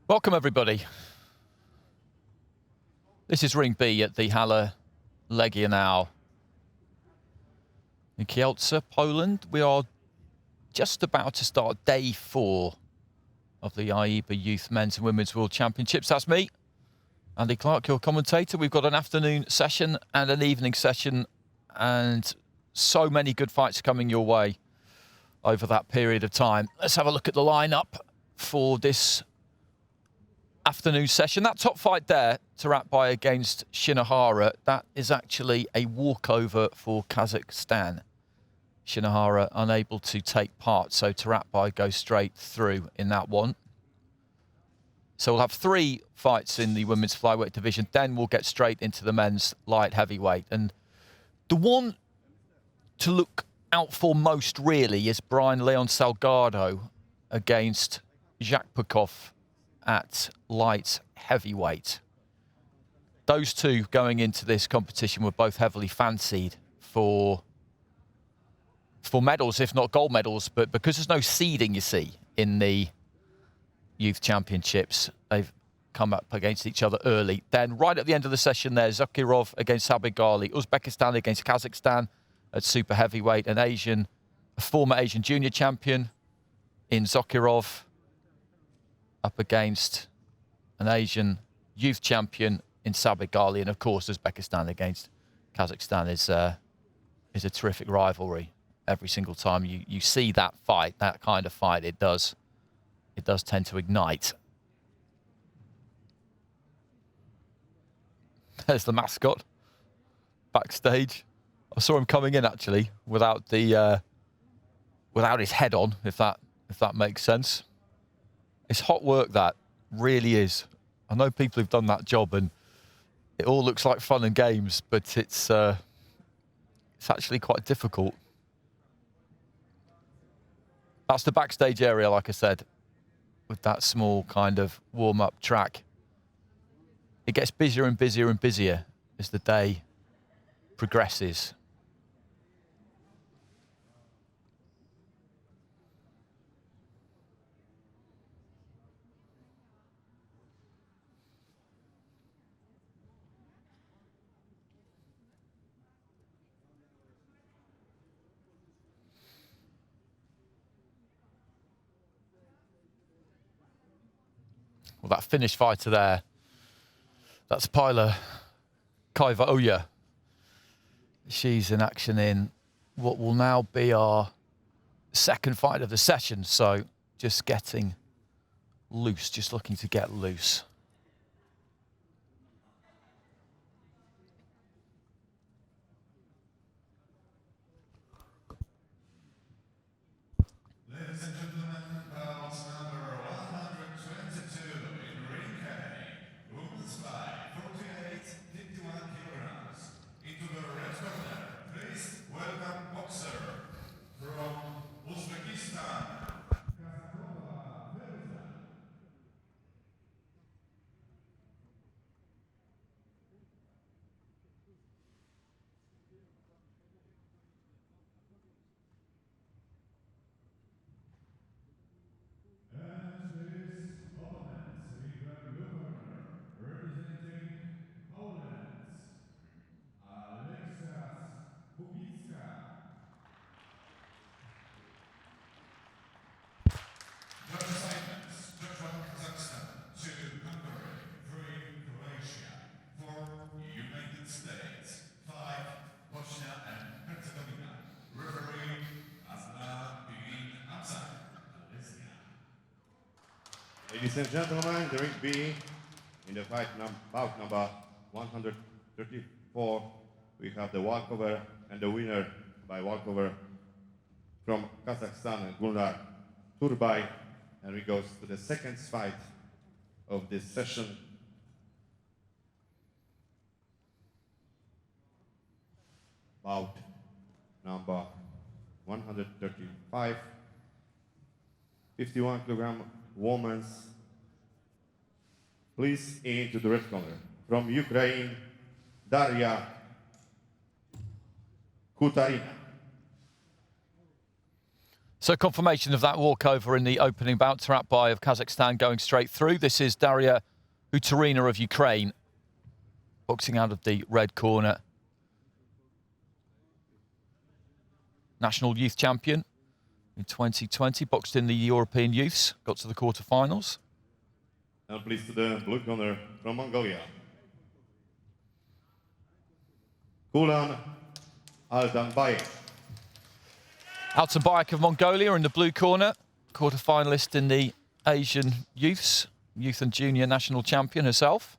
Welcome, everybody. This is Ring B at the Hala Legia now in Kielce, Poland. We are just about to start day 4 of the IEBA Youth Men's and Women's World Championships. That's me, Andy Clark, your commentator. We've got an afternoon session and an evening session, and so many good fights coming your way over that period of time. Let's have a look at the lineup for this afternoon session. That top fight there, Taratbai against Shinohara, that is actually a walkover for Kazakhstan. Shinohara unable to take part, so Taratbai goes straight through in that one. So we'll have 3 fights in the women's flyweight division, then we'll get straight into the men's light heavyweight. And the one to look out for most really is Brian Leon Salgado against Jacques Pukov at light heavyweight. Those two going into this competition were both heavily fancied for medals, if not gold medals, but because there's no seeding, you see, in the youth championships, they've come up against each other early. Then right at the end of the session there, Zakirov against Sabigali, Uzbekistan against Kazakhstan at super heavyweight, a former Asian junior champion in Zakirov up against an Asian youth champion in Sabigali, and of course Uzbekistan against Kazakhstan is a terrific rivalry. Every single time you see that fight, that kind of fight, it does tend to ignite. There's the mascot backstage. I saw him coming in actually without the without his head on, if that makes sense. It's hot work, that really is. I know people who've done that job and it all looks like fun and games, but it's actually quite difficult. That's the backstage area, like I said, with that small kind of warm-up track. It gets busier and busier and busier as the day progresses. Well, that Finnish fighter there, that's Paila Kaivaoja. She's in action in what will now be our second fight of the session. So just getting loose, just looking to get loose. Ladies and gentlemen, bouts number 122 in ring A, women's fight, 48, 51 kilograms. Into the red corner, please welcome boxer from Uzbekistan. Ladies and gentlemen, the ring B, in the bout number 134, we have the walkover and the winner by walkover from Kazakhstan, Gulnar Turbay, and we go to the second fight of this session. Bout number 135, 51 kilogram women's. Please into the red corner. From Ukraine, Daria Kutarina. So confirmation of that walkover in the opening bout. Tarapbai of Kazakhstan going straight through. This is Daria Uturina of Ukraine, boxing out of the red corner. National youth champion in 2020, boxed in the European youths, got to the quarterfinals. Now please to the blue corner from Mongolia. Kulan Aldanbayev. Altanbayev of Mongolia in the blue corner, quarter-finalist in the Asian youths, youth and junior national champion herself.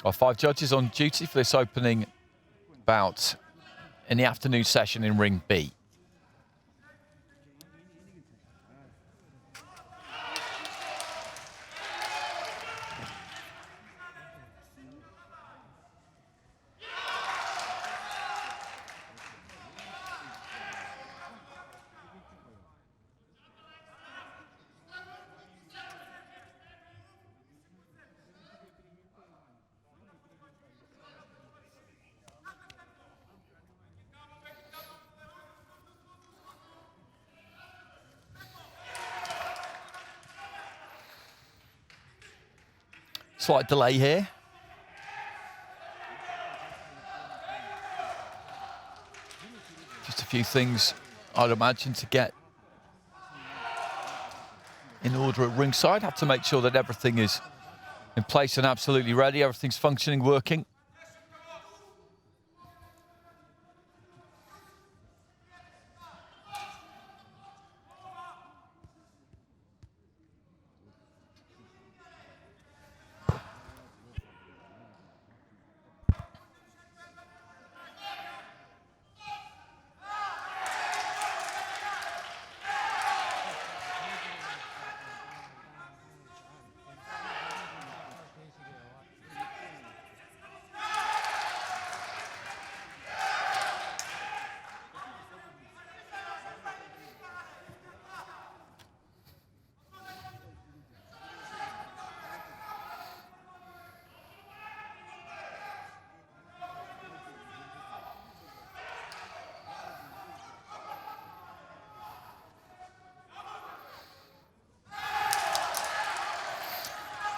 Our 5 judges on duty for this opening bout in the afternoon session in Ring B. Slight delay here. Just a few things I'd imagine to get in order at ringside. Have to make sure that everything is in place and absolutely ready. Everything's functioning, working.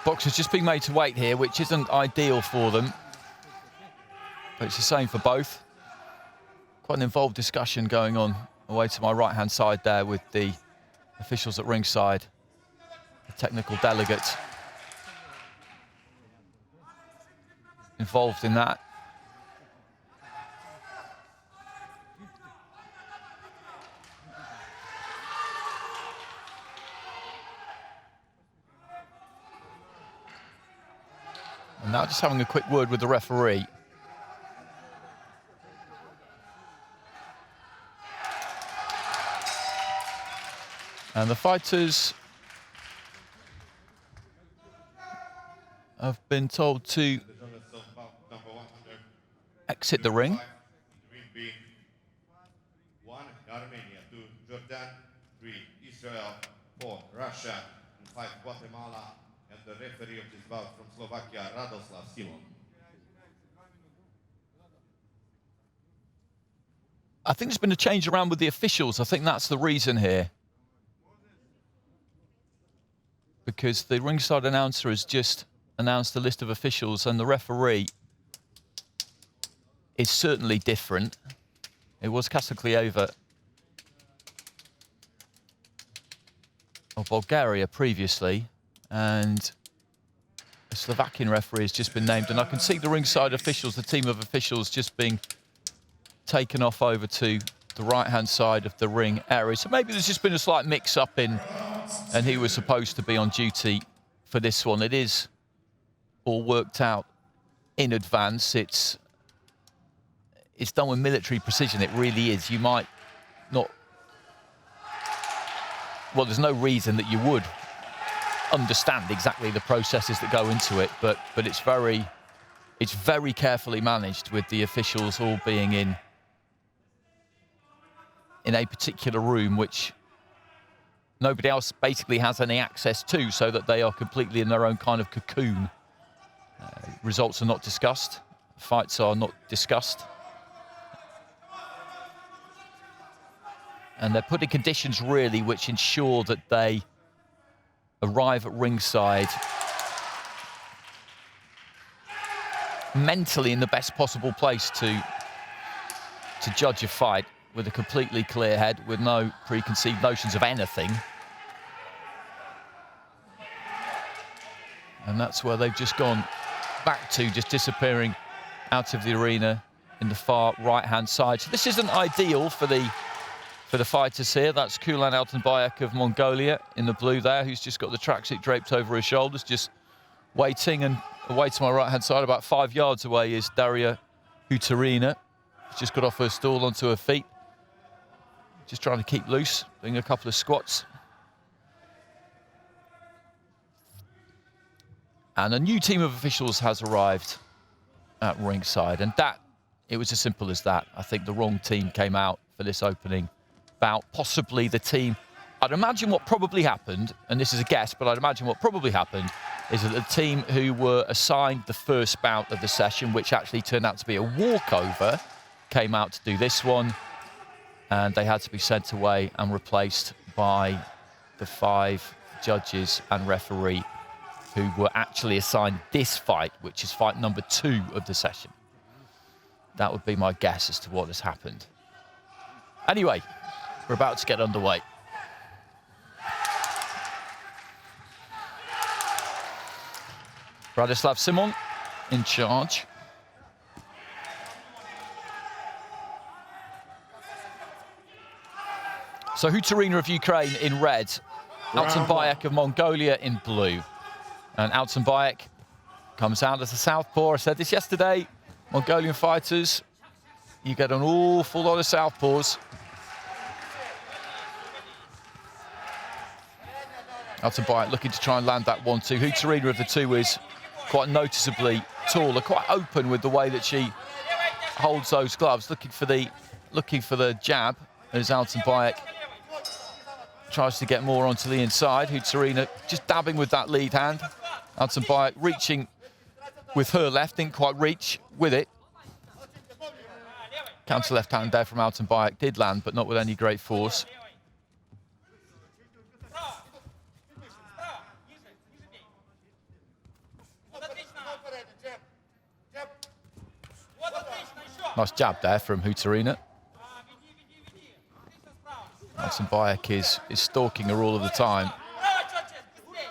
Boxers just being made to wait here, which isn't ideal for them. But it's the same for both. Quite an involved discussion going on away to my right-hand side there with the officials at ringside, the technical delegate involved in that. And now just having a quick word with the referee. And the fighters have been told to exit the ring. 1 Armenia, 2 Jordan, 3 Israel, 4 Russia, and 5 Guatemala. And the referee of this bout from Slovakia, Radoslav Simon. I think there's been a change around with the officials. I think that's the reason here. Because the ringside announcer has just announced the list of officials and the referee is certainly different. It was Kasaklieva of Bulgaria previously, and the Slovakian referee has just been named. And I can see the ringside officials, the team of officials, just being taken off over to the right-hand side of the ring area. So maybe there's just been a slight mix-up in, and he was supposed to be on duty for this one. It is all worked out in advance. It's done with military precision. It really is. You might not... Well, there's no reason that you would understand exactly the processes that go into it, but it's very carefully managed, with the officials all being in a particular room which nobody else basically has any access to, so that they are completely in their own kind of cocoon. Results are not discussed. Fights are not discussed. And they're put in conditions, really, which ensure that they arrive at ringside mentally in the best possible place to judge a fight, with a completely clear head, with no preconceived notions of anything. And that's where they've just gone back to, just disappearing out of the arena in the far right-hand side. So this isn't ideal for the fighters here. That's Kulan Altenbayek of Mongolia in the blue there, who's just got the tracksuit draped over his shoulders, just waiting. And away to my right-hand side, about 5 yards away, is Daria Hutarina. She's just got off her stool onto her feet, just trying to keep loose, doing a couple of squats. And a new team of officials has arrived at ringside, and it was as simple as that. I think the wrong team came out for this opening bout. Possibly the team, I'd imagine what probably happened, and this is a guess, but I'd imagine what probably happened is that the team who were assigned the first bout of the session, which actually turned out to be a walkover, came out to do this one, and they had to be sent away and replaced by the 5 judges and referee who were actually assigned this fight, which is fight number 2 of the session. That would be my guess as to what has happened. Anyway, we're about to get underway. Bradislav Simon in charge. So Hutarina of Ukraine in red, Altenbayek of Mongolia in blue. And Altenbayek comes out as a southpaw. I said this yesterday, Mongolian fighters, you get an awful lot of southpaws. Altenbayek looking to try and land that 1-2. Hutarina of the two is quite noticeably taller, quite open with the way that she holds those gloves, looking for the jab as Altenbayek tries to get more onto the inside. Hutarina just dabbing with that lead hand. Altenbayek reaching with her left, didn't quite reach with it. Counter left hand there from Altenbayek did land, but not with any great force. Nice jab there from Hutarina. Altenbayek is stalking her all of the time.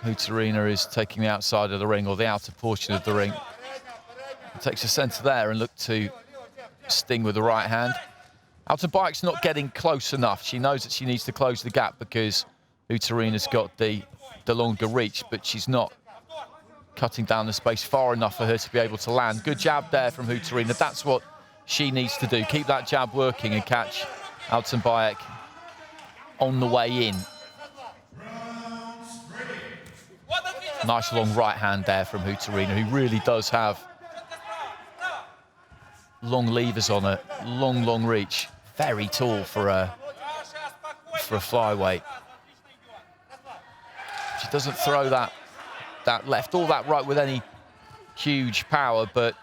Hutarina is taking the outside of the ring, or the outer portion of the ring. Takes the centre there and look to sting with the right hand. Altenbayek's not getting close enough. She knows that she needs to close the gap because Hutarina's got the longer reach, but she's not cutting down the space far enough for her to be able to land. Good jab there from Hutarina. That's what she needs to do. Keep that jab working and catch Altenbayek on the way in. Nice long right hand there from Hutarina, who really does have long levers on her, long reach. Very tall for a flyweight. She doesn't throw that left or that right with any huge power, but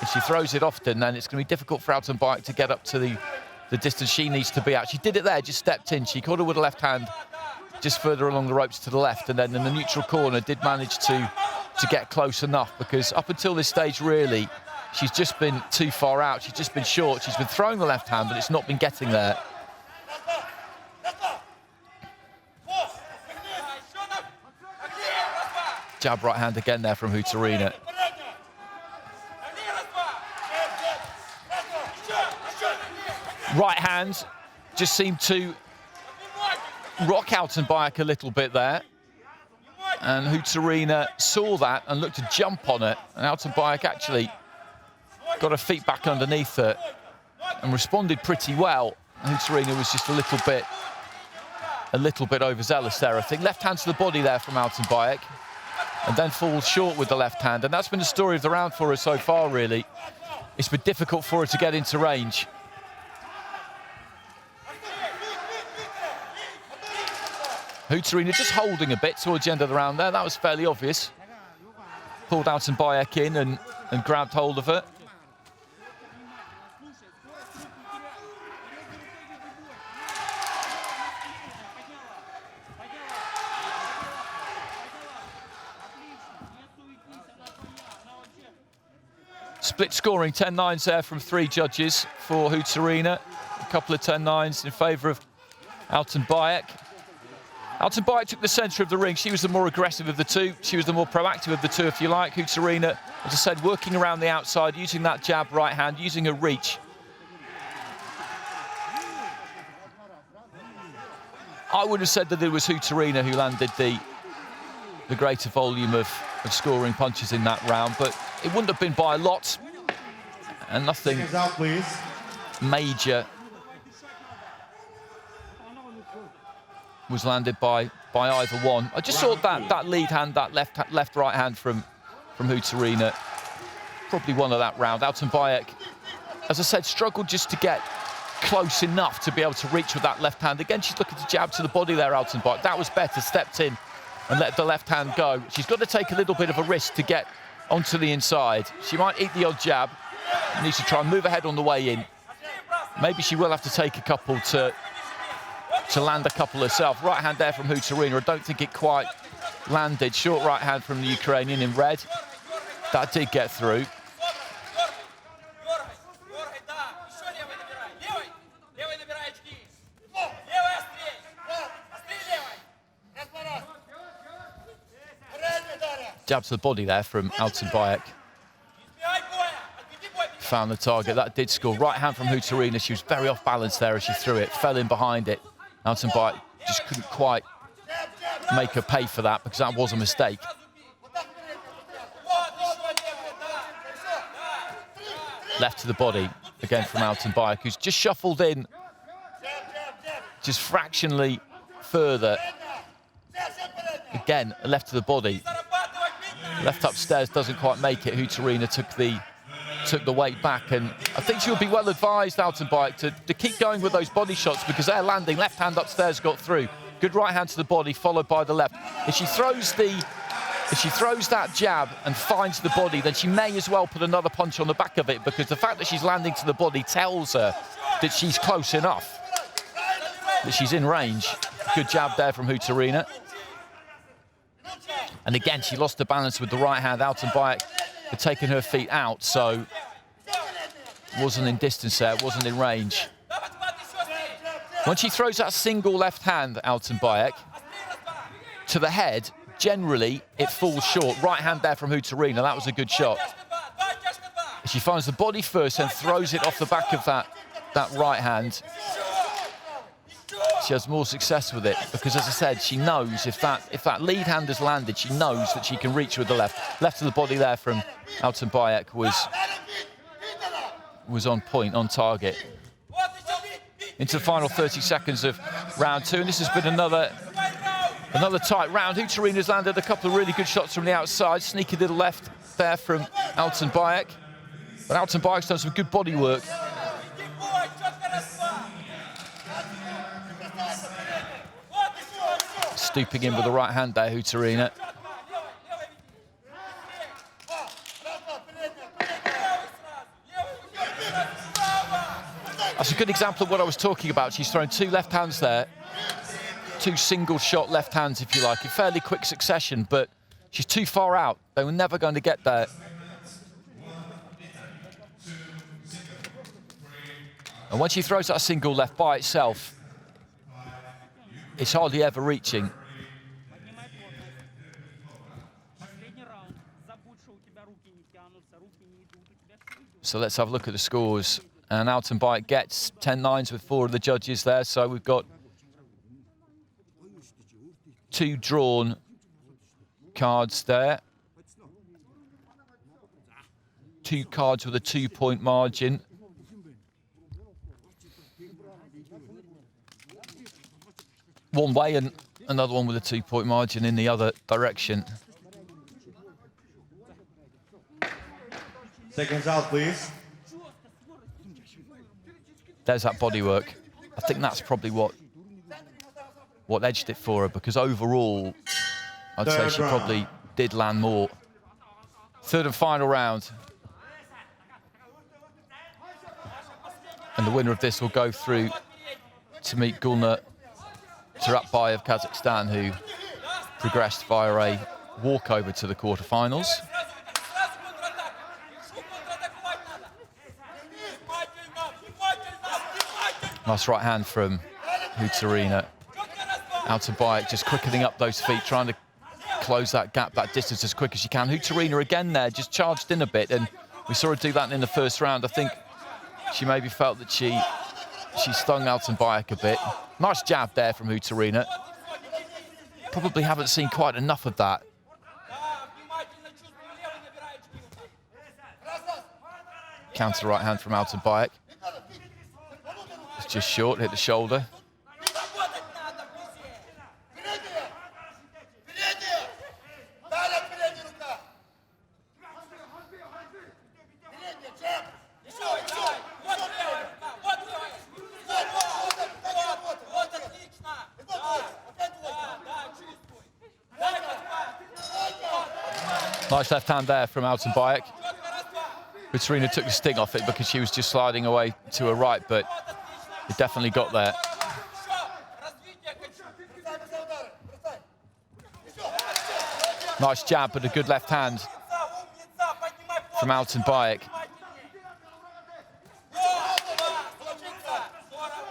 if she throws it often, then it's going to be difficult for Altenbayek to get up to the distance she needs to be at. She did it there, just stepped in. She caught her with a left hand just further along the ropes to the left, and then in the neutral corner did manage to get close enough, because up until this stage, really, she's just been too far out. She's just been short. She's been throwing the left hand, but it's not been getting there. Jab right hand again there from Hutarina. Right hand just seemed to rock Altenbayek a little bit there. And Hutarina saw that and looked to jump on it. And Altenbayek actually got her feet back underneath her and responded pretty well. Hutarina was just a little bit overzealous there, I think. Left hand to the body there from Altenbayek, and then falls short with the left hand. And that's been the story of the round for her so far, really. It's been difficult for her to get into range. Hutarina just holding a bit towards the end of the round there. That was fairly obvious. Pulled Altenbayek in and grabbed hold of her. Split scoring, 10-9s there from 3 judges for Hutarina. A couple of 10-9s in favour of Altenbayek. Altenbayek took the centre of the ring. She was the more aggressive of the two. She was the more proactive of the two, if you like. Hutarina, as I said, working around the outside, using that jab right hand, using her reach. I would have said that it was Hutarina who landed the greater volume of scoring punches in that round, but it wouldn't have been by a lot, and nothing major was landed by either one. I just saw that lead hand, that left-right hand from Hutarina, probably one of that round. Altenbayek, as I said, struggled just to get close enough to be able to reach with that left hand. Again, she's looking to jab to the body there, Altenbayek. That was better, stepped in and let the left hand go. She's got to take a little bit of a risk to get onto the inside. She might eat the odd jab. Needs to try and move ahead on the way in. Maybe she will have to take a couple to land a couple herself. Right hand there from Hutarina. I don't think it quite landed. Short right hand from the Ukrainian in red. That did get through. Jab to the body there from Altenbayek. Found the target. That did score. Right hand from Hutarina. She was very off balance there as she threw it. Fell in behind it. Altenbayek just couldn't quite make her pay for that because that was a mistake. Left to the body again from Altenbayek, who's just shuffled in just fractionally further. Again, left to the body. Left upstairs doesn't quite make it. Hutarina took the weight back, and I think she would be well advised, Altenbayek, to keep going with those body shots because they're landing. Left hand upstairs got through. Good right hand to the body, followed by the left. If she throws that jab and finds the body, then she may as well put another punch on the back of it, because the fact that she's landing to the body tells her that she's close enough, that she's in range. Good jab there from Hutarina. And again, she lost the balance with the right hand. Altenbayek had taken her feet out, so wasn't in distance there, wasn't in range. When she throws that single left hand, Altenbayek, to the head, generally it falls short. Right hand there from Hutarina, that was a good shot. She finds the body first and throws it off the back of that right hand. She has more success with it because, as I said, she knows if that lead hand has landed, she knows that she can reach with the left. Left to the body there from Altenbayek was on point, on target. Into the final 30 seconds of round 2, and this has been another tight round. Hutarina's landed a couple of really good shots from the outside. Sneaky little left there from Altenbayek, but Altenbayek's done some good body work. Stooping in with the right hand there, Hutarina. That's a good example of what I was talking about. She's thrown 2 left hands there. 2 single shot left hands, if you like, in fairly quick succession, but she's too far out. They were never going to get there. And when she throws that single left by itself, it's hardly ever reaching. So let's have a look at the scores. And Altenbayek gets 10-9s with 4 of the judges there. So we've got 2 drawn cards there. two cards with a 2-point margin. One way and another one with a 2-point margin in the other direction. Seconds out, please. There's that bodywork. I think that's probably what edged it for her, because overall, I'd say she probably did land more. Third and final round. And the winner of this will go through to meet Gulnur Turapbay of Kazakhstan, who progressed via a walkover to the quarterfinals. Nice right hand from Hutarina. Altenbayek just quickening up those feet, trying to close that gap, that distance as quick as she can. Hutarina again there, just charged in a bit, and we saw her do that in the first round. I think she maybe felt that she stung Altenbayek a bit. Nice jab there from Hutarina. Probably haven't seen quite enough of that. Counter right hand from Altenbayek. It's just short, hit the shoulder. Nice left hand there from Altenbayek. Hutarina took the sting off it because she was just sliding away to her right, but it definitely got there. Nice jab, but a good left hand from Altenbayek.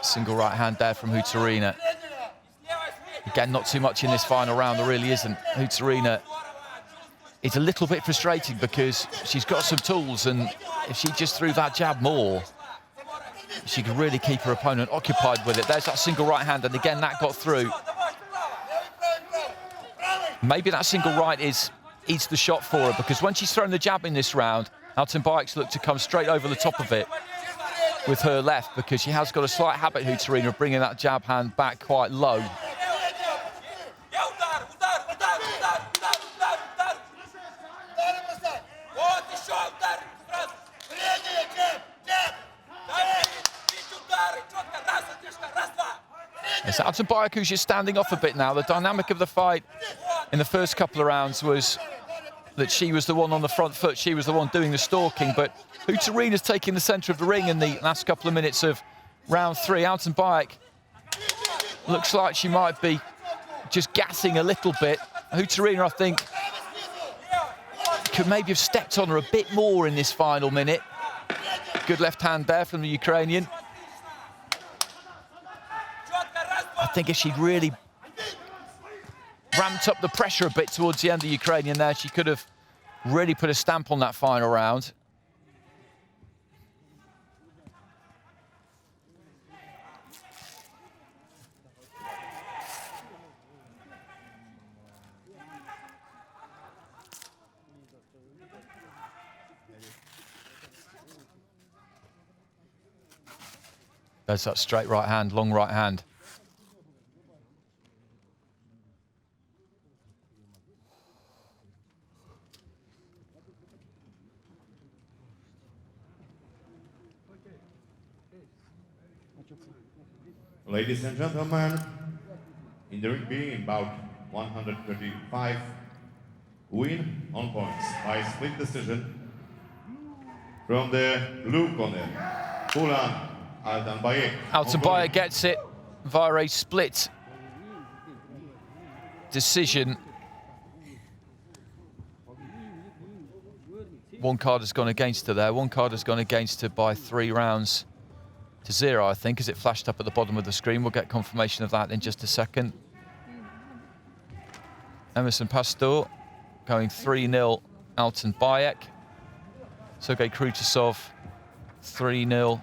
Single right hand there from Hutarina. Again, not too much in this final round, there really isn't. Hutarina is a little bit frustrating because she's got some tools, and if she just threw that jab more, she could really keep her opponent occupied with it. There's that single right hand, and again, that got through. Maybe that single right is the shot for her, because when she's thrown the jab in this round, Altenbayek's looked to come straight over the top of it with her left, because she has got a slight habit, Hutarina, of bringing that jab hand back quite low. It's Altenbayek who's just standing off a bit now. The dynamic of the fight in the first couple of rounds was that she was the one on the front foot, she was the one doing the stalking, but Hutarina's taking the centre of the ring in the last couple of minutes of round 3. Altenbayek looks like she might be just gassing a little bit. Hutarina, I think, could maybe have stepped on her a bit more in this final minute. Good left hand there from the Ukrainian. I think if she'd really ramped up the pressure a bit towards the end of the Ukrainian there, she could have really put a stamp on that final round. There's that straight right hand, long right hand. Ladies and gentlemen, in the ring being about 135, win on points by split decision from the blue corner, Altenbayek. Altenbayek gets it via a split decision. One card has gone against her there. One card has gone against her by 3 rounds to 0, I think, as it flashed up at the bottom of the screen. We'll get confirmation of that in just a second. Emerson Pastor going 3-0 Altenbayek. Sergei Krutasov 3-0.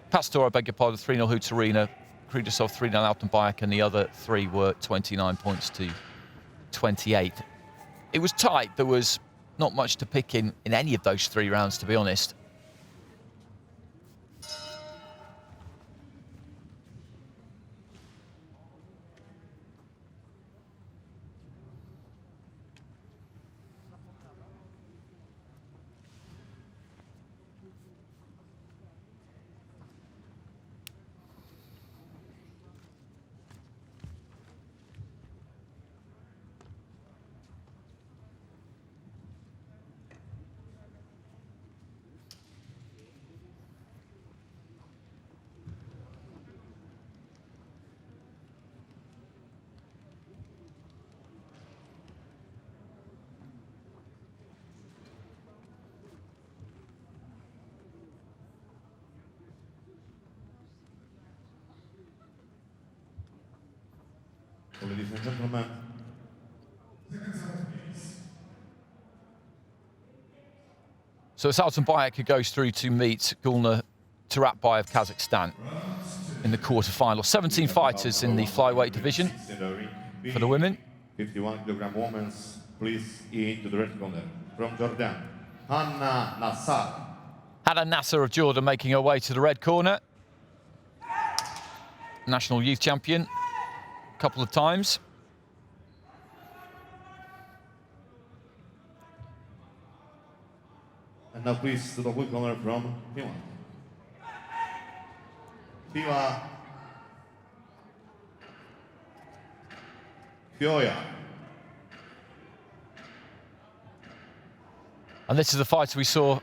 Pastor, I beg your pardon, 3-0 Hutarina. Krutasov 3-0 Altenbayek, and the other 3 were 29 points to 28. It was tight. There was not much to pick in any of those 3 rounds, to be honest. Ladies and gentlemen, So it's Alton Bayek who goes through to meet Gulnur Turapbay of Kazakhstan in the quarterfinal. 17 fighters in the flyweight division for the women. 51-kilogram women's, please into the red corner. From Jordan, Hanna Nassar. Hannah Nasser of Jordan making her way to the red corner. National youth champion a couple of times. And now please to the blue corner from Finland. Tiva Fioja. And this is the fighter we saw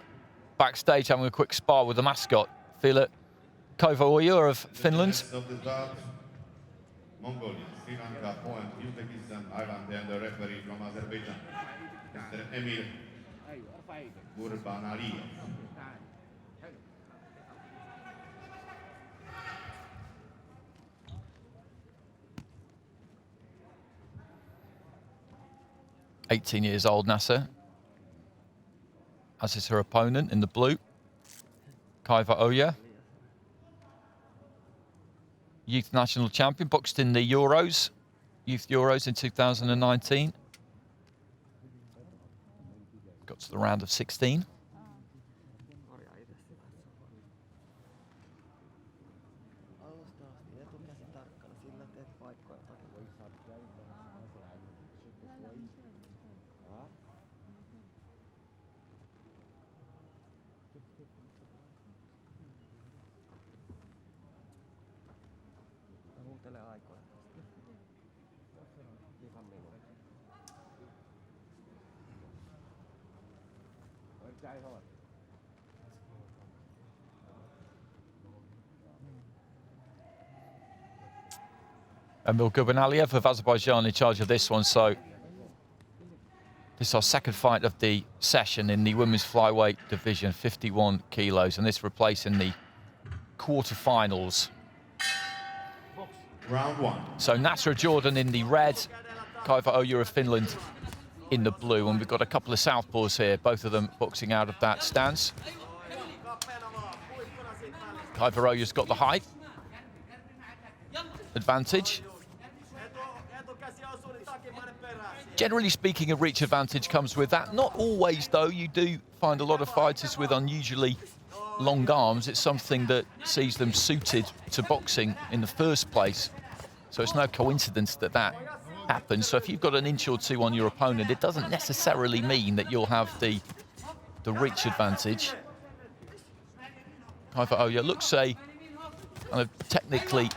backstage having a quick spar with the mascot, Fila Koivu of Finland. Of the bout, Mongolia, Sri Lanka, Poland, Uzbekistan, Ireland, and the referee from Azerbaijan, Mr. Emir Gurbanaliyev. "18 years old, Nasser, as is her opponent in the blue, Kaiva Oya. Youth national champion, boxed in the Euros, Youth Euros in 2019. Got to the round of 16. Emil Gurbanaliyev of Azerbaijan in charge of this one. So this is our second fight of the session in the women's flyweight division, 51 kilos, and this replacing the quarterfinals. Round 1. So Nasser of Jordan in the red, Kaiva Oya of Finland in the blue, and we've got a couple of southpaws here, both of them boxing out of that stance. Kaiva Oya's got the height advantage. Generally speaking, a reach advantage comes with that. Not always, though. You do find a lot of fighters with unusually long arms. It's something that sees them suited to boxing in the first place. So it's no coincidence that that happens. So if you've got an inch or two on your opponent, it doesn't necessarily mean that you'll have the reach advantage. Kaiva Oya looks a kind of technically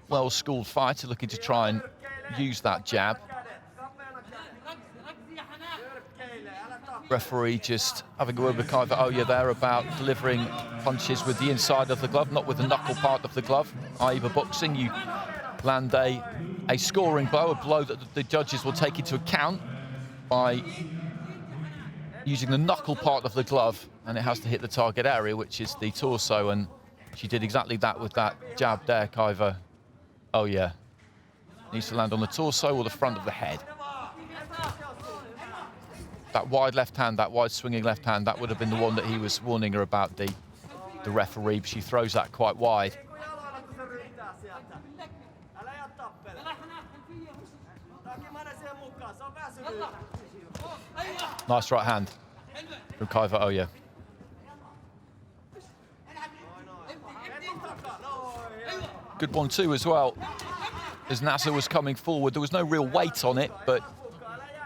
well-schooled fighter, looking to try and use that jab. Referee just having a word with Kaiva Oya there about delivering punches with the inside of the glove, not with the knuckle part of the glove. i.e. for boxing, you land a scoring blow, a blow that the judges will take into account by using the knuckle part of the glove, and it has to hit the target area, which is the torso, and she did exactly that with that jab there, Kaiva Oya. Needs to land on the torso or the front of the head. That wide left hand, that wide swinging left hand, that would have been the one that he was warning her about, the referee, but she throws that quite wide. Nice right hand from Kaiva Oya. Good 1-2 as well. As Nasser was coming forward, there was no real weight on it, but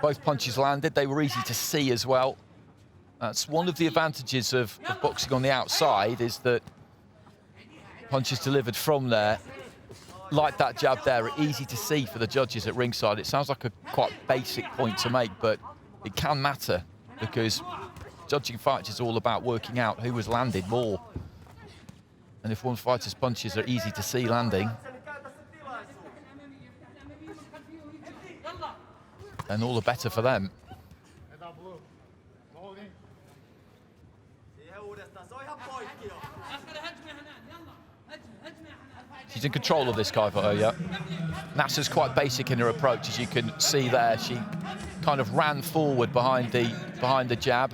both punches landed. They were easy to see as well. That's one of the advantages of boxing on the outside, is that punches delivered from there, like that jab there, are easy to see for the judges at ringside. It sounds like a quite basic point to make, but it can matter, because judging fights is all about working out who has landed more. And if one fighter's punches are easy to see landing, then all the better for them. She's in control of this, Kaiva Oya. Nasser's quite basic in her approach, as you can see there. She kind of ran forward behind the jab.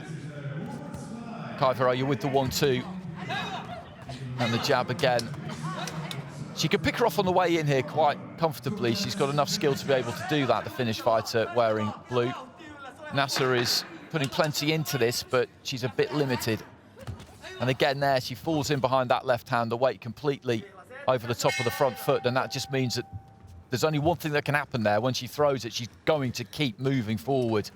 Kaiva Oya with the 1-2. And the jab again. She could pick her off on the way in here quite comfortably. She's got enough skill to be able to do that, the Finnish fighter wearing blue. Nasser is putting plenty into this, but she's a bit limited. And again there, she falls in behind that left hand, the weight completely over the top of the front foot, and that just means that there's only one thing that can happen there. When she throws it, she's going to keep moving forward.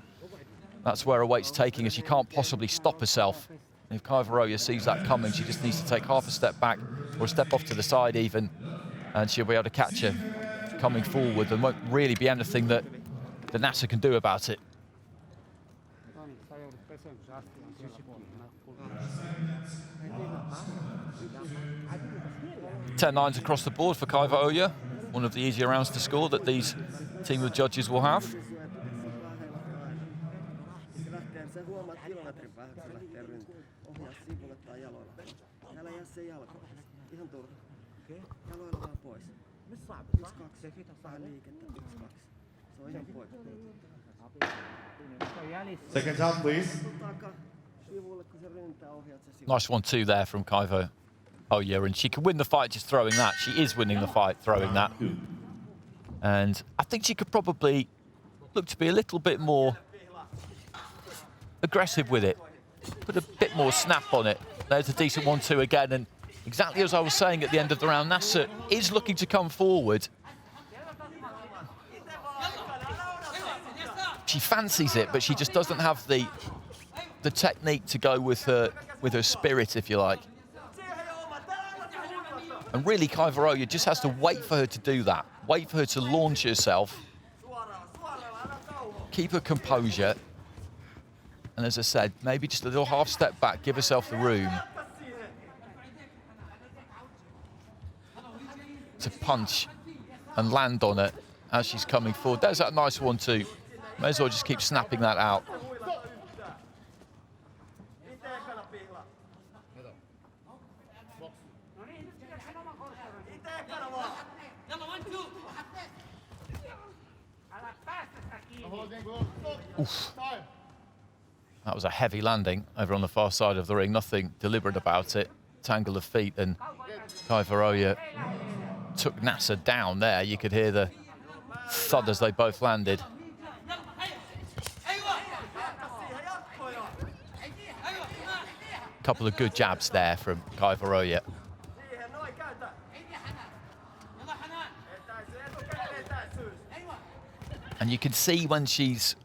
That's where her weight's taking her. She can't possibly stop herself. If Kaiva Oya sees that coming, she just needs to take half a step back or a step off to the side even, and she'll be able to catch her coming forward. There won't really be anything that Nasser can do about it. 10-9s across the board for Kaiva Oya. One of the easier rounds to score that these team of judges will have. Seconds out, please. Nice 1-2 there from Kaiva Oya, and she can win the fight just throwing that. She is winning the fight throwing that. And I think she could probably look to be a little bit more aggressive with it. Put a bit more snap on it. There's a decent 1-2 again, and exactly as I was saying at the end of the round, Nasser is looking to come forward. She fancies it, but she just doesn't have the technique to go with her spirit, if you like. And really, Kaiva Oya just has to wait for her to do that. Wait for her to launch herself. Keep her composure. And as I said, maybe just a little half step back, give herself the room to punch and land on it as she's coming forward. There's that nice 1-2. May as well just keep snapping that out. Oof. That was a heavy landing over on the far side of the ring. Nothing deliberate about it. Tangle of feet, and Kaiva Oya took Nasser down there. You could hear the thud as they both landed. Couple of good jabs there from Kaiva Oya. And you can see when she's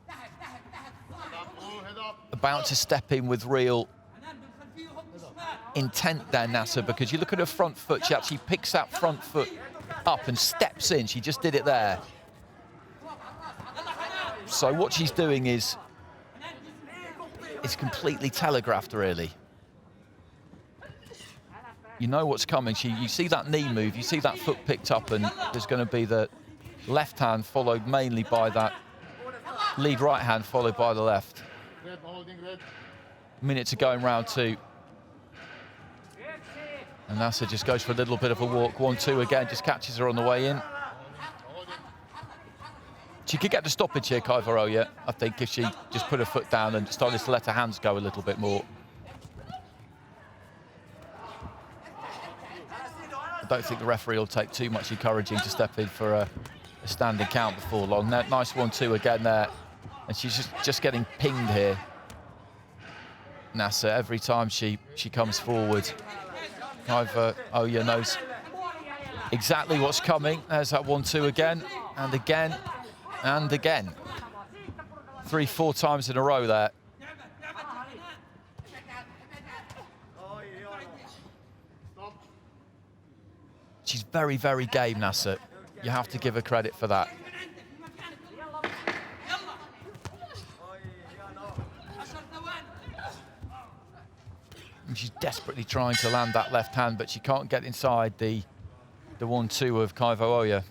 about to step in with real intent there, Nasser, because you look at her front foot, she actually picks that front foot up and steps in. She just did it there. So what she's doing is completely telegraphed, really. You know what's coming. You see that knee move, you see that foot picked up, and there's going to be the left hand followed mainly by that lead right hand followed by the left. Minute to go in round two. And Nasser just goes for a little bit of a walk. 1-2 again, just catches her on the way in. She could get the stoppage here, Kaiva Oya, I think, if she just put her foot down and started to let her hands go a little bit more. I don't think the referee will take too much encouraging to step in for a standing count before long. Nice 1-2 again there. And she's just getting pinged here, Nasser, every time she comes forward. Kaiva Oya knows exactly what's coming. There's that 1-2 again, and again, and again. 3-4 times in a row there. She's very, very game, Nasser. You have to give her credit for that. And she's desperately trying to land that left hand, but she can't get inside the 1-2 of Kaiva Oya.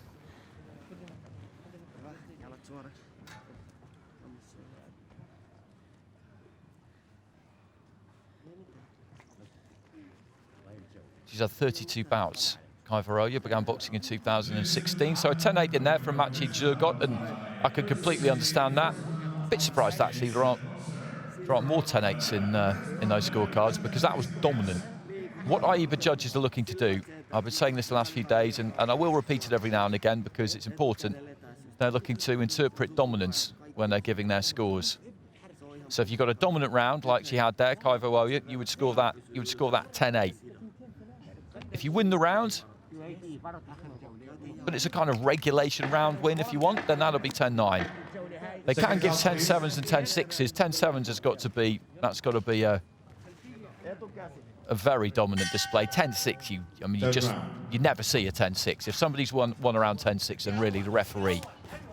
She's had 32 bouts. Kaiva Oya began boxing in 2016, so a 10-8 in there from Maciej Jurgot, and I can completely understand that. A bit surprised, actually, there aren't more 10-8s in those scorecards, because that was dominant. What AIBA judges are looking to do, I've been saying this the last few days, and I will repeat it every now and again because it's important, they're looking to interpret dominance when they're giving their scores. So if you've got a dominant round like she had there, Kaiva Oya, you would score that 10-8. If you win the round, but it's a kind of regulation round win if you want, then that'll be 10-9. They can give 10-7s and 10-6s. 10-7s has got to be, that's got to be a very dominant display. 10-6, I mean, you never see a 10-6. If somebody's won around 10-6, then really the referee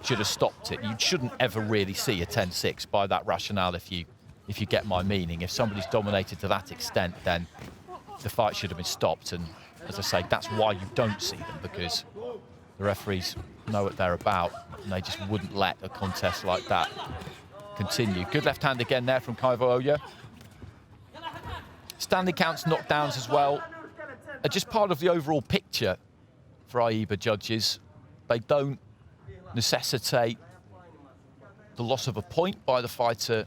should have stopped it. You shouldn't ever really see a 10-6 by that rationale, if you get my meaning. If somebody's dominated to that extent, then the fight should have been stopped. And as I say, that's why you don't see them, because the referees know what they're about, and they just wouldn't let a contest like that continue. Good left hand again there from Kaiva Oya. Standing counts, knockdowns as well are just part of the overall picture for AIBA judges. They don't necessitate the loss of a point by the fighter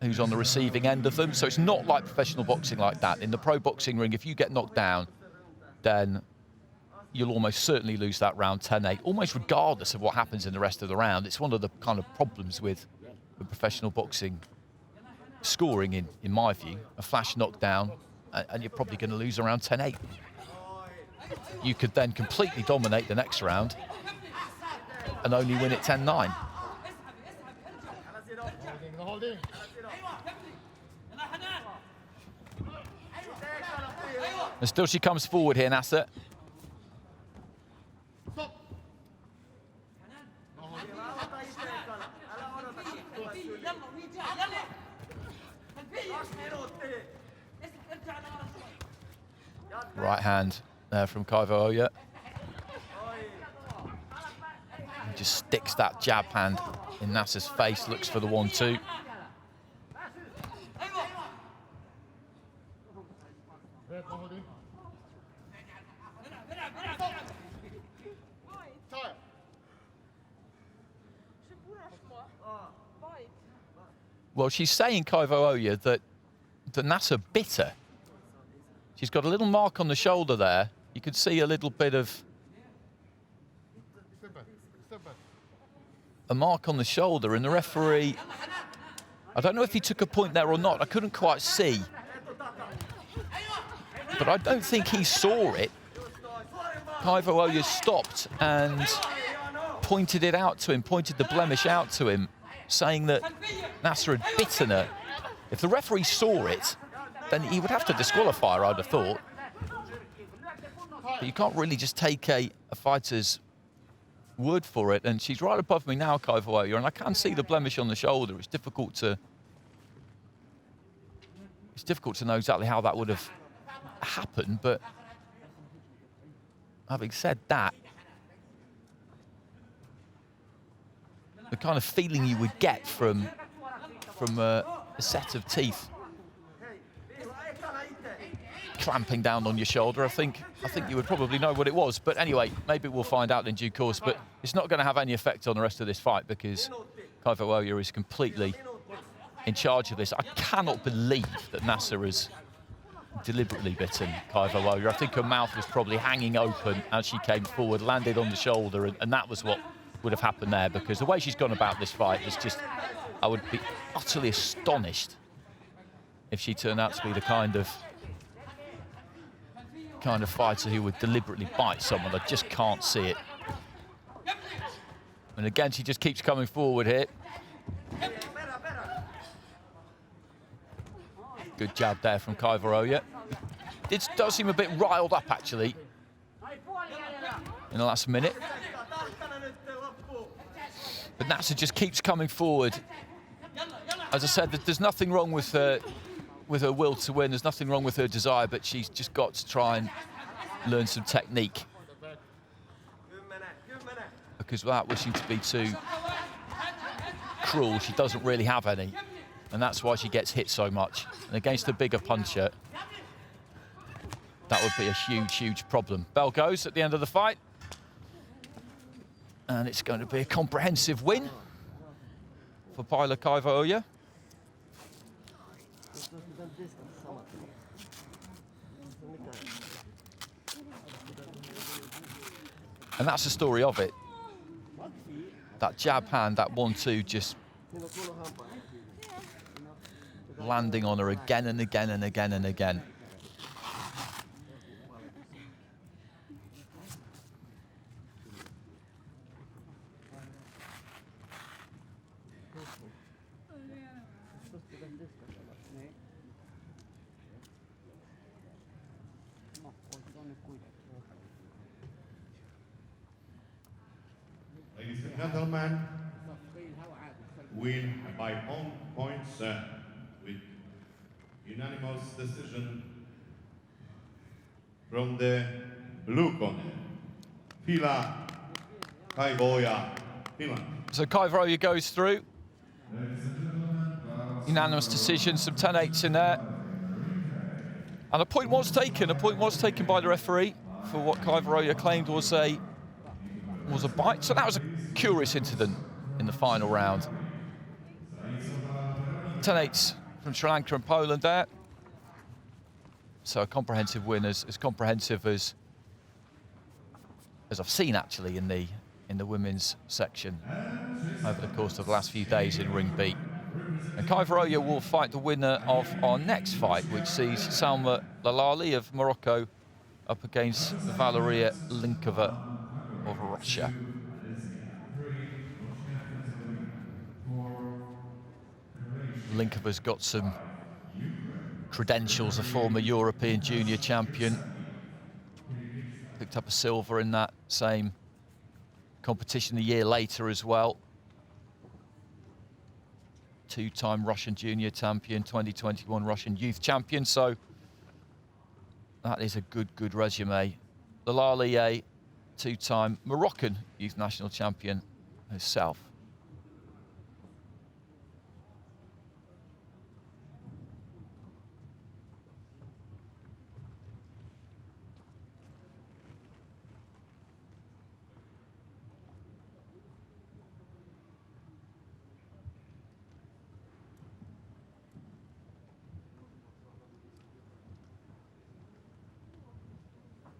who's on the receiving end of them. So it's not like professional boxing like that. In the pro boxing ring, if you get knocked down, then you'll almost certainly lose that round 10-8, almost regardless of what happens in the rest of the round. It's one of the kind of problems with professional boxing scoring, in my view. A flash knockdown, and you're probably going to lose around 10-8. You could then completely dominate the next round and only win it 10-9. And still she comes forward here, Nasser. Right hand there from Kaiva Oya. Just sticks that jab hand in Nasser's face, looks for the 1-2. Well, she's saying, Kaiva Oya, that Nasser bit her. She's got a little mark on the shoulder there. You could see a little bit of a mark on the shoulder, and the referee, I don't know if he took a point there or not. I couldn't quite see. But I don't think he saw it. Kaiva Oya stopped and pointed it out to him, pointed the blemish out to him, saying that Nasser had bitten her. If the referee saw it, then he would have to disqualify her, I'd have thought. But you can't really just take a fighter's word for it. And she's right above me now, Kaiva Oya, and I can see the blemish on the shoulder. It's difficult to know exactly how that would have happened, but having said that, the kind of feeling you would get from a set of teeth clamping down on your shoulder, I think you would probably know what it was. But anyway, maybe we'll find out in due course. But it's not going to have any effect on the rest of this fight, because Kaiva Oya is completely in charge of this. I cannot believe that Nasser has deliberately bitten Kaiva Oya. I think her mouth was probably hanging open as she came forward, landed on the shoulder, and that was what would have happened there, because the way she's gone about this fight is just I would be utterly astonished if she turned out to be the kind of fighter who would deliberately bite someone. I just can't see it. And again, she just keeps coming forward here. Good jab there from Kaivaroja. It does seem a bit riled up, actually, in the last minute. But Nasser just keeps coming forward. As I said, there's nothing wrong with her will to win. There's nothing wrong with her desire, but she's just got to try and learn some technique. Because without wishing to be too cruel, she doesn't really have any. And that's why she gets hit so much. And against a bigger puncher, that would be a huge, huge problem. Bell goes at the end of the fight. And it's going to be a comprehensive win for Paula Kaivaroja. And that's the story of it. That jab hand, that 1-2, just landing on her again and again and again and again. Ladies and gentlemen, win by own points with unanimous decision from the blue corner, Paula Kaivaroja, Finland. So Kaivaroja goes through. Unanimous decision, some 10-8s in there. And a point was taken by the referee for what Kaivaroja claimed was a bite. So that was a curious incident in the final round. 10-8s from Sri Lanka and Poland there. So a comprehensive win, as comprehensive as I've seen actually in the women's section over the course of the last few days in Ring B. And Kaivaroja will fight the winner of our next fight, which sees Salma Lalali of Morocco up against Valeria Linkova of Russia. Linkova's got some credentials, a former European junior champion. Picked up a silver in that same competition a year later as well. Two-time Russian junior champion, 2021 Russian youth champion, so that is a good resume. Lalali, a two-time Moroccan youth national champion herself.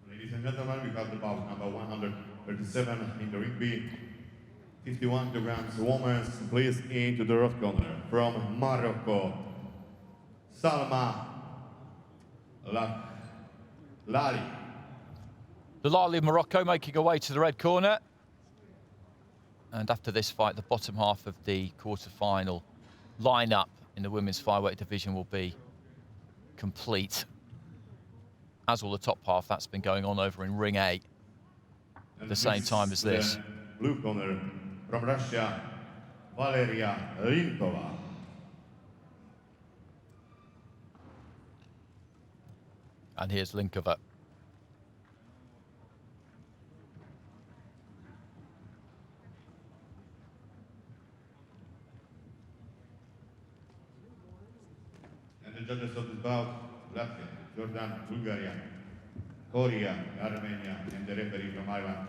Ladies and gentlemen, we have the bout number 137 in the ring B. 51 kilograms woman, please into the red corner from Morocco, Salma Lalali. Lalali of Morocco making her way to the red corner. And after this fight, the bottom half of the quarter-final lineup in the women's flyweight division will be complete, as will the top half. That's been going on over in Ring A at the same time as this. Blue corner from Russia, Valeria Linkova. And here's Linkova. And the judges of this bout, Latvia, Jordan, Bulgaria, Korea, Armenia, and the referee from Ireland,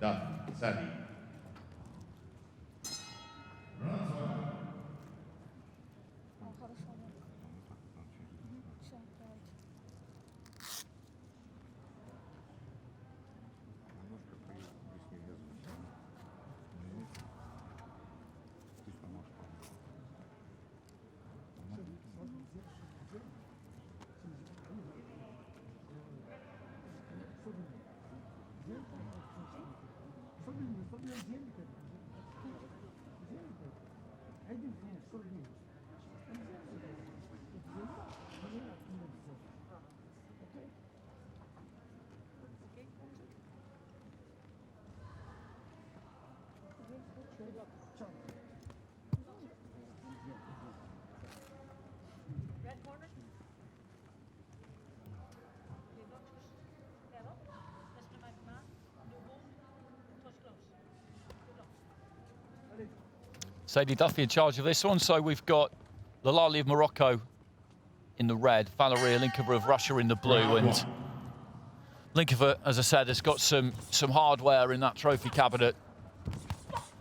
Daf Sadi. Sadie Duffy in charge of this one. So we've got Lalali of Morocco in the red, Valeria Linkova of Russia in the blue, and Linkova, as I said, has got some hardware in that trophy cabinet.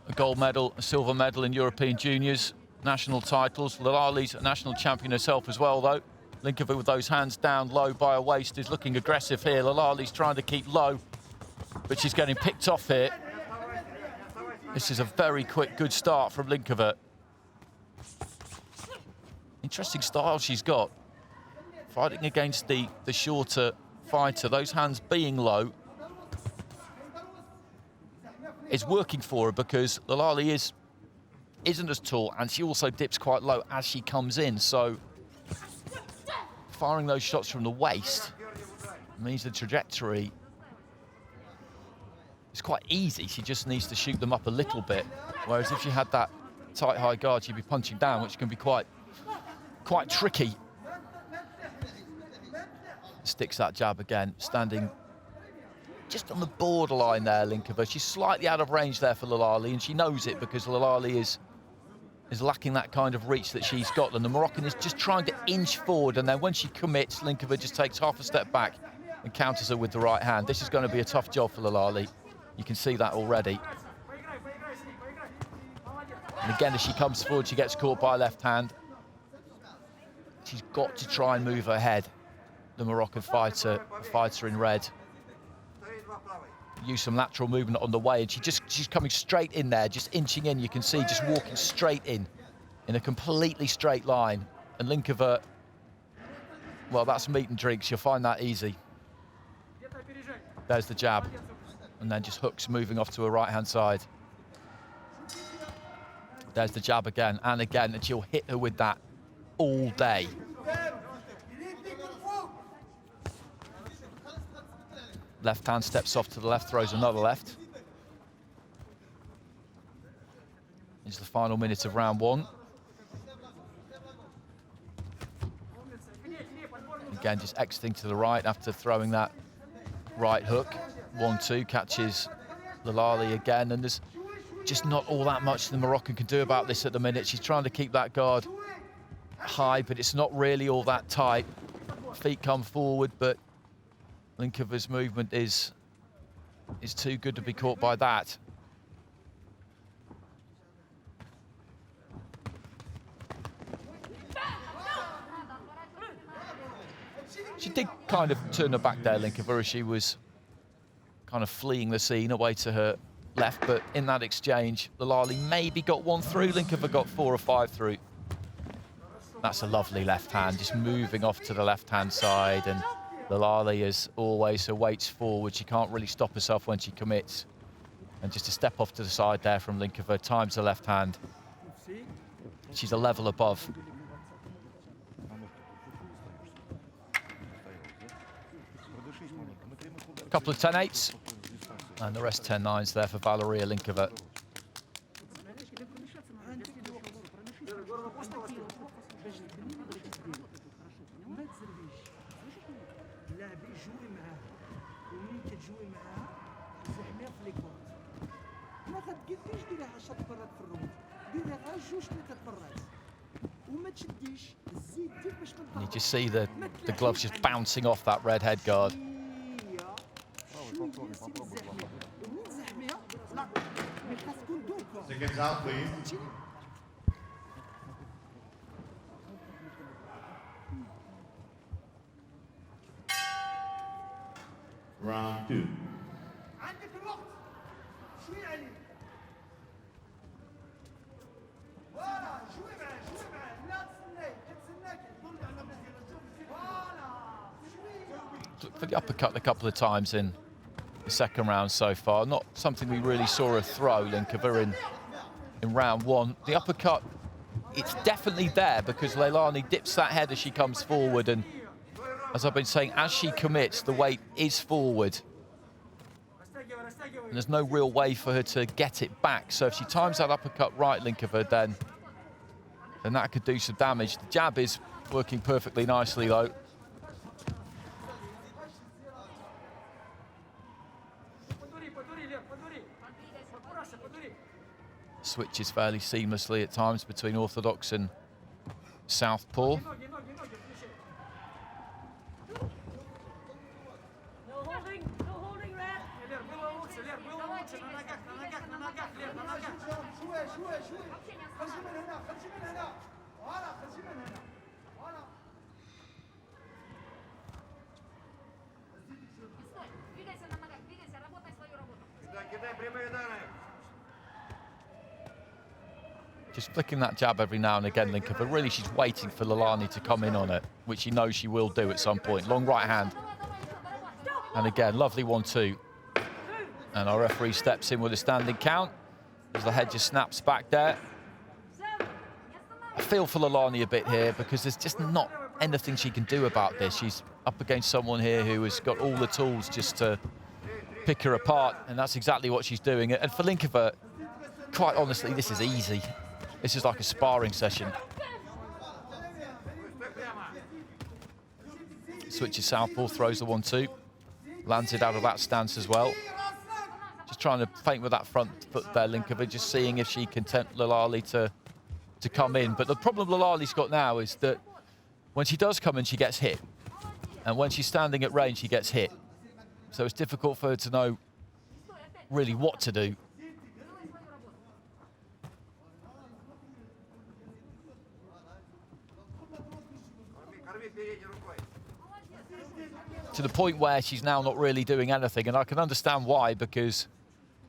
A gold medal, a silver medal in European juniors, national titles. Lalali's a national champion herself as well, though. Linkova with those hands down low by her waist is looking aggressive here. Lalali's trying to keep low, but she's getting picked off here. This is a very quick, good start from Linkova. Interesting style she's got. Fighting against the shorter fighter, those hands being low is working for her because Lalali isn't as tall, and she also dips quite low as she comes in. So firing those shots from the waist means the trajectory is quite easy. She just needs to shoot them up a little bit. Whereas if she had that tight high guard, she'd be punching down, which can be quite tricky. Sticks that jab again, standing just on the borderline there, Linkova. She's slightly out of range there for Lalali, and she knows it because Lalali is lacking that kind of reach that she's got. And the Moroccan is just trying to inch forward, and then when she commits, Linkova just takes half a step back and counters her with the right hand. This is going to be a tough job for Lalali. You can see that already. And again, as she comes forward, she gets caught by left hand. She's got to try and move her head. The Moroccan fighter in red. Use some lateral movement on the way, and she's coming straight in there, just inching in. You can see just walking straight in a completely straight line. And Linkova, well, that's meat and drink. She'll find that easy. There's the jab, and then just hooks moving off to her right-hand side. There's the jab again and again, and she'll hit her with that all day. Left hand steps off to the left, throws another left. Into the final minute of round one. Again, just exiting to the right after throwing that right hook. 1-2, catches Lalali again, and there's just not all that much the Moroccan can do about this at the minute. She's trying to keep that guard high, but it's not really all that tight. Feet come forward, but Linkova's movement is too good to be caught by that. She did kind of turn her back there, Linkova, as she was kind of fleeing the scene away to her left, but in that exchange, Lalali maybe got one through. Linkova got 4 or 5 through. That's a lovely left hand, just moving off to the left-hand side, and Lalali, as always, waits forward. She can't really stop herself when she commits. And just a step off to the side there from Linkova, times the left hand. She's a level above. A couple of 10-8s, and the rest 10-9s there for Valeria Linkova. And you just see the gloves just bouncing off that red head guard. Seconds out, please. Round 2. For the uppercut a couple of times in the second round so far. Not something we really saw her throw, Linkova, in round one. The uppercut, it's definitely there because Leilani dips that head as she comes forward, and as I've been saying, as she commits, the weight is forward. And there's no real way for her to get it back. So if she times that uppercut right, Linkova, then that could do some damage. The jab is working perfectly nicely, though. switches fairly seamlessly at times between orthodox and southpaw. Just flicking that jab every now and again, Linker, but really she's waiting for Lalani to come in on it, which she knows she will do at some point. Long right hand. And again, lovely 1-2. And our referee steps in with a standing count as the head just snaps back there. I feel for Lalani a bit here because there's just not anything she can do about this. She's up against someone here who has got all the tools just to pick her apart, and that's exactly what she's doing. And for Linkova, quite honestly, this is easy. This is like a sparring session. Switches southpaw, throws the 1-2. Lands it out of that stance as well. Just trying to feint with that front foot there, Linkova, just seeing if she can tempt Lalali to come in. But the problem Lalali's got now is that when she does come in, she gets hit. And when she's standing at range, she gets hit. So it's difficult for her to know really what to do. To the point where she's now not really doing anything, and I can understand why, because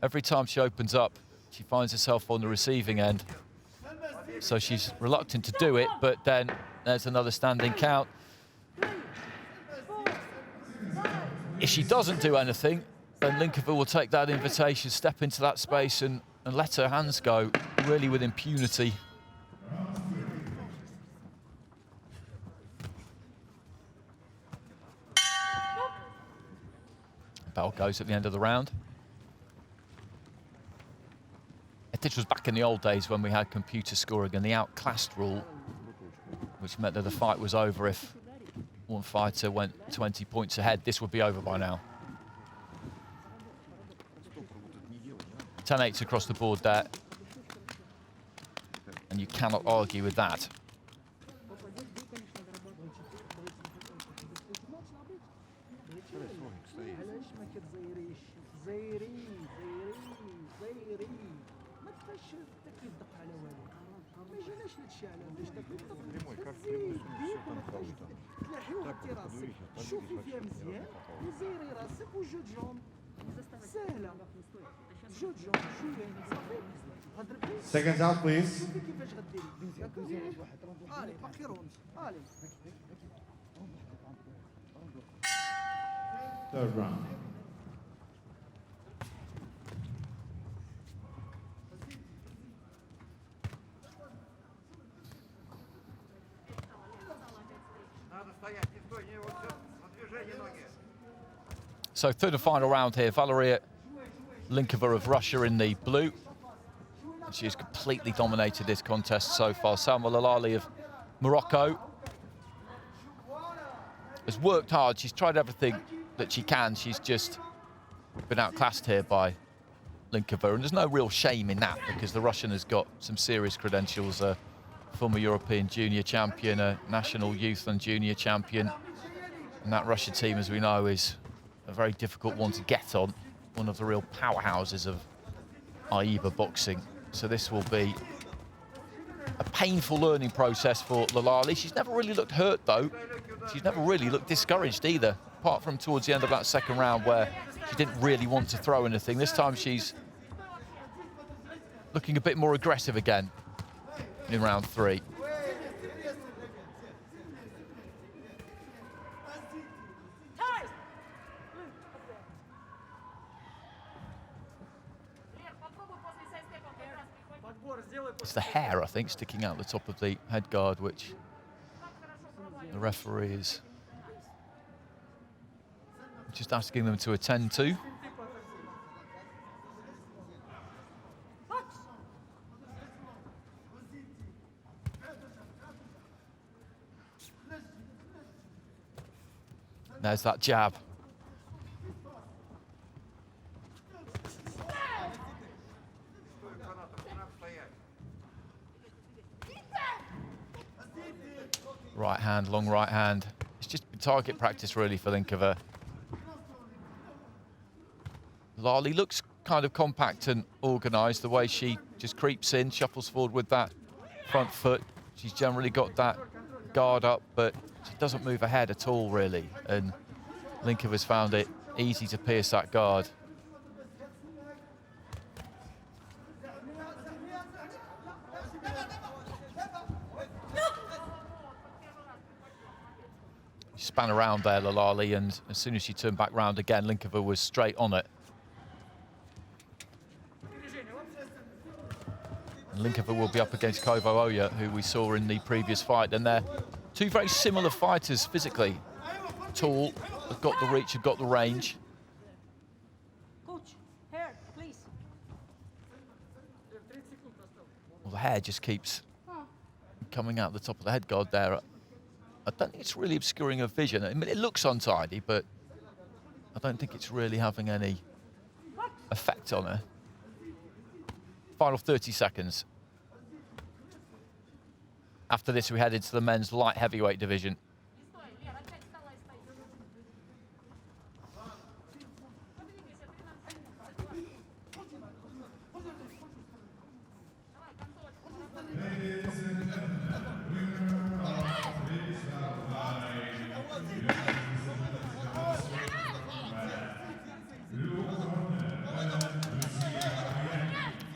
every time she opens up, she finds herself on the receiving end. So she's reluctant to do it, but then there's another standing count. If she doesn't do anything, then Linkova will take that invitation, step into that space and let her hands go, really with impunity. Bell goes at the end of the round. This was back in the old days when we had computer scoring and the outclassed rule, which meant that the fight was over if one fighter went 20 points ahead. This would be over by now. 10-8s across the board there. And you cannot argue with that. Seconds out, please. Third round. So third and final round here, Valeria Linkova of Russia in the blue. She has completely dominated this contest so far. Salma Lalali of Morocco has worked hard. She's tried everything that she can. She's just been outclassed here by Linkova. And there's no real shame in that because the Russian has got some serious credentials. A former European junior champion, a national youth and junior champion. And that Russian team, as we know, is a very difficult one to get on. One of the real powerhouses of AIBA boxing. So this will be a painful learning process for Lalali. She's never really looked hurt, though. She's never really looked discouraged either, apart from towards the end of that second round where she didn't really want to throw anything. This time she's looking a bit more aggressive again in round 3. It's the hair, I think, sticking out the top of the head guard, which the referee is just asking them to attend to. There's that jab. hand, long right hand. It's just target practice really for Linkova. Lali looks kind of compact and organised, the way she just creeps in, shuffles forward with that front foot. She's generally got that guard up, but she doesn't move ahead at all, really. And Linkova's found it easy to pierce that guard. She span around there, Lalali, and as soon as she turned back round again, Linkova was straight on it. And Linkova will be up against Koivu Oya, who we saw in the previous fight, and they're two very similar fighters physically. Tall, have got the reach, have got the range. Coach, hair, please. Well, the hair just keeps coming out the top of the head guard there. I don't think it's really obscuring her vision. I mean, it looks untidy, but I don't think it's really having any effect on her. Final 30 seconds. After this, we head into the men's light heavyweight division.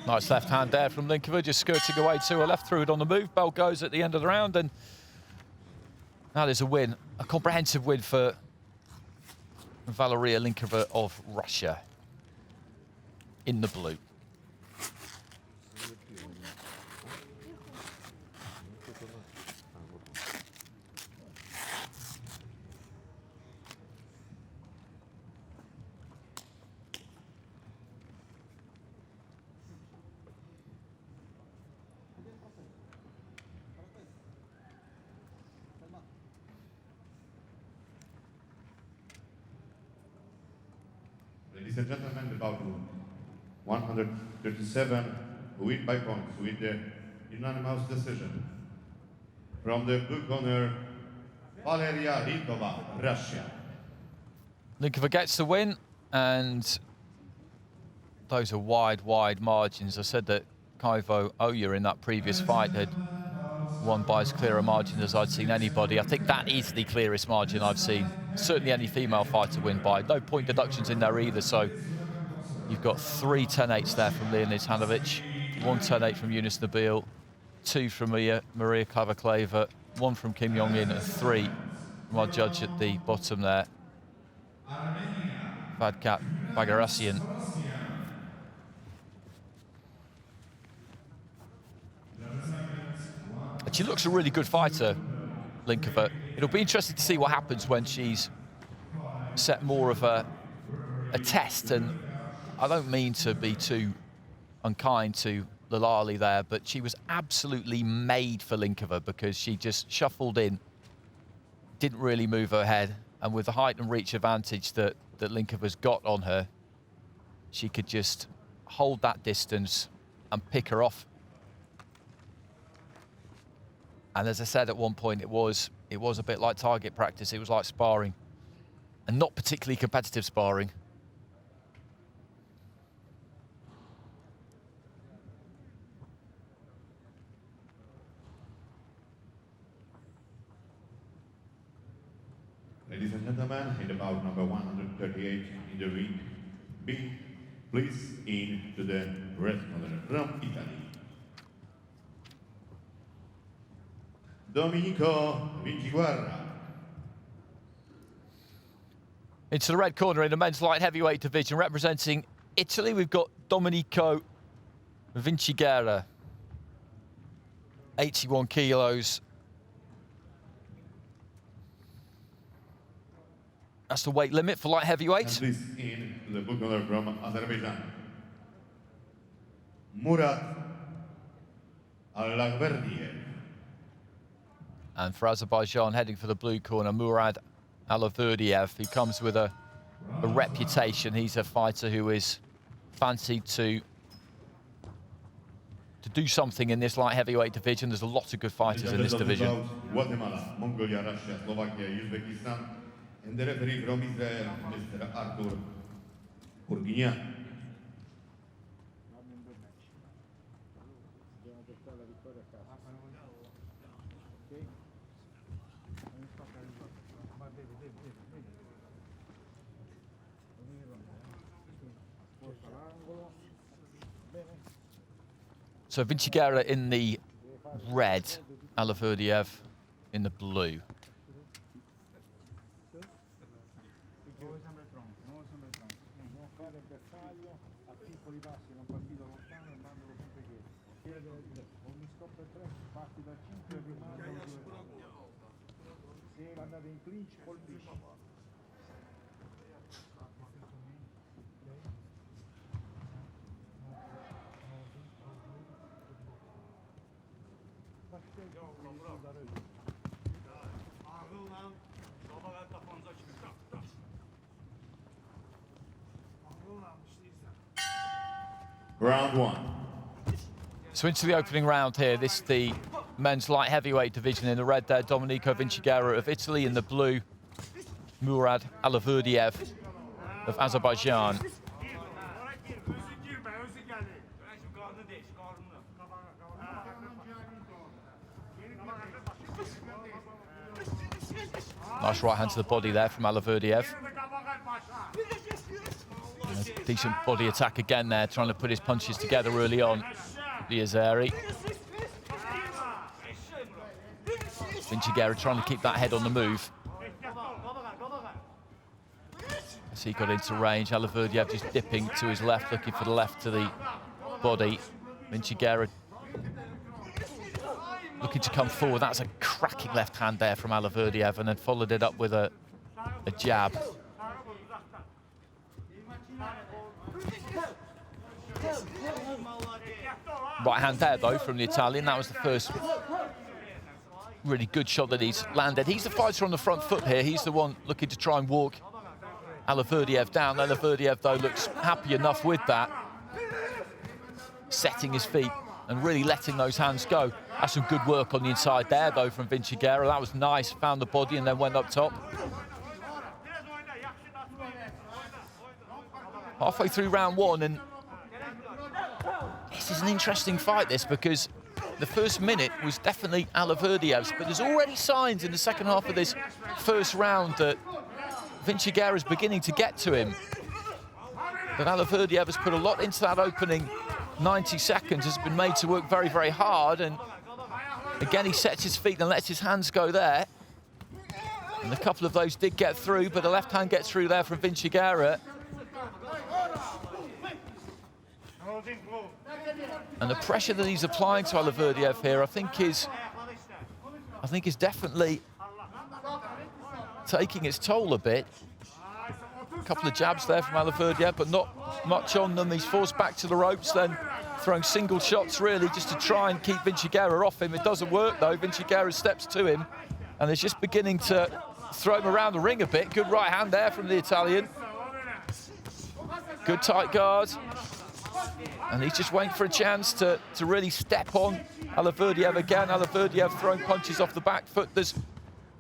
Nice left hand there from Linkova, just skirting away to her left, threw it on the move. Bell goes at the end of the round, and that is a win, a comprehensive win for Valeria Linkova of Russia in the blue. Ladies and gentlemen, the bout 137, win by points with the unanimous decision. From the blue corner, Valeria Linkova, Russia. Linkova gets the win, and those are wide margins. I said that Koivu Oya in that previous fight had won by as clear a margin as I'd seen anybody. I think that is the clearest margin I've seen certainly any female fighter win by. No point deductions in there either, so you've got 3 10-8s there from Leonid Hanovic, 1 10-8 from Eunice Nabil, 2 from Maria Klavakleva, 1 from Kim Jong-in, and 3 from our judge at the bottom there, Vadkat Bagarassian. And she looks a really good fighter, Linkova. It'll be interesting to see what happens when she's set more of a test, and I don't mean to be too unkind to Lalali there, but she was absolutely made for Linkova because she just shuffled in, didn't really move her head, and with the height and reach advantage that Linkova's got on her, she could just hold that distance and pick her off. And as I said at one point, it was a bit like target practice. It was like sparring, and not particularly competitive sparring. Ladies and gentlemen, in the bout number 138 in the ring, be please in to the red corner from Italy, Domenico Vinciguerra. Into the red corner in the men's light heavyweight division, representing Italy, we've got Domenico Vinciguerra, 81 kilos. That's the weight limit for light heavyweight. And please in to the blue corner from Azerbaijan, Murat Alaverdiyev. And for Azerbaijan, heading for the blue corner, Murad Alaverdiev, who comes with a reputation. He's a fighter who is fancied to to do something in this light heavyweight division. There's a lot of good fighters in this division. Guatemala, Mongolia, Russia, Slovakia, Uzbekistan, and the referee from Israel, Mr. Artur Urginian. So Vinci Guerra in the red, Alaverdiev in the blue. Round one. So into the opening round here. This is the men's light heavyweight division. In the red there, Domenico Vinci Guerra of Italy. In the blue, Murad Alaverdiev of Azerbaijan. Nice right hand to the body there from Alaverdiev. Decent body attack again there, trying to put his punches together early on. The Azeri. Vinci Guerra trying to keep that head on the move. As he got into range, Alaverdiev just dipping to his left, looking for the left to the body. Vinci Guerra looking to come forward. That's a cracking left hand there from Alaverdiev, and then followed it up with a jab. Right hand there, though, from the Italian. That was the first really good shot that he's landed. He's the fighter on the front foot here. He's the one looking to try and walk Alaverdiev down. Alaverdiev, though, looks happy enough with that. Setting his feet and really letting those hands go. That's some good work on the inside there, though, from Vinci Guerra. That was nice. Found the body and then went up top. Halfway through round one, and this is an interesting fight, this, because the first minute was definitely Alaverdiev's, but there's already signs in the second half of this first round that Vinci Guerra is beginning to get to him. But Alaverdiev has put a lot into that opening 90 seconds, has been made to work very, very hard, and again he sets his feet and lets his hands go there. And a couple of those did get through, but the left hand gets through there from Vinci Guerra. And the pressure that he's applying to Alaverdiev here, I think is definitely taking its toll a bit. A couple of jabs there from Alaverdiev, but not much on them. He's forced back to the ropes, then throwing single shots really just to try and keep Vinci Guerra off him. It doesn't work though. Vinci Guerra steps to him and is just beginning to throw him around the ring a bit. Good right hand there from the Italian. Good tight guard. And he's just waiting for a chance to really step on Alaverdiev again. Alaverdiev throwing punches off the back foot. There's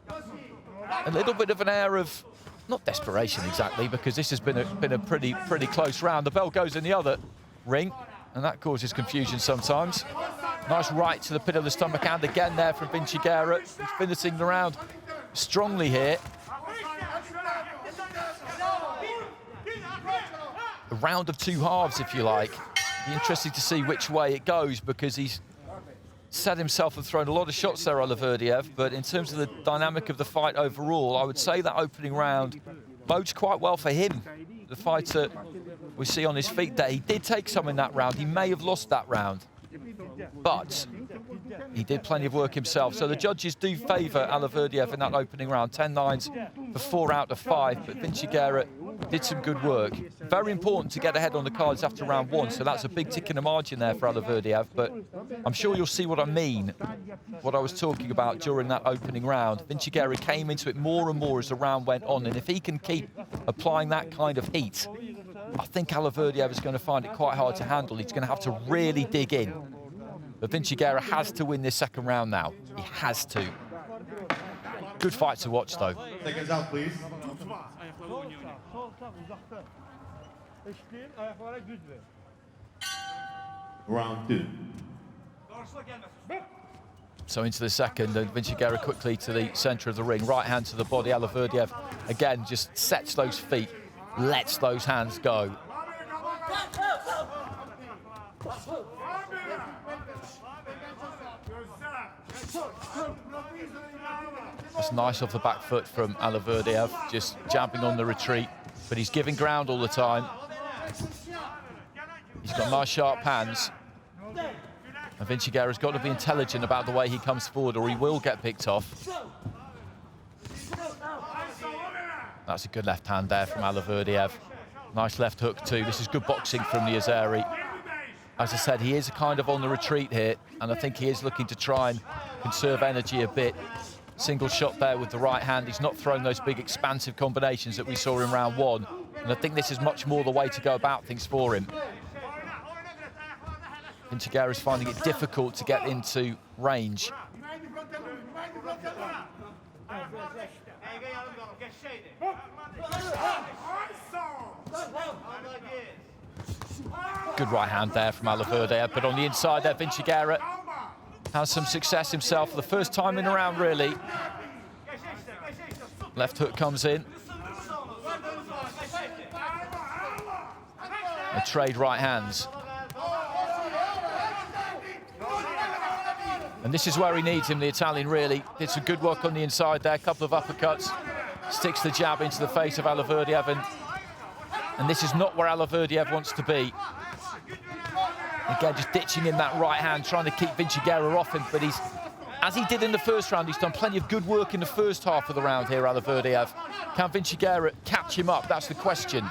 a little bit of an air of, not desperation exactly, because this has been a pretty close round. The bell goes in the other ring, and that causes confusion sometimes. Nice right to the pit of the stomach, and again there from Vinci Guerra. He's finishing the round strongly here. A round of two halves, if you like. Be interesting to see which way it goes, because he's set himself and thrown a lot of shots there, Alaverdiev, but in terms of the dynamic of the fight overall, I would say that opening round bodes quite well for him. The fighter we see on his feet there, he did take some in that round. He may have lost that round, but he did plenty of work himself. So the judges do favour Alaverdiev in that opening round. 10-9s for 4 out of 5, but Vinci Guerra did some good work. Very important to get ahead on the cards after round 1, so that's a big tick in the margin there for Alaverdiev, but I'm sure you'll see what I mean, what I was talking about during that opening round. Vinci Guerra came into it more and more as the round went on, and if he can keep applying that kind of heat, I think Alaverdiev is going to find it quite hard to handle. He's going to have to really dig in. But Vinci Guerra has to win this second round now. He has to. Good fight to watch, though. Seconds out, please. Round 2. So into the second, and Vinci Guerra quickly to the centre of the ring. Right hand to the body. Alaverdiev, again, just sets those feet, lets those hands go. That's nice off the back foot from Alaverdiev, just jabbing on the retreat, but he's giving ground all the time. He's got nice sharp hands. And Vinci Guerra's got to be intelligent about the way he comes forward or he will get picked off. That's a good left hand there from Alaverdiev. Nice left hook too. This is good boxing from the Azeri. As I said, he is kind of on the retreat here, and I think he is looking to try and conserve energy a bit. Single shot there with the right hand. He's not throwing those big expansive combinations that we saw in round 1. And I think this is much more the way to go about things for him. Vinci Guerra is finding it difficult to get into range. Good right hand there from Alaverdiev, but on the inside there, Vinci Guerra has some success himself for the first time in a round, really. Left hook comes in. They trade right hands. And this is where he needs him, the Italian, really. Did some good work on the inside there, a couple of uppercuts. Sticks the jab into the face of Alaverdiev, and this is not where Alaverdiev wants to be. Again, just ditching in that right hand, trying to keep Vinci Guerra off him, but he's, as he did in the first round, he's done plenty of good work in the first half of the round here, Alaverdiev. Can Vinci Guerra catch him up? That's the question.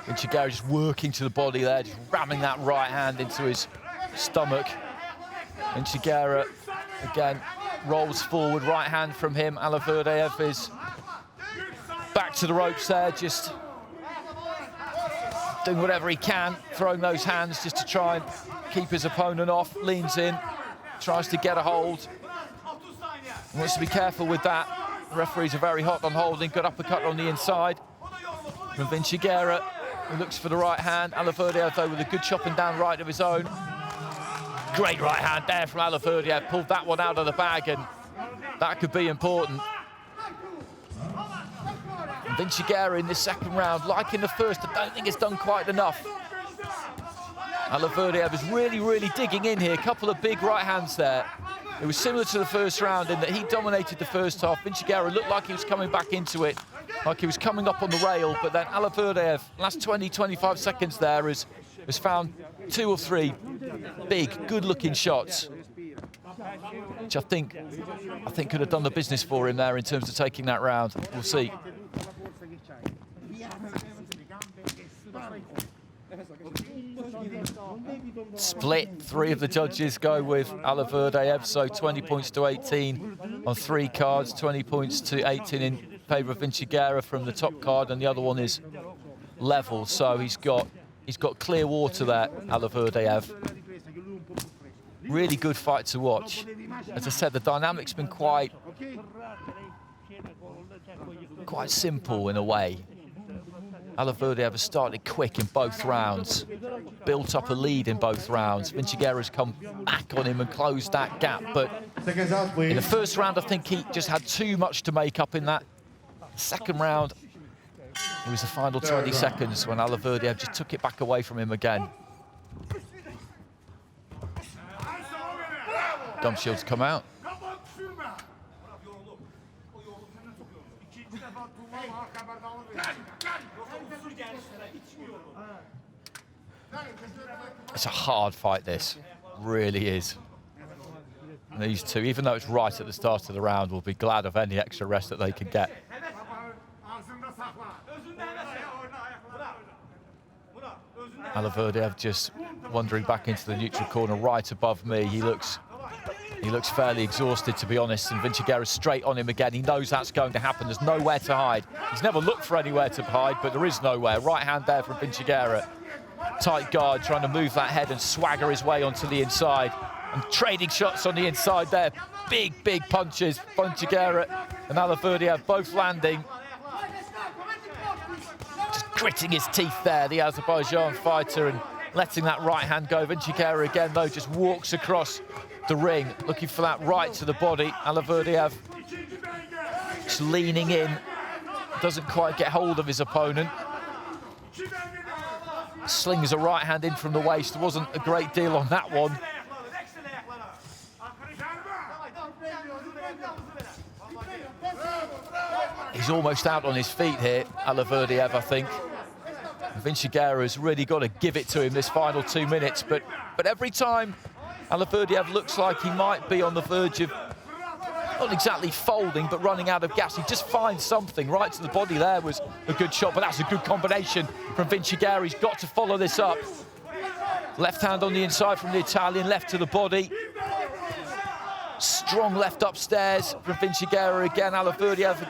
Vinci Guerra just working to the body there, just ramming that right hand into his stomach. Vinci Guerra, again, rolls forward, right hand from him. Alaverdiev is back to the ropes there, just doing whatever he can, throwing those hands just to try and keep his opponent off. Leans in, tries to get a hold. Wants to be careful with that. The referees are very hot on holding. Good uppercut on the inside from Vinci Guerra, who looks for the right hand. Alaverdiev, though, with a good chopping down right of his own. Great right hand there from Alaverdiev. Pulled that one out of the bag, and that could be important. And Vinci Guerra in this second round, like in the first, I don't think it's done quite enough. Alaverdiev is really, really digging in here. A couple of big right hands there. It was similar to the first round in that he dominated the first half. Vinci Guerra looked like he was coming back into it, like he was coming up on the rail, but then Alaverdiev, last 20, 25 seconds there, has found 2 or 3 big, good-looking shots, which I think could have done the business for him there in terms of taking that round. We'll see. Split. 3 of the judges go with Alaverdiev, so 20 points to 18 on 3 cards, 20 points to 18 in favour of Vinci Guerra from the top card, and the other one is level. So he's got clear water there, Alaverdiev. Really good fight to watch. As I said, the dynamic's been quite simple in a way. Alaverdiev has started quick in both rounds, built up a lead in both rounds. Vinci Guerra's come back on him and closed that gap, but in the first round, I think he just had too much to make up in that. Second round, it was the final 20 seconds when Alaverdiev just took it back away from him again. Gum shields come out. It's a hard fight, this really is. And these two, even though it's right at the start of the round, will be glad of any extra rest that they can get. Alaverdiev just wandering back into the neutral corner right above me. He looks He looks fairly exhausted, to be honest, and Vinciguerra's straight on him again. He knows that's going to happen. There's nowhere to hide. He's never looked for anywhere to hide, but there is nowhere. Right hand there from Vinciguerra. Tight guard, trying to move that head and swagger his way onto the inside. And trading shots on the inside there. Big, big punches. Vinciguerra and Alaverdiev both landing. Just gritting his teeth there, the Azerbaijan fighter, and letting that right hand go. Vinciguerra again, though, just walks across the ring, looking for that right to the body. Alaverdiev just leaning in, doesn't quite get hold of his opponent. Slings a right hand in from the waist. There wasn't a great deal on that one. He's almost out on his feet here, Alaverdiev, I think. Vinciguerra has really got to give it to him this final 2 minutes, but every time Alaverdiev looks like he might be on the verge of not exactly folding, but running out of gas. He just finds something. Right to the body there was a good shot, but that's a good combination from Vinciguerra. He's got to follow this up. Left hand on the inside from the Italian, left to the body. Strong left upstairs from Vinciguerra again. Alaverdiev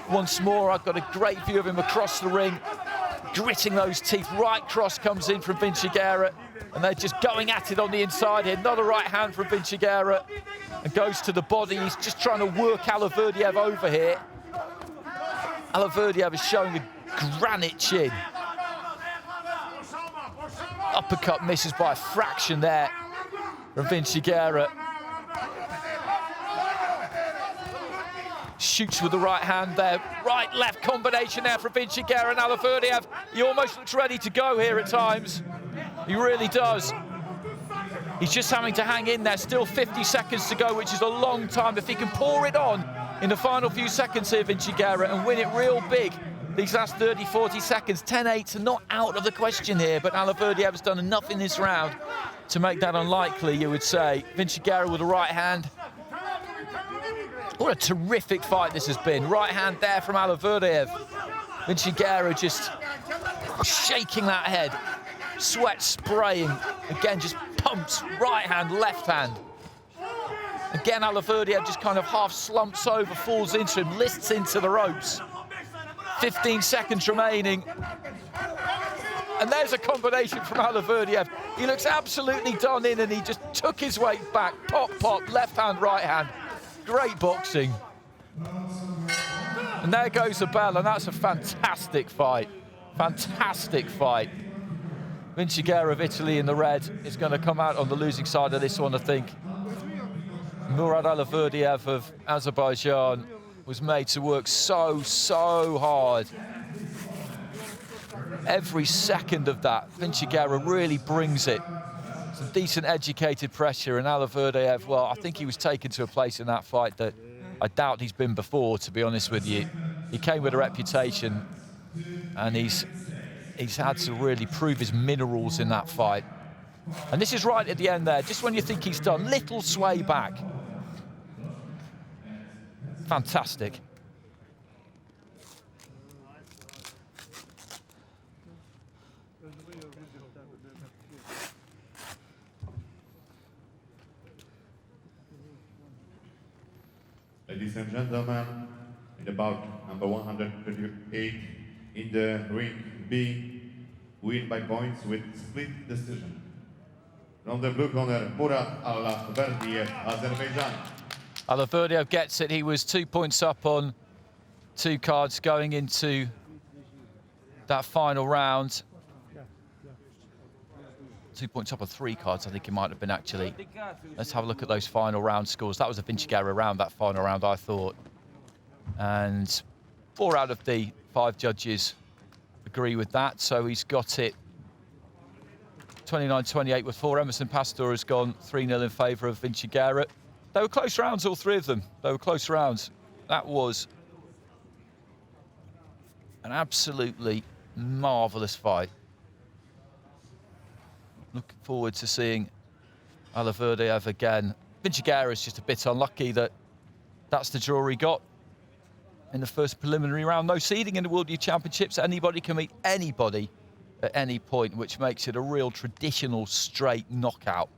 once more. I've got a great view of him across the ring, gritting those teeth. Right cross comes in from Vinciguerra, and they're just going at it on the inside here. Another right hand from Vinciguerra, and goes to the body. He's just trying to work Alaverdiev over here. Alaverdiev is showing a granite chin. Uppercut misses by a fraction there from Vinciguerra. Shoots with the right hand there. Right-left combination there for Vinciguerra and Alaverdiev. He almost looks ready to go here at times. He really does. He's just having to hang in there. Still 50 seconds to go, which is a long time. If he can pour it on in the final few seconds here, Vinciguerra, and win it real big, these last 30, 40 seconds, 10-8 are not out of the question here, but Alaverdiev has done enough in this round to make that unlikely, you would say. Vinciguerra with the right hand. What a terrific fight this has been. Right hand there from Alaverdiev. Vinciguerra just shaking that head. Sweat spraying. Again, just pumps right hand, left hand. Again, Alaverdiev just kind of half slumps over, falls into him, lists into the ropes. 15 seconds remaining. And there's a combination from Alaverdiev. He looks absolutely done in, and he just took his weight back. Pop, pop, left hand, right hand. Great boxing. And there goes the bell, and that's a fantastic fight. Fantastic fight. Vinciguerra of Italy in the red is going to come out on the losing side of this one, I think. Murad Alaverdiev of Azerbaijan was made to work so hard. Every second of that, Vinciguerra really brings it. Some decent educated pressure, and Alaverdiev, well, I think he was taken to a place in that fight that I doubt he's been before, to be honest with you. He came with a reputation, and he's had to really prove his minerals in that fight. And this is right at the end there, just when you think he's done, little sway back. Fantastic. Ladies and gentlemen, in the bout number 138 in the ring B, win by points with split decision. From the blue corner, Murad Alaverdiev, Azerbaijan. Alaverdiev gets it. He was 2 points up on 2 cards going into that final round. 2 points up on 3 cards, I think it might have been, actually. Let's have a look at those final round scores. That was a Vinciguerra round, that final round, I thought. And 4 out of the 5 judges agree with that, so he's got it 29-28 with 4. Emerson Pastor has gone 3-0 in favour of Vinciguerra. They were close rounds, all 3 of them. They were close rounds. That was an absolutely marvellous fight. Looking forward to seeing Alaverdiev again. Vinciguerra is just a bit unlucky that that's the draw he got in the first preliminary round. No seeding in the World Youth Championships. Anybody can meet anybody at any point, which makes it a real traditional straight knockout.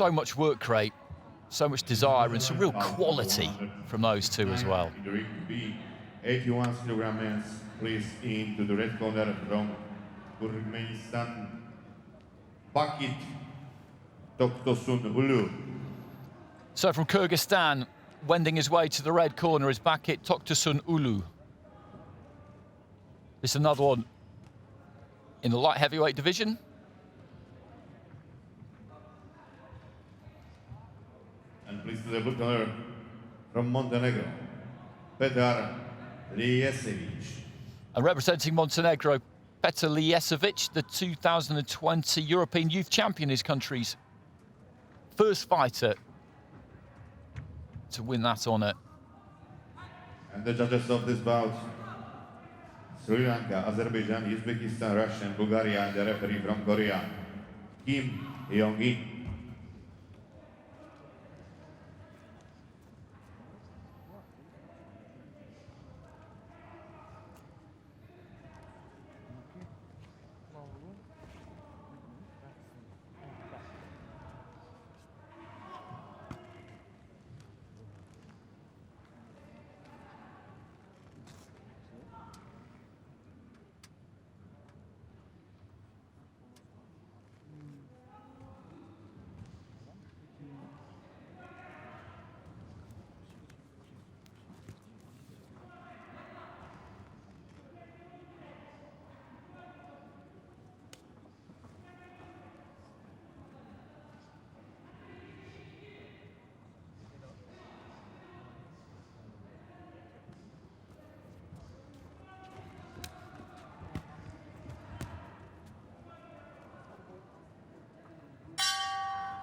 so much work rate, so much desire, and some real quality from those two as well. In the ring B, 81 kilogram men's, please into the red corner from Turkmenistan, Bakit Toktosun Ulu. So from Kyrgyzstan, wending his way to the red corner is Bakit Toktosun Ulu. This is another one in the light heavyweight division. And please to the blue corner from Montenegro, Petar Lijesevic. And representing Montenegro, Petar Lijesevic, the 2020 European Youth Champion, his country's first fighter to win that honour. And the judges of this bout, Sri Lanka, Azerbaijan, Uzbekistan, Russia, and Bulgaria, and the referee from Korea, Kim Yong-in.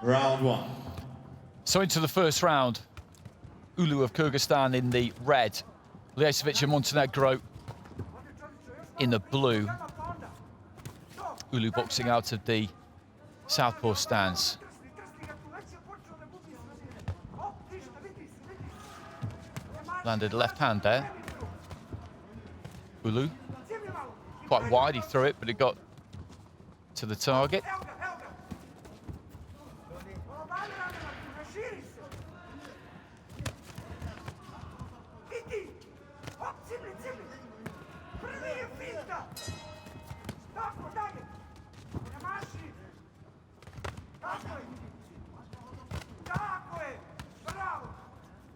Round one. So into the first round, Ulu of Kyrgyzstan in the red, Lijesevic of Montenegro in the blue. Ulu boxing out of the southpaw stance. Landed a left hand there. Ulu, quite wide, he threw it, but it got to the target.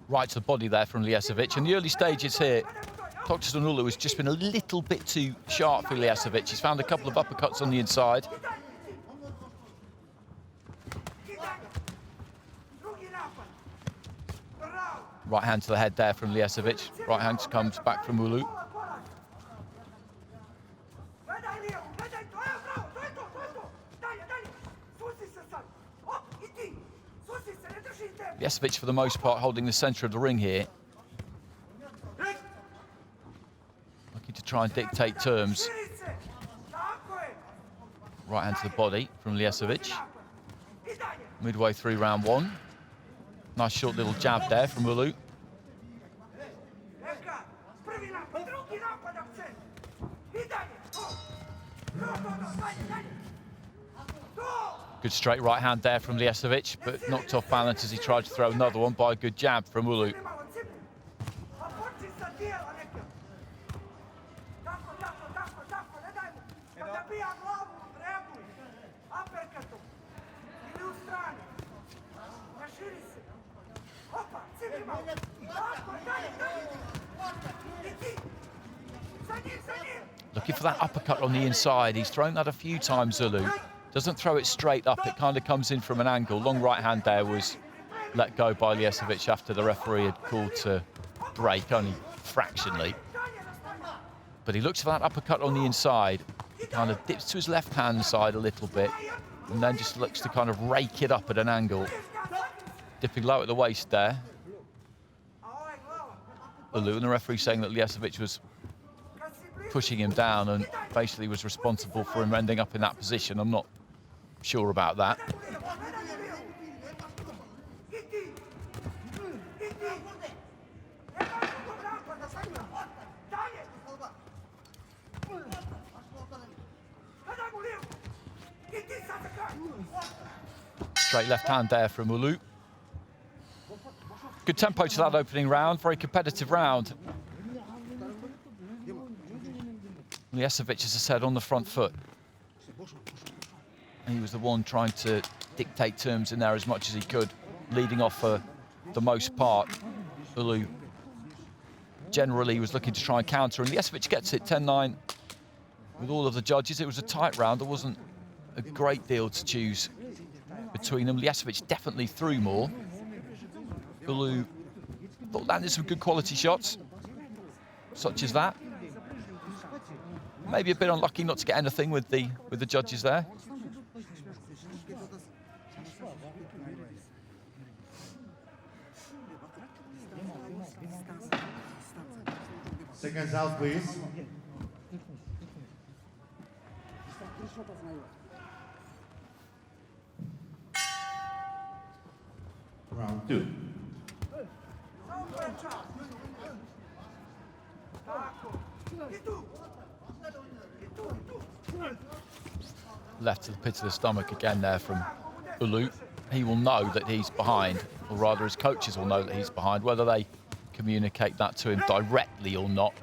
Right to the body there from Lijesevic. In the early stages here, Toktosun Ulu has just been a little bit too sharp for Lijesevic. He's found a couple of uppercuts on the inside. Right hand to the head there from Lijesevic. Right hand comes back from Ulu. Lijesevic, for the most part, holding the centre of the ring here. Looking to try and dictate terms. Right hand to the body from Lijesevic. Midway through round one. Nice short little jab there from Ulu. Good straight right hand there from Lijesevic, but knocked off balance as he tried to throw another one by a good jab from Ulu. Looking for that uppercut on the inside. He's thrown that a few times, Ulu. Doesn't throw it straight up, it kind of comes in from an angle. Long right hand there was let go by Lijesevic after the referee had called to break, only fractionally. But he looks for that uppercut on the inside. He kind of dips to his left hand side a little bit and then just looks to kind of rake it up at an angle. Dipping low at the waist there. Ulu, and the referee saying that Lijesevic was pushing him down and basically was responsible for him ending up in that position. I'm not sure about that. straight left hand there from Ulu. Good tempo to that opening round, very competitive round. Lijesovic, as I said, on the front foot. He was the one trying to dictate terms in there as much as he could, leading off for the most part. Ulu generally was looking to try and counter, and Lijesovic gets it 10-9 with all of the judges. It was a tight round. There wasn't a great deal to choose between them. Lijesovic definitely threw more. Ulu thought landed some good quality shots, such as that. Maybe a bit unlucky not to get anything with the judges there. Seconds out, please. Round 2. Left to the pit of the stomach again there from Ulu. He will know that he's behind, or rather his coaches will know that he's behind. Whether they communicate that to him directly or not,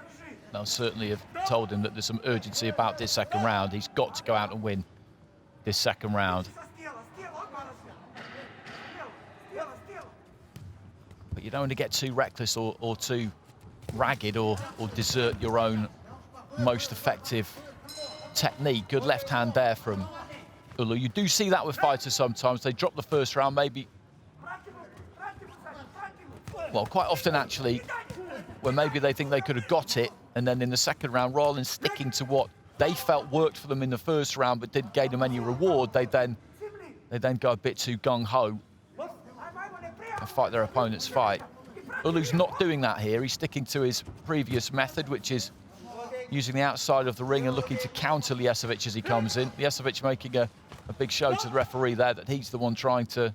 they'll certainly have told him that there's some urgency about this second round. He's got to go out and win this second round. But you don't want to get too reckless or too ragged or desert your own most effective technique. Good left hand there from Ulu. You do see that with fighters sometimes. They drop the first round, maybe, well, quite often actually, where maybe they think they could have got it, and then in the second round, rather than sticking to what they felt worked for them in the first round but didn't gain them any reward, they then go a bit too gung-ho and fight their opponent's fight. Ulu's not doing that here. He's sticking to his previous method, which is using the outside of the ring and looking to counter Lijesovic as he comes in. Lijesovic making a big show to the referee there that he's the one trying to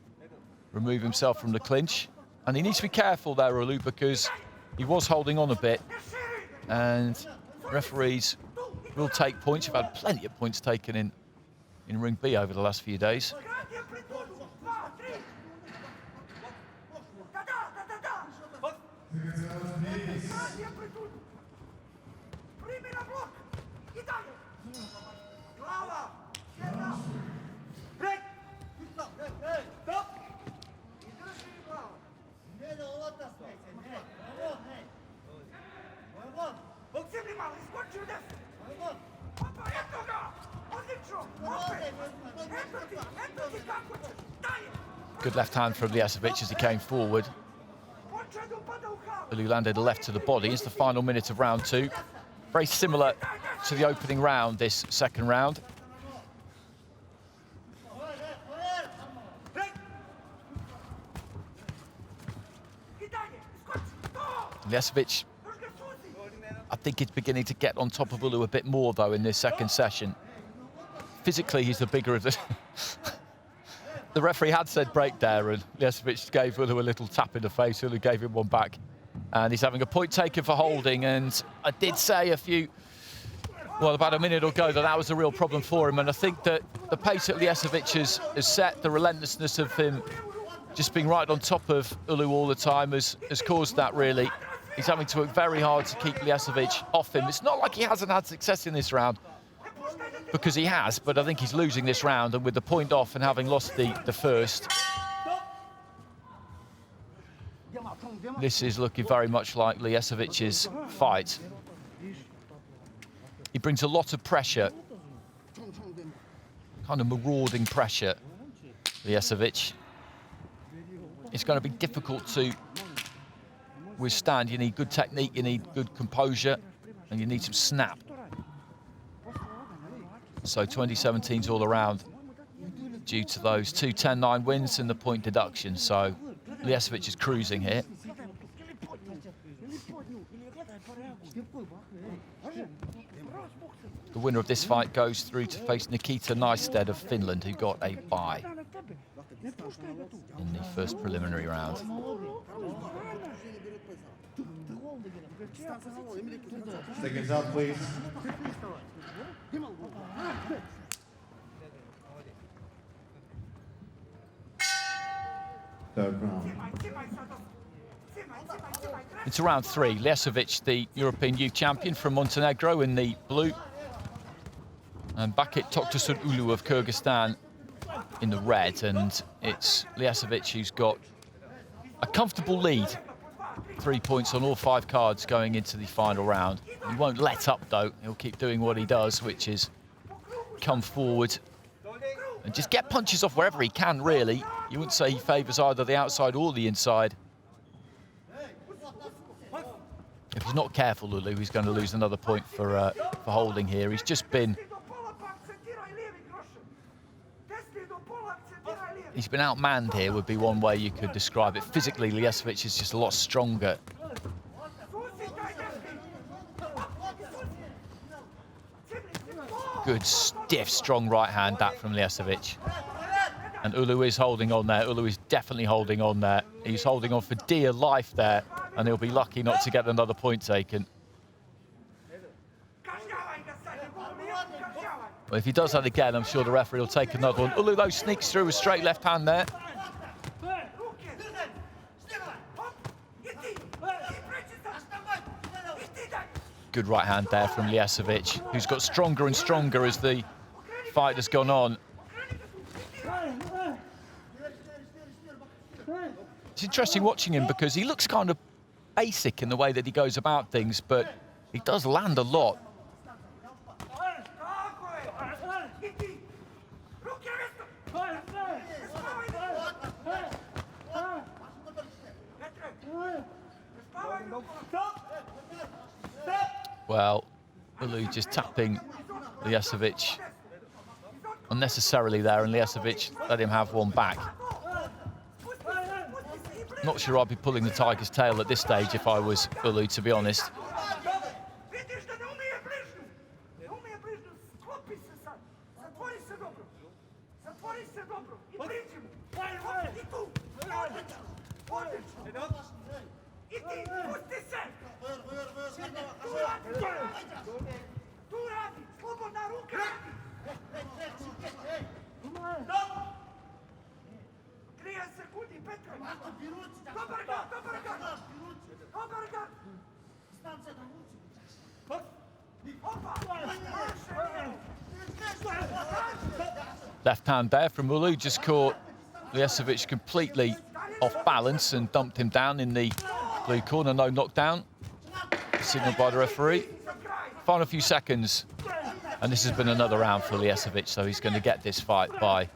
remove himself from the clinch. And he needs to be careful there, Ulu, because he was holding on a bit. And referees will take points. You've had plenty of points taken in Ring B over the last few days. Good left hand from Lijesovic as he came forward. Ulu landed a left to the body. It's the final minute of round 2. Very similar to the opening round, this second round. Lijesovic, I think he's beginning to get on top of Ulu a bit more, though, in this second session. Physically, he's the bigger of the... The referee had said break there, and Lijesovic gave Ulu a little tap in the face. Ulu gave him one back. And he's having a point taken for holding. And I did say about a minute ago that was a real problem for him. And I think that the pace that Lijesovic has set, the relentlessness of him just being right on top of Ulu all the time has caused that, really. He's having to work very hard to keep Lijesovic off him. It's not like he hasn't had success in this round, because he has, but I think he's losing this round, and with the point off and having lost the first, this is looking very much like Lijesovic's fight. He brings a lot of pressure, kind of marauding pressure, Lijesovic. It's going to be difficult to withstand. You need good technique, you need good composure, and you need some snap. So 2017's all around due to those two 10-9 wins and the point deduction. So Lijesovic is cruising here. The winner of this fight goes through to face Nikita Neisted of Finland, who got a bye in the first preliminary round. Seconds out, please. third round. Into round 3. Ljesovic, the European youth champion from Montenegro in the blue. And Bakit Toktasun Ulu of Kyrgyzstan in the red. And it's Ljesovic who's got a comfortable lead. 3 points on all 5 cards going into the final round. He won't let up though. He'll keep doing what he does, which is come forward and just get punches off wherever he can, really. You wouldn't say he favours either the outside or the inside. If he's not careful, Lulu, he's going to lose another point for holding here. He's just been... He's been outmanned here, would be one way you could describe it. Physically, Ljesovic is just a lot stronger. Good, stiff, strong right hand, that from Ljesovic. And Ulu is holding on there. Ulu is definitely holding on there. He's holding on for dear life there, and he'll be lucky not to get another point taken. Well, if he does that again, I'm sure the referee will take another one. Ulu, though, sneaks through a straight left hand there. Good right hand there from Ljesovic, who's got stronger and stronger as the fight has gone on. It's interesting watching him because he looks kind of basic in the way that he goes about things, but he does land a lot. Well, Ulu just tapping Ljesovic unnecessarily there, and Ljesovic let him have one back. Not sure I'd be pulling the tiger's tail at this stage if I was Ulu, to be honest. Left hand there from Ulu, just caught Ljesovic completely off balance and dumped him down in the blue corner. No knockdown, signalled by the referee. Final few seconds, and this has been another round for Ljesovic, so he's going to get this fight by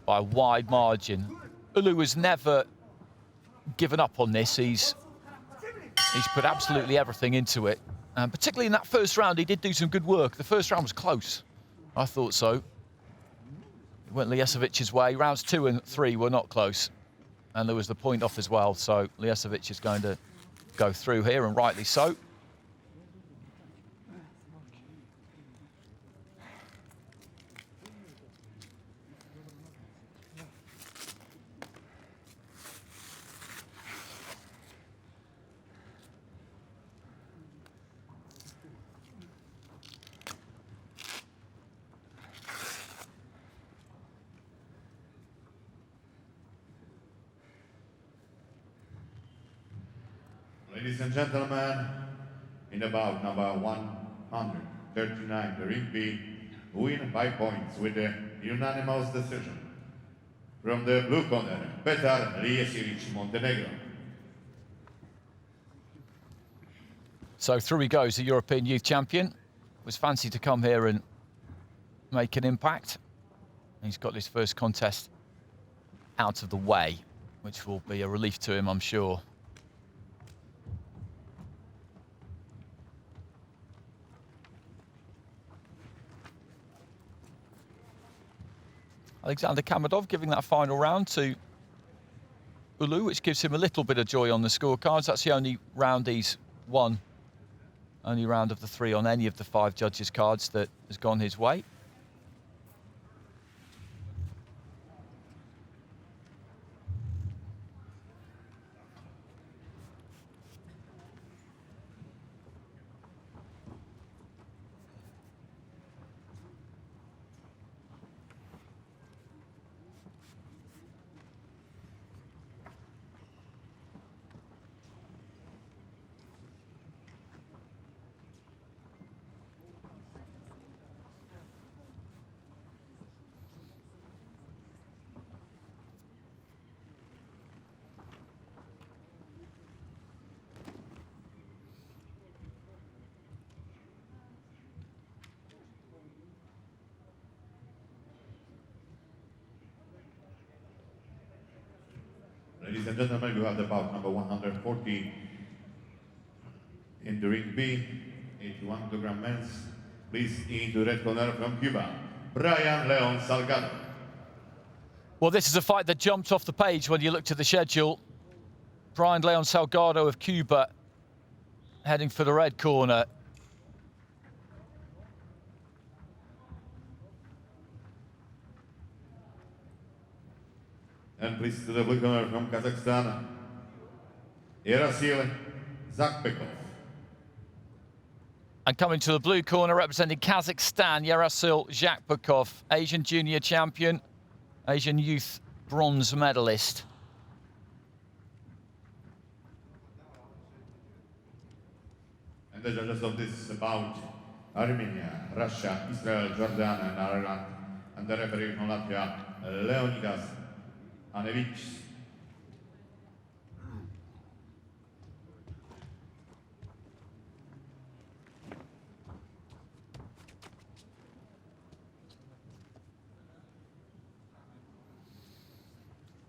a wide margin. Ulu has never given up on this. He's put absolutely everything into it. And particularly in that first round, he did do some good work. The first round was close. I thought so. It went Ljesovic's way. Rounds 2 and 3 were not close. And there was the point off as well. So Ljesovic is going to go through here, and rightly so. Ladies and gentlemen, in the bout number 139, the ring be win by points with a unanimous decision. From the blue corner, Petar Ljesovic, Montenegro. So through he goes, the European youth champion. Was fancy to come here and make an impact. He's got his first contest out of the way, which will be a relief to him, I'm sure. Alexander Kamadov giving that final round to Ulu, which gives him a little bit of joy on the scorecards. That's the only round he's won. Only round of the 3 on any of the 5 judges' cards that has gone his way. Ladies and gentlemen, we have the bout number 140 in the ring B, 81 kg men's. Please into red corner from Cuba, Brian Leon Salgado. Well, this is a fight that jumped off the page when you looked at the schedule. Brian Leon Salgado of Cuba heading for the red corner. And please to the blue corner from Kazakhstan, Yerasil Zakpekov. And coming to the blue corner, representing Kazakhstan, Yerasil Zakpekov, Asian junior champion, Asian youth bronze medalist. And the judges of this bout, Armenia, Russia, Israel, Jordan, and Ireland. And the referee from Latvia, Leonidas Anevich.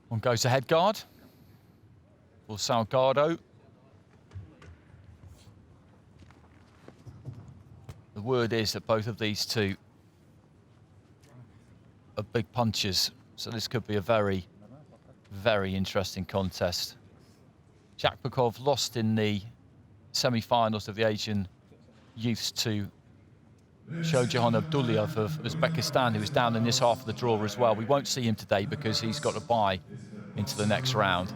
On goes the head guard for Salgado. The word is that both of these two are big punchers, so this could be a very, very interesting contest. Zakpekov lost in the semi-finals of the Asian youths to Shojahan Abdullayev of Uzbekistan, who is down in this half of the draw as well. We won't see him today because he's got a bye into the next round.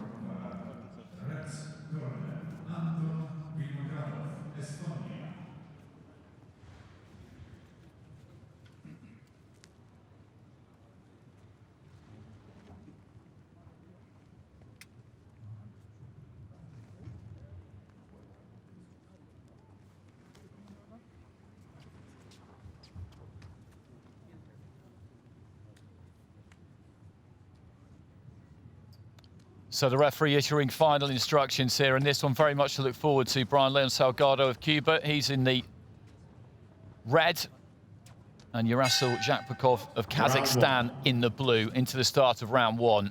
So the referee issuing final instructions here, and this one very much to look forward to. Brian Leon Salgado of Cuba, he's in the red, and Yerasil Zakpekov of Kazakhstan in the blue, into the start of round one.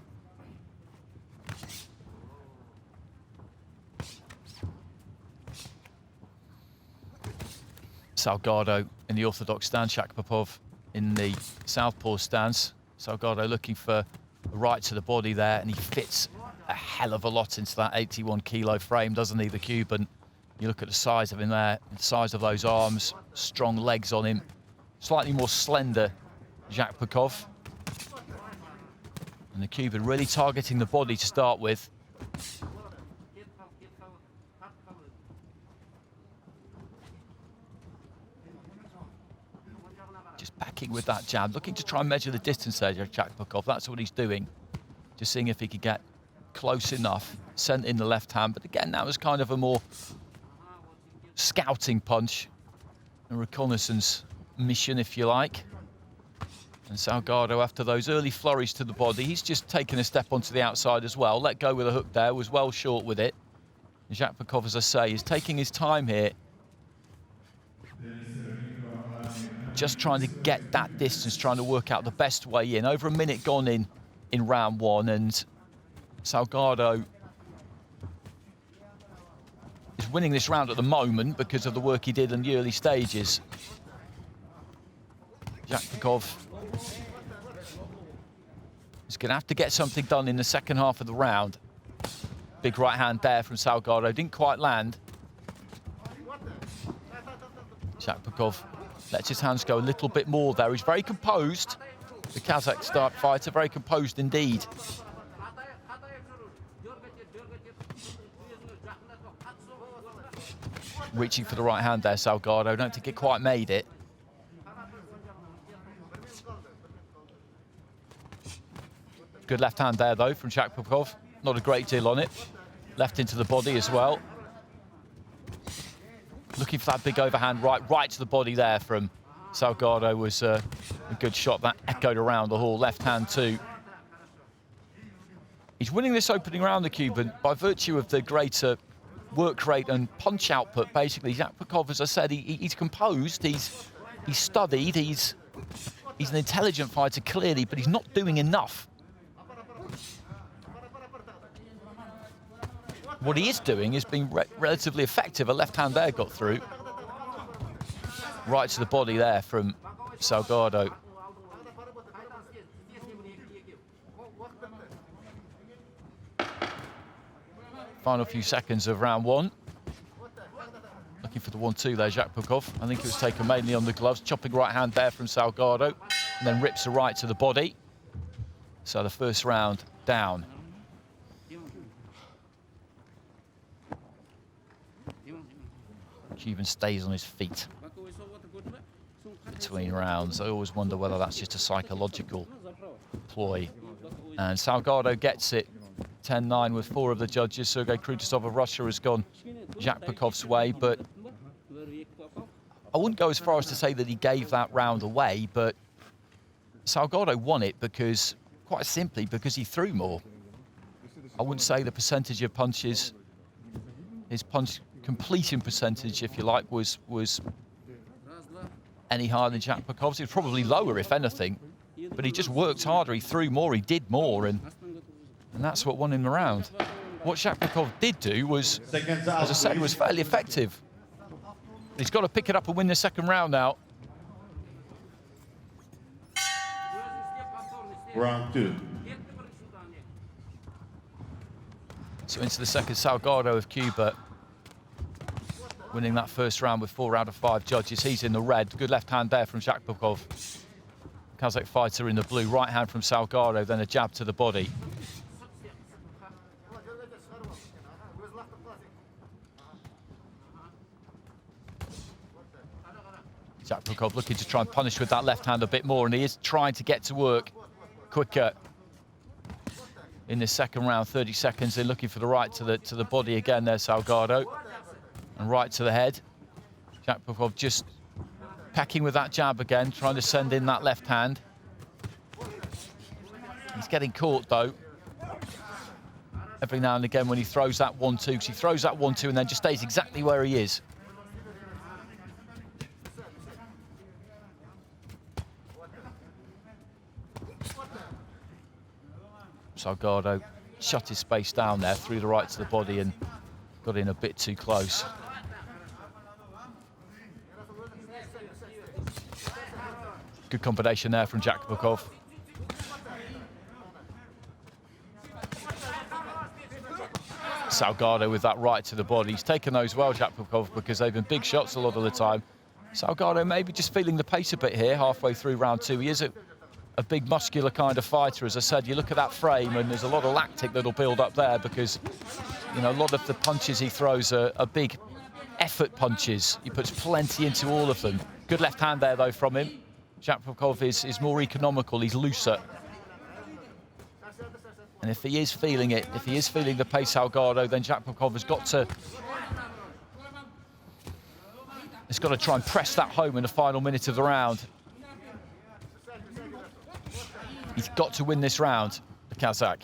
Salgado in the orthodox stance, Zakpekov in the southpaw stance. Salgado looking for a right to the body there, and he fits a hell of a lot into that 81-kilo frame, doesn't he, the Cuban? You look at the size of him there, the size of those arms, strong legs on him. Slightly more slender Zakpekov. And the Cuban really targeting the body to start with. Just backing with that jab, looking to try and measure the distance there, Zakpekov. That's what he's doing. Just seeing if he could get close enough, sent in the left hand. But again, that was kind of a more scouting punch, a reconnaissance mission, if you like. And Salgado, after those early flurries to the body, he's just taken a step onto the outside as well. Let go with a hook there, was well short with it. And Zakpekov, as I say, is taking his time here, just trying to get that distance, trying to work out the best way in. Over a minute gone in round one, and Salgado is winning this round at the moment because of the work he did in the early stages. Zakpekov is going to have to get something done in the second half of the round. Big right hand there from Salgado, didn't quite land. Zakpekov lets his hands go a little bit more there. He's very composed. The Kazakh fighter, very composed indeed. Reaching for the right hand there, Salgado. Don't think it quite made it. Good left hand there, though, from Zakpekov. Not a great deal on it. Left into the body as well. Looking for that big overhand right to the body there from Salgado was a good shot that echoed around the hall. Left hand too. He's winning this opening round, the Cuban, by virtue of the greater work rate and punch output, basically. Zakpekov, as I said, he's composed, he's studied, he's an intelligent fighter, clearly, but he's not doing enough. what he is doing is being relatively effective. A left hand there got through. Right to the body there from Salgado. Final few seconds of round one. Looking for the 1-2 there, Jacques Pukov. I think it was taken mainly on the gloves. Chopping right hand there from Salgado. And then rips a right to the body. So the first round down. Cuban stays on his feet between rounds. I always wonder whether that's just a psychological ploy. And Salgado gets it 10-9 with 4 of the judges. Sergei Krutosov of Russia has gone Jacques Pukov's way, but I wouldn't go as far as to say that he gave that round away, but Salgado won it because, quite simply, because he threw more. I wouldn't say the percentage of punches, his punch completion percentage, if you like, was any higher than Jacques Pukov's. It was probably lower, if anything, but he just worked harder, he threw more, he did more, and that's what won him the round. What Jacques Pukov did do was, as I said, was fairly effective. He's got to pick it up and win the second round now. Round 2. So into the second, Salgado of Cuba, winning that first round with 4 out of 5 judges. He's in the red. Good left hand there from Jacques Pukov. Kazakh fighter in the blue. Right hand from Salgado, then a jab to the body. Jacques Pukov looking to try and punish with that left hand a bit more, and he is trying to get to work quicker in this second round. 30 seconds in, looking for the right to the body again there, Salgado, and right to the head. Jacques Pukov just pecking with that jab again, trying to send in that left hand. He's getting caught though every now and again when he throws that 1-2, because he throws that 1-2 and then just stays exactly where he is. Salgado shut his space down there, threw the right to the body and got in a bit too close. Good combination there from Jacques Pukov. Salgado with that right to the body. He's taken those well, Jacques Pukov, because they've been big shots a lot of the time. Salgado maybe just feeling the pace a bit here, halfway through round 2. He is a big muscular kind of fighter. As I said, you look at that frame and there's a lot of lactic that'll build up there because, you know, a lot of the punches he throws are big effort punches. He puts plenty into all of them. Good left hand there though from him. Jacques Pukov is more economical, he's looser. And if he is feeling it, if he is feeling the pace Salgado, then Jacques Pukov has got to try and press that home in the final minute of the round. He's got to win this round, the Kazakh.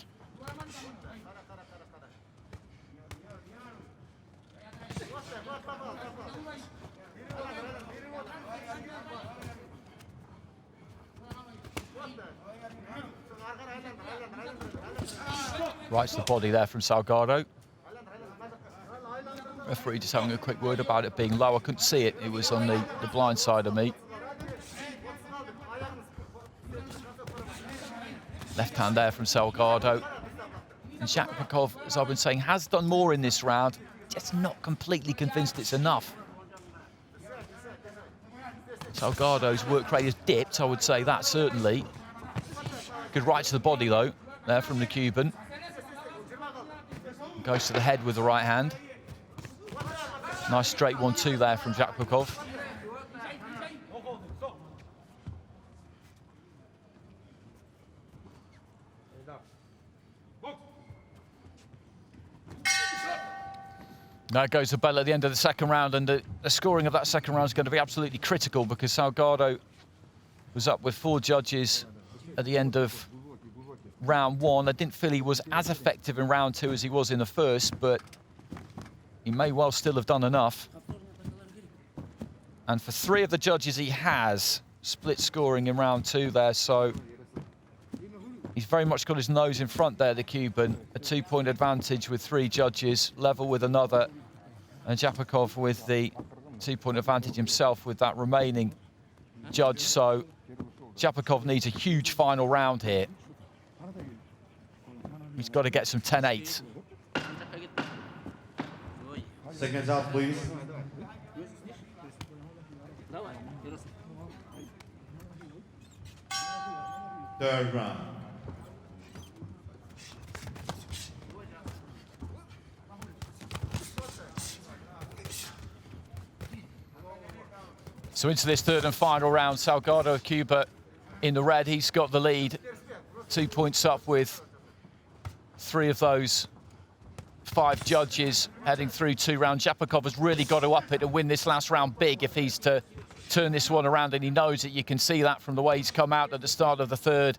Right to the body there from Salgado. Referee just having a quick word about it being low. I couldn't see it. It was on the blind side of me. Left hand there from Salgado. And Jacques Pukov, as I've been saying, has done more in this round. Just not completely convinced it's enough. Salgado's work rate has dipped, I would say that, certainly. Good right to the body, though, there from the Cuban. Goes to the head with the right hand. Nice straight 1-2 there from Jacques Pukov. Now goes the bell at the end of the second round, and the scoring of that second round is going to be absolutely critical because Salgado was up with 4 judges at the end of round 1. I didn't feel he was as effective in round 2 as he was in the first, but he may well still have done enough. And for 3 of the judges, he has split scoring in round 2 there, so He's very much got his nose in front there, the Cuban. A 2-point advantage with 3 judges, level with another. And Japakov with the 2-point advantage himself with that remaining judge. So Japakov needs a huge final round here. He's got to get some 10-8s. Seconds out, please. Third round. So into this third and final round, Salgado of Cuba in the red. He's got the lead. 2 points up with 3 of those 5 judges heading through 2 rounds. Japakov has really got to up it and win this last round big if he's to turn this one around, and he knows it. You can see that from the way he's come out at the start of the third.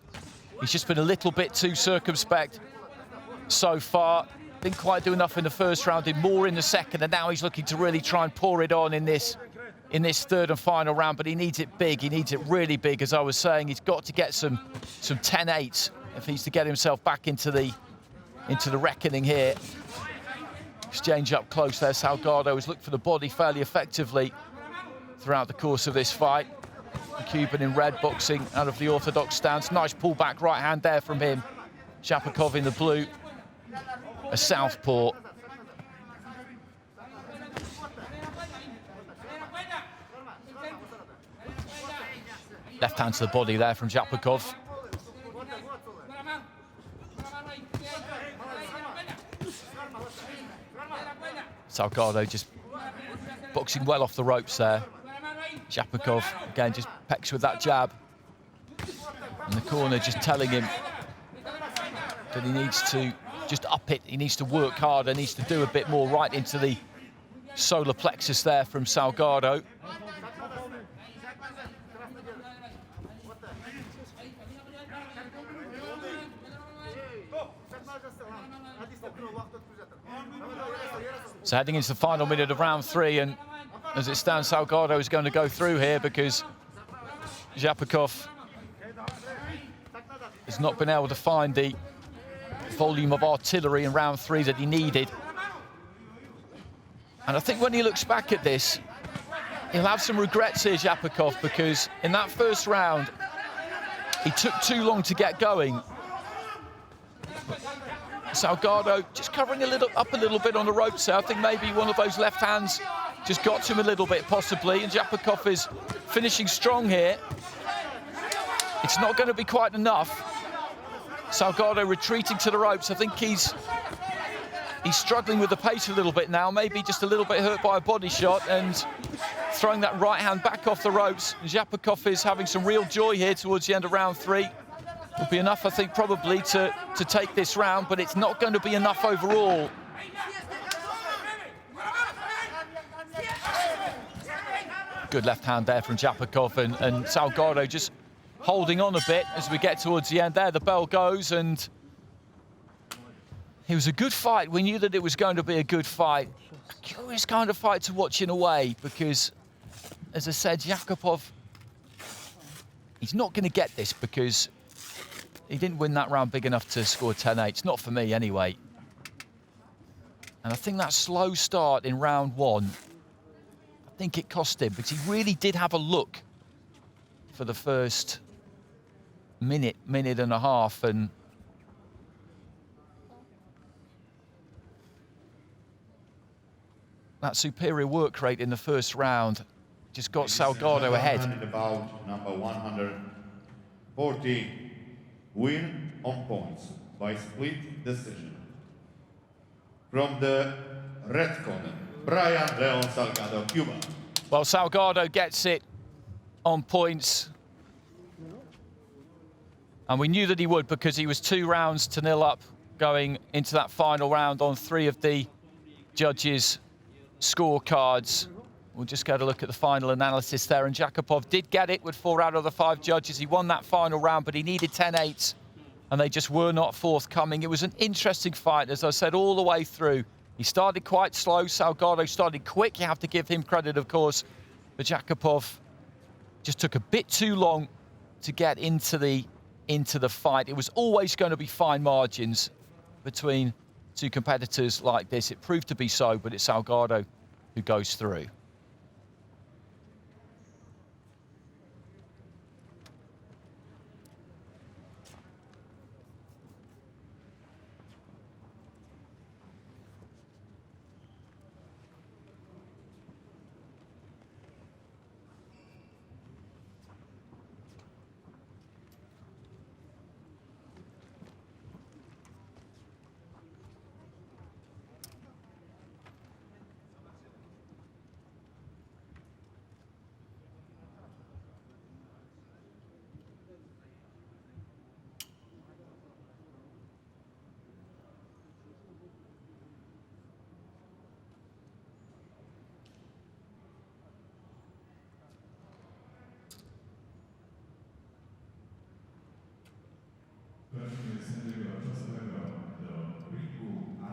He's just been a little bit too circumspect so far. Didn't quite do enough in the first round, did more in the second, and now he's looking to really try and pour it on in this third and final round, but he needs it big. He needs it really big. As I was saying, he's got to get some 10-8s if he's to get himself back into the reckoning here. Exchange up close there. Salgado has looked for the body fairly effectively throughout the course of this fight. The Cuban in red, boxing out of the orthodox stance. Nice pullback right hand there from him. Japakov in the blue, a southpaw. Left hand to the body there from Japakov. Salgado just boxing well off the ropes there. Japakov, again, just pecks with that jab. And the corner just telling him that he needs to just up it. He needs to work harder, needs to do a bit more right into the solar plexus there from Salgado. So heading into the final minute of round 3, and as it stands, Salgado is going to go through here because Japakov has not been able to find the volume of artillery in round 3 that he needed. And I think when he looks back at this, he'll have some regrets here, Japakov, because in that first round, he took too long to get going. Salgado just covering up a little bit on the ropes there. I think maybe one of those left hands just got to him a little bit, possibly, and Japakov is finishing strong here. It's not going to be quite enough. Salgado retreating to the ropes. I think he's struggling with the pace a little bit now, maybe just a little bit hurt by a body shot, and throwing that right hand back off the ropes. Japakov is having some real joy here towards the end of round 3. Will be enough, I think, probably to take this round, but it's not going to be enough overall. Good left hand there from Japakov, and Salgado just holding on a bit as we get towards the end there. The bell goes, and it was a good fight. We knew that it was going to be a good fight. A curious kind of fight to watch in a way, because, as I said, Jakubov, he's not going to get this because he didn't win that round big enough to score 10-8. It's not for me anyway. And I think that slow start in round 1, I think it cost him, because he really did have a look for the first minute and a half, and that superior work rate in the first round just got Salgado ahead. About number 114, win on points by split decision. From the red corner, Brian Leon Salgado, Cuba. Well, Salgado gets it on points. And we knew that he would, because he was 2-0 up going into that final round on 3 of the judges' scorecards. We'll just go to look at the final analysis there. And Jakubov did get it with 4 out of the 5 judges. He won that final round, but he needed 10-8s, and they just were not forthcoming. It was an interesting fight, as I said, all the way through. He started quite slow. Salgado started quick. You have to give him credit, of course. But Jakubov just took a bit too long to get into the into the fight. It was always going to be fine margins between two competitors like this. It proved to be so, but it's Salgado who goes through. Proszę sędziego czasowego do ringu A.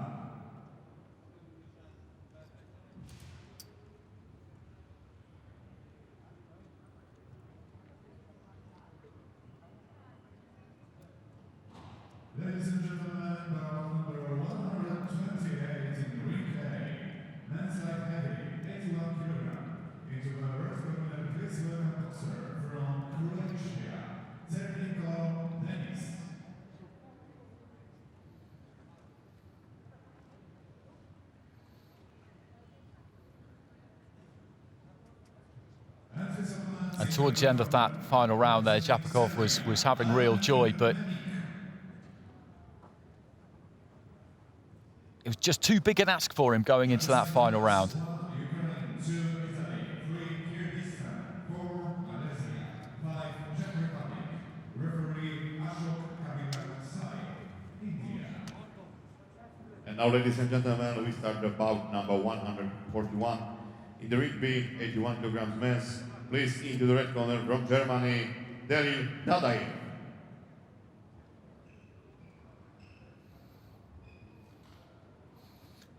Ladies and gentlemen, bout number 128 in ring A, men's light heavy, 81 kg. Into the red corner, please welcome boxer from Croatia, Technical Dennis. And towards the end of that final round there, Japakov was having real joy, but it was just too big an ask for him going into that final round. And now, ladies and gentlemen, we start the bout number 141. In the ring B, 81 kilograms men's, please into the red corner from Germany, DZIEL.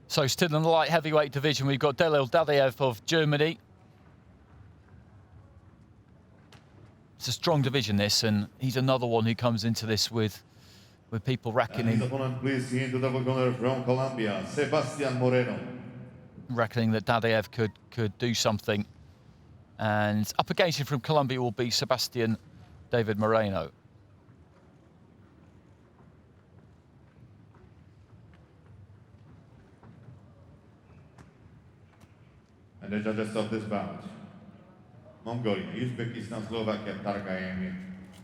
So still in the light heavyweight division, we've got DZIEL of Germany. It's a strong division, this, and he's another one who comes into this with people reckoning. And his opponent, please, into the double corner from Colombia, Sebastian Moreno. Reckoning that DZIEL could do something. And up against him from Colombia will be Sebastian David Moreno. And the judges of this bout: Mongolia, Uzbekistan, Slovakia, Targaemi,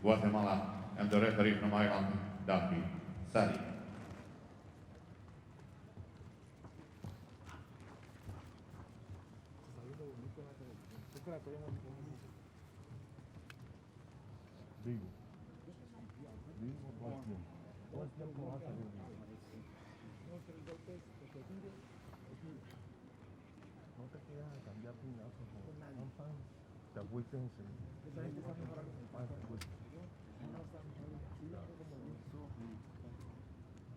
Guatemala, and the referee from Ireland, Daphne Sally.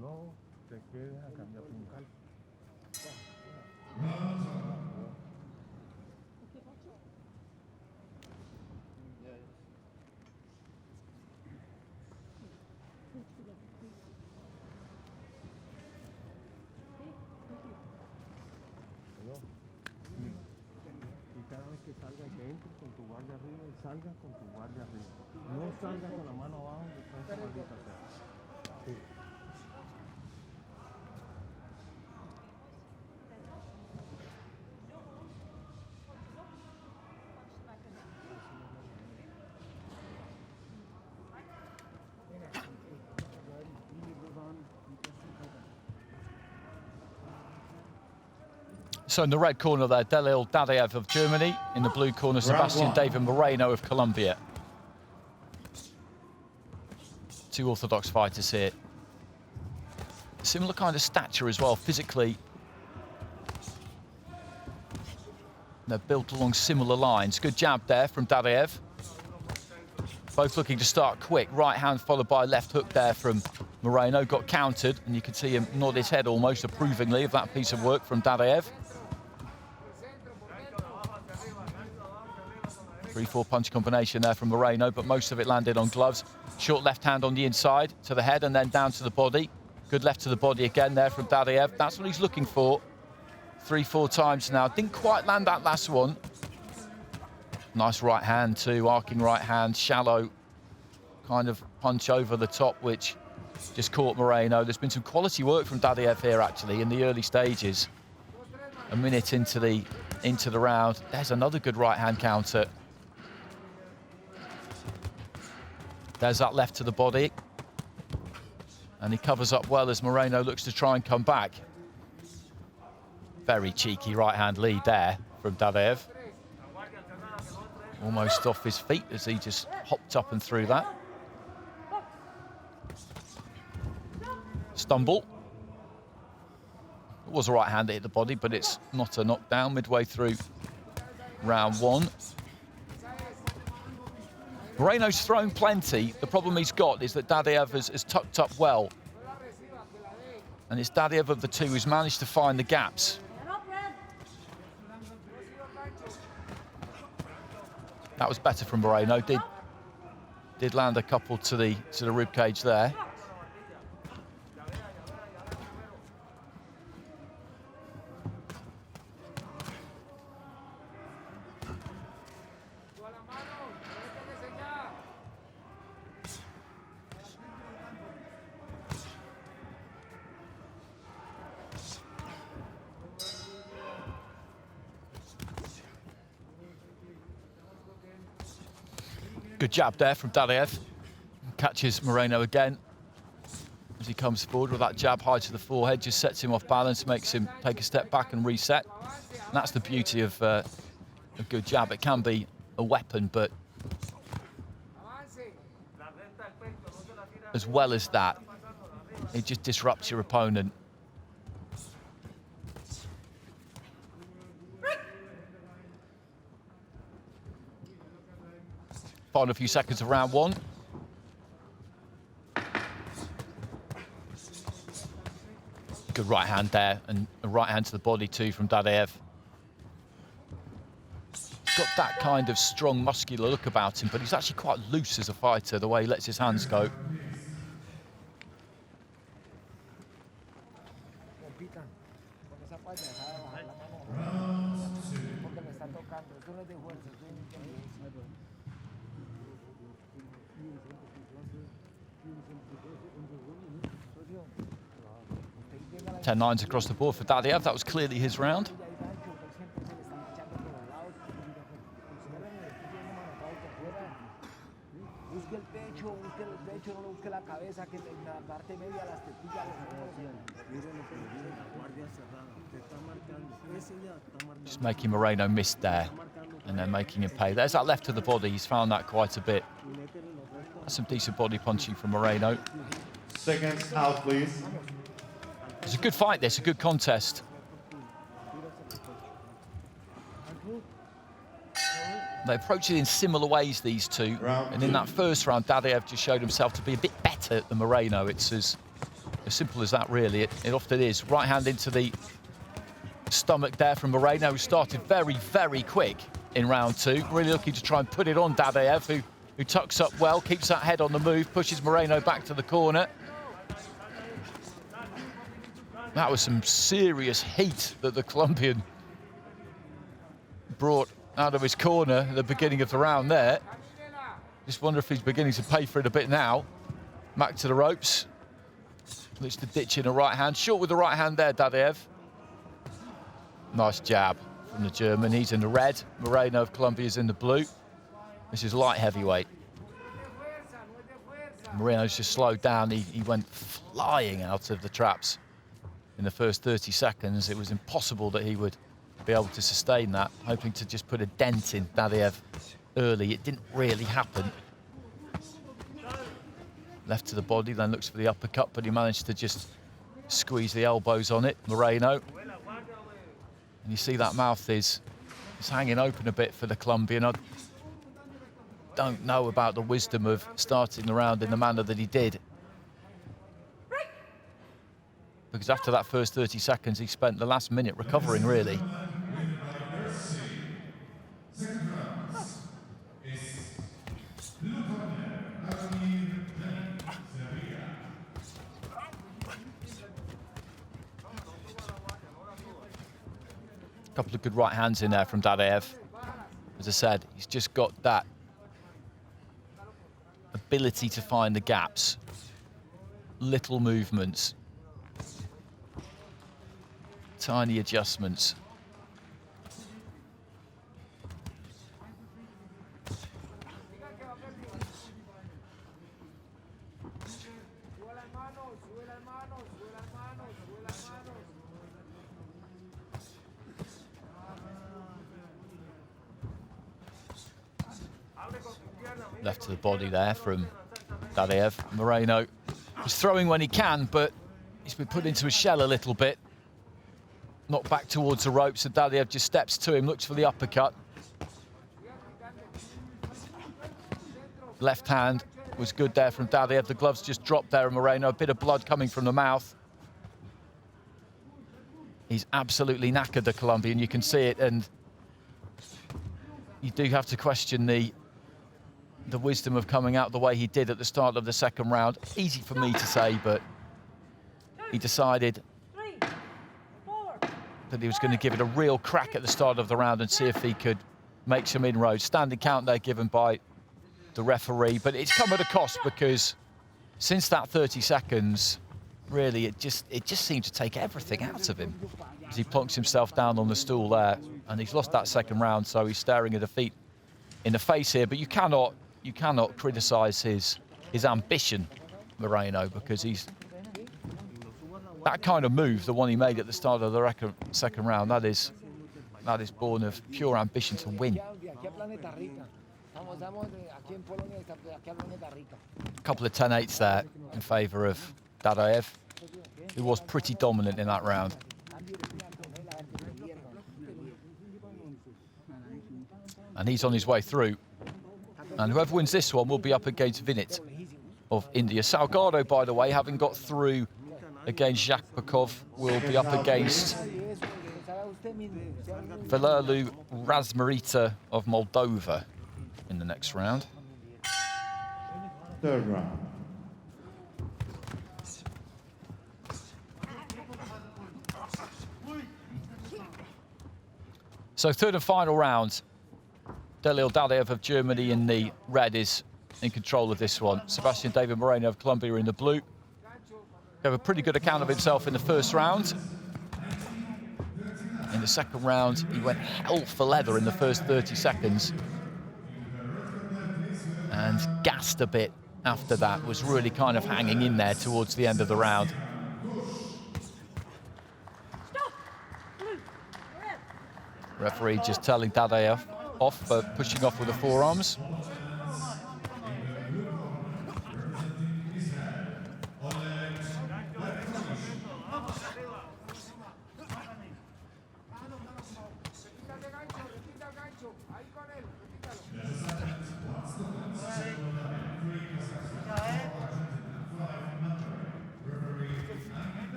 No te quedes a cambiar tu y cada vez que salgas que entres con tu guardia arriba y salgas con tu guardia arriba. No salgas con la mano abajo detrás de esa maldita sea. Sí. So in the red corner there, DZIEL of Germany. In the blue corner, Sebastian David Moreno of Colombia. Two orthodox fighters here. Similar kind of stature as well, physically. They're built along similar lines. Good jab there from DZIEL. Both looking to start quick. Right hand followed by left hook there from Moreno. Got countered, and you can see him nod his head almost approvingly of that piece of work from DZIEL. 3-4 punch combination there from Moreno, but most of it landed on gloves. Short left hand on the inside to the head and then down to the body. Good left to the body again there from Dadiev. That's what he's looking for. 3-4 times now. Didn't quite land that last one. Nice right hand too, arcing right hand, shallow kind of punch over the top, which just caught Moreno. There's been some quality work from Dadiev here actually in the early stages. A minute into the round. There's another good right hand counter. There's that left to the body. And he covers up well as Moreno looks to try and come back. Very cheeky right hand lead there from Dadiev. Almost off his feet as he just hopped up and threw that. Stumble. It was a right hand that hit the body, but it's not a knockdown midway through round one. Moreno's thrown plenty. The problem he's got is that Dadiev has tucked up well. And it's Dadiev of the two who's managed to find the gaps. That was better from Moreno. Did land a couple to the rib cage there. Good jab there from Dadiev. Catches Moreno again as he comes forward with that jab high to the forehead, just sets him off balance, makes him take a step back and reset. And that's the beauty of a good jab. It can be a weapon, but as well as that, it just disrupts your opponent. Final few seconds of round one. Good right hand there, and a right hand to the body too from Dadiev. He's got that kind of strong, muscular look about him, but he's actually quite loose as a fighter, the way he lets his hands go. Ten nines across the board for Dadiev. That was clearly his round. Just making Moreno miss there and then making him pay. There's that left to the body. He's found that quite a bit. That's some decent body punching from Moreno. Seconds out, please. It's a good fight, this, a good contest. They approach it in similar ways, these two. And in that first round, Dadiev just showed himself to be a bit better than Moreno. It's as simple as that, really. It often is. Right hand into the stomach there from Moreno, who started very, very quick in round two. Really looking to try and put it on Dadiev, who tucks up well, keeps that head on the move, pushes Moreno back to the corner. That was some serious heat that the Colombian brought out of his corner at the beginning of the round there. Just wonder if he's beginning to pay for it a bit now. Back to the ropes. Looks to ditch in a right hand. Short with the right hand there, Dadiev. Nice jab from the German. He's in the red. Moreno of Colombia is in the blue. This is light heavyweight. Moreno's just slowed down. He went flying out of the traps. In the first 30 seconds, it was impossible that he would be able to sustain that, hoping to just put a dent in Dadiev early. It didn't really happen. Left to the body, then looks for the uppercut, but he managed to just squeeze the elbows on it, Moreno. And you see that mouth is hanging open a bit for the Colombian. I don't know about the wisdom of starting the round in the manner that he did. Because after that first 30 seconds, he spent the last minute recovering, really. A couple of good right hands in there from Dadaev. As I said, he's just got that ability to find the gaps, little movements, tiny adjustments. Left to the body there from Dadaev. Moreno is throwing when he can, but he's been put into his shell a little bit. Knocked back towards the ropes, and Dadaev just steps to him, looks for the uppercut. Left hand was good there from Dadaev. The gloves just dropped there, and Moreno, a bit of blood coming from the mouth. He's absolutely knackered, the Colombian. You can see it, and you do have to question the wisdom of coming out the way he did at the start of the second round. Easy for me to say, but he decided that he was going to give it a real crack at the start of the round and see if he could make some inroads. Standing count there given by the referee, but it's come at a cost, because since that 30 seconds, really, it just seemed to take everything out of him as he plonks himself down on the stool there, and he's lost that second round, so he's staring a defeat in the face here. But you cannot criticise his ambition, Moreno, because he's that kind of move, the one he made at the start of the second round, that is born of pure ambition to win. A couple of 10-8s there in favour of Dadaev, who was pretty dominant in that round. And he's on his way through. And whoever wins this one will be up against Vinit of India. Salgado, by the way, having got through against Jakubov, will be up against Valeriu Razmarita of Moldova in the next round. Third round. So third and final round. Delil Dadaev of Germany in the red is in control of this one. Sebastian David Moreno of Colombia in the blue. Gave a pretty good account of himself in the first round. In the second round, he went hell for leather in the first 30 seconds. And gassed a bit after that, was really kind of hanging in there towards the end of the round. Referee just telling Dadaev off for pushing off with the forearms.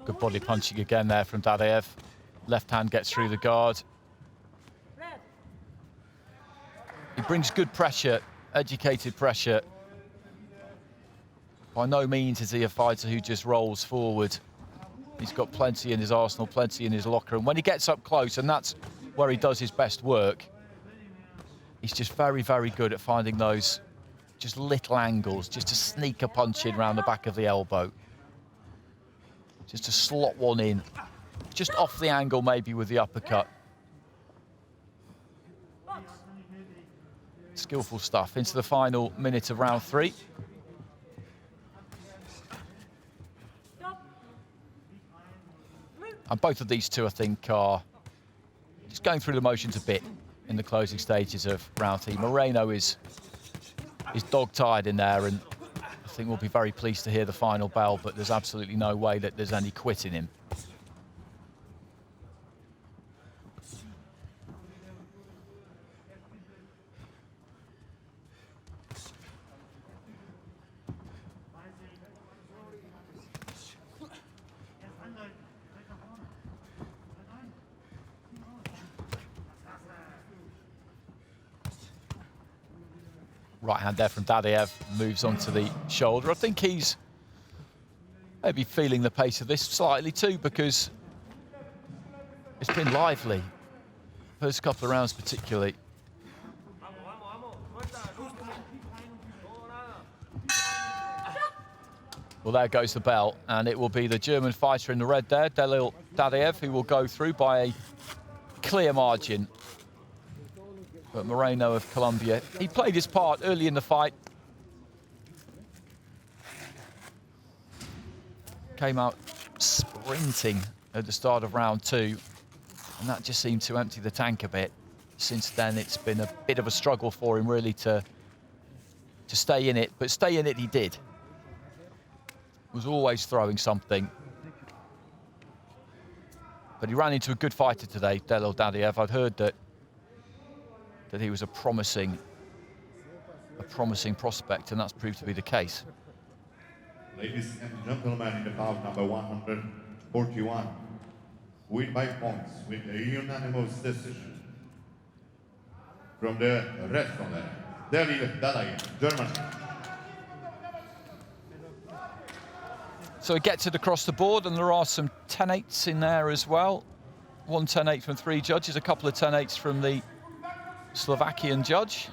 Good body punching again there from Dadaev. Left hand gets through the guard. He brings good pressure, educated pressure. By no means is he a fighter who just rolls forward. He's got plenty in his arsenal, plenty in his locker. And when he gets up close, and that's where he does his best work, he's just very, very good at finding those just little angles, just to sneak a punch in around the back of the elbow. Just to slot one in, just off the angle maybe with the uppercut. Skillful stuff. Into the final minute of round 3. And both of these two, I think, are just going through the motions a bit in the closing stages of round 3. Moreno is dog-tired in there, and I think we'll be very pleased to hear the final bell, but there's absolutely no way that there's any quit in him. Right hand there from Dadiev, moves on to the shoulder. I think he's maybe feeling the pace of this slightly too, because it's been lively. First couple of rounds particularly. Well, there goes the bell, and it will be the German fighter in the red there, Dalil Dadiev, who will go through by a clear margin. But Moreno of Colombia, he played his part early in the fight. Came out sprinting at the start of round 2, and that just seemed to empty the tank a bit. Since then, it's been a bit of a struggle for him, really, to stay in it. But stay in it he did. Was always throwing something. But he ran into a good fighter today, Dalil Dadiev. I'd heard that he was a promising prospect, and that's proved to be the case. Ladies and gentlemen, in the bout number 141, win by points with a unanimous decision. From the red corner, Dalil Dadiev, Germany. So he gets it across the board, and there are some 10-8s in there as well. One 10-8 from 3 judges, a couple of 10-8s from the Slovakian judge.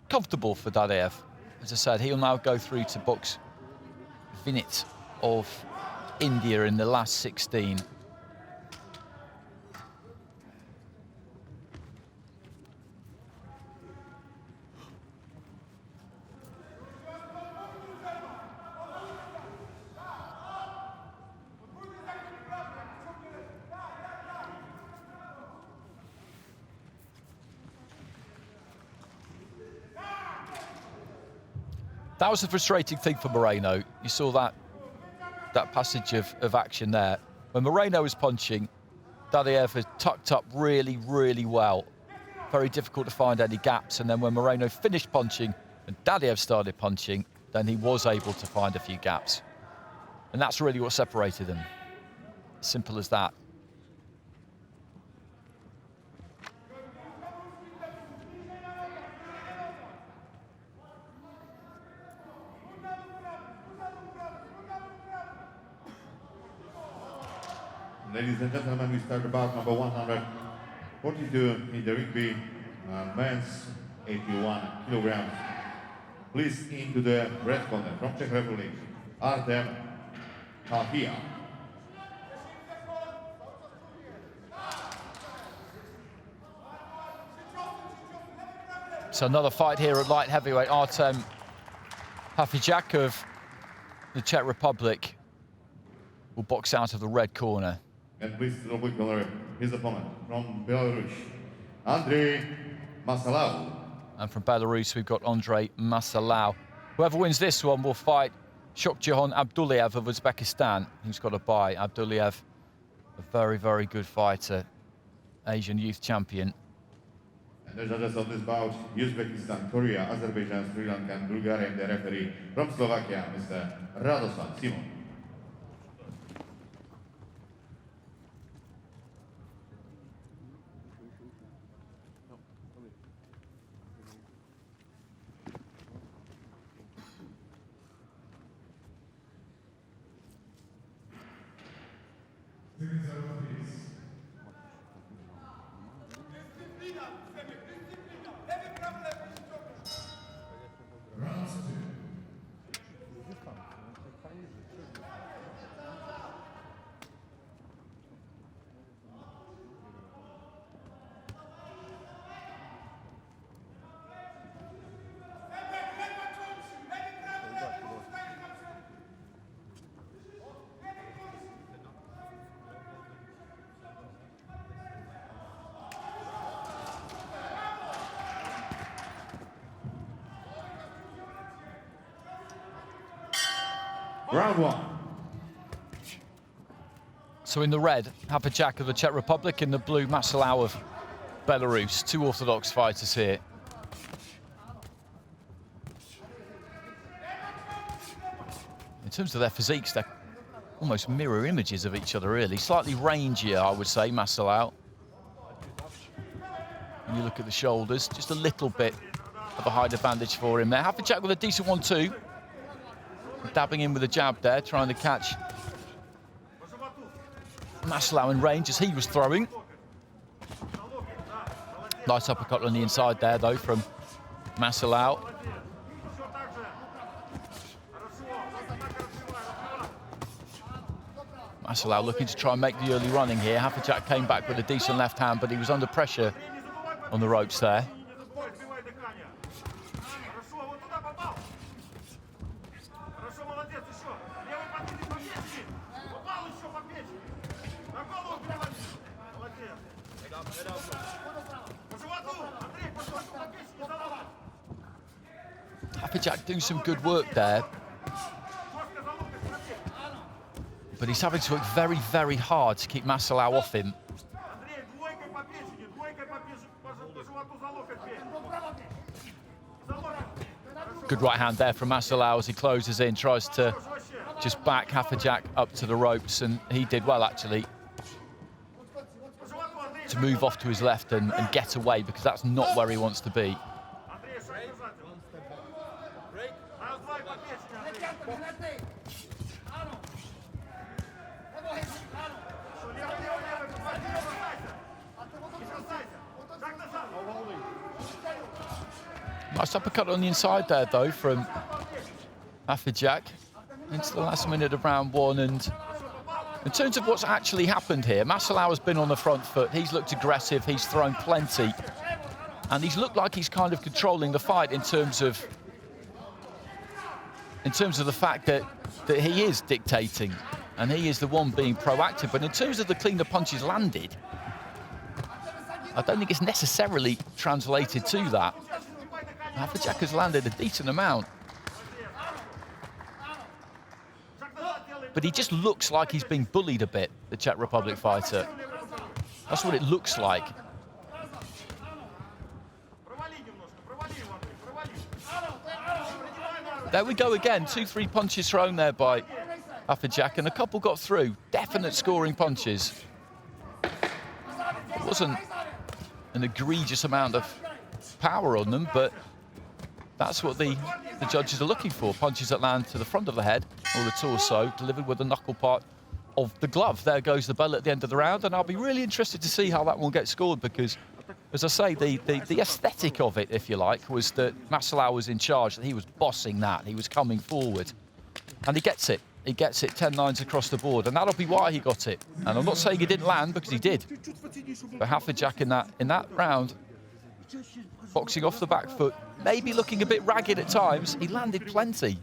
Comfortable for Dadiev. As I said, he'll now go through to box Vinit of India in the last 16. That was the frustrating thing for Moreno. You saw that passage of action there. When Moreno was punching, Dadiev had tucked up really, really well. Very difficult to find any gaps. And then when Moreno finished punching and Dadiev started punching, then he was able to find a few gaps. And that's really what separated them. Simple as that. Ladies and gentlemen, we start about number 142 in the rugby men's 81 kilograms. Please into the red corner from Czech Republic, Artem Tahia. So another fight here at light heavyweight. Artem Hafizak of the Czech Republic will box out of the red corner. And please to the blue corner, his opponent from Belarus, Andrei Masalau. And from Belarus, we've got Andrei Masalau. Whoever wins this one will fight Shokjahan Abdullayev of Uzbekistan, who's got a bye. Abdullayev, a very, very good fighter, Asian youth champion. And the judges of this bout, Uzbekistan, Korea, Azerbaijan, Sri Lanka, and Bulgaria, and the referee from Slovakia, Mr. Radoslav Simon. Tickets are over, please. Round 2. Round 1. So in the red, Hafizak of the Czech Republic, in the blue, Masalau of Belarus. Two orthodox fighters here. In terms of their physiques, they're almost mirror images of each other, really. Slightly rangier, I would say, Masalau. When you look at the shoulders, just a little bit of a height advantage for him there. Hafejak with a decent 1-2. Dabbing in with a jab there, trying to catch Maslow in range as he was throwing. Nice uppercut on the inside there, though, from Maslow. Maslow looking to try and make the early running here. Hafejak came back with a decent left hand, but he was under pressure on the ropes there. Hafejak doing some good work there. But he's having to work very, very hard to keep Maslow off him. Good right hand there from Maslow as he closes in, tries to just back Hafejak up to the ropes, and he did well, actually, to move off to his left and get away, because that's not where he wants to be. Nice uppercut on the inside there, though, from Hafejak into the last minute of round one. And in terms of what's actually happened here, Maslow has been on the front foot. He's looked aggressive. He's thrown plenty. And he's looked like he's kind of controlling the fight in terms of the fact that he is dictating and he is the one being proactive. But in terms of the cleaner punches landed, I don't think it's necessarily translated to that. Hafejak has landed a decent amount. But he just looks like he's being bullied a bit, the Czech Republic fighter. That's what it looks like. There we go again, 2-3 punches thrown there by Hafejak, and a couple got through. Definite scoring punches. It wasn't an egregious amount of power on them, but that's what the judges are looking for. Punches that land to the front of the head or the torso, delivered with the knuckle part of the glove. There goes the bell at the end of the round, and I'll be really interested to see how that one gets scored, because, as I say, the aesthetic of it, if you like, was that Maslow was in charge, that he was bossing that, he was coming forward. And he gets it. He gets it 10-9s across the board, and that'll be why he got it. And I'm not saying he didn't land, because he did. But Hafejak in that round, boxing off the back foot, maybe looking a bit ragged at times, he landed plenty.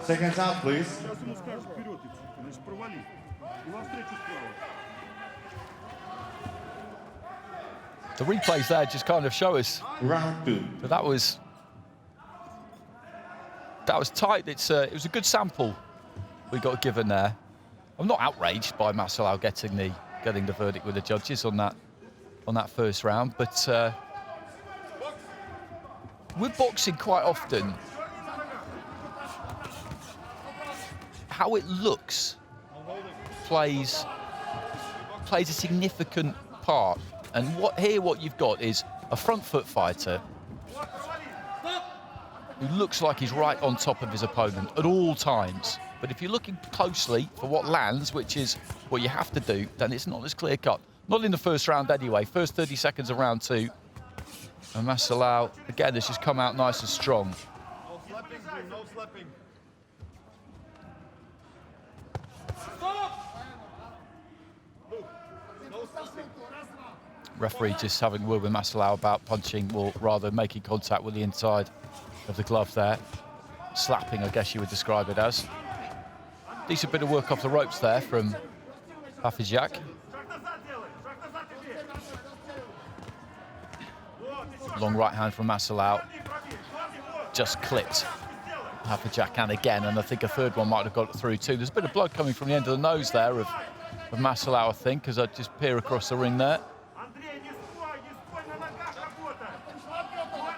Seconds out, please. The replays there just kind of show us Round two. that that was tight. It was a good sample we got given there. I'm not outraged by Maslow getting the verdict with the judges on that first round, but with boxing quite often, how it looks plays a significant part. And what you've got is a front foot fighter who looks like he's right on top of his opponent at all times. But if you're looking closely for what lands, which is what you have to do, then it's not as clear cut. Not in the first round anyway. First 30 seconds of round two. And Maslow, again, has just come out nice and strong. No slapping, no slapping. Referee just having a word with Maslow about punching, or rather making contact with the inside of the glove there. Slapping, I guess you would describe it as. Decent bit of work off the ropes there from Hafejak. Long right hand from Maslow. Just clipped Hafajak and again, and I think a third one might have got through too. There's a bit of blood coming from the end of the nose there of Masalau, I think, as I just peer across the ring there. Андрей, не стой на ногах работай. Твердый бой,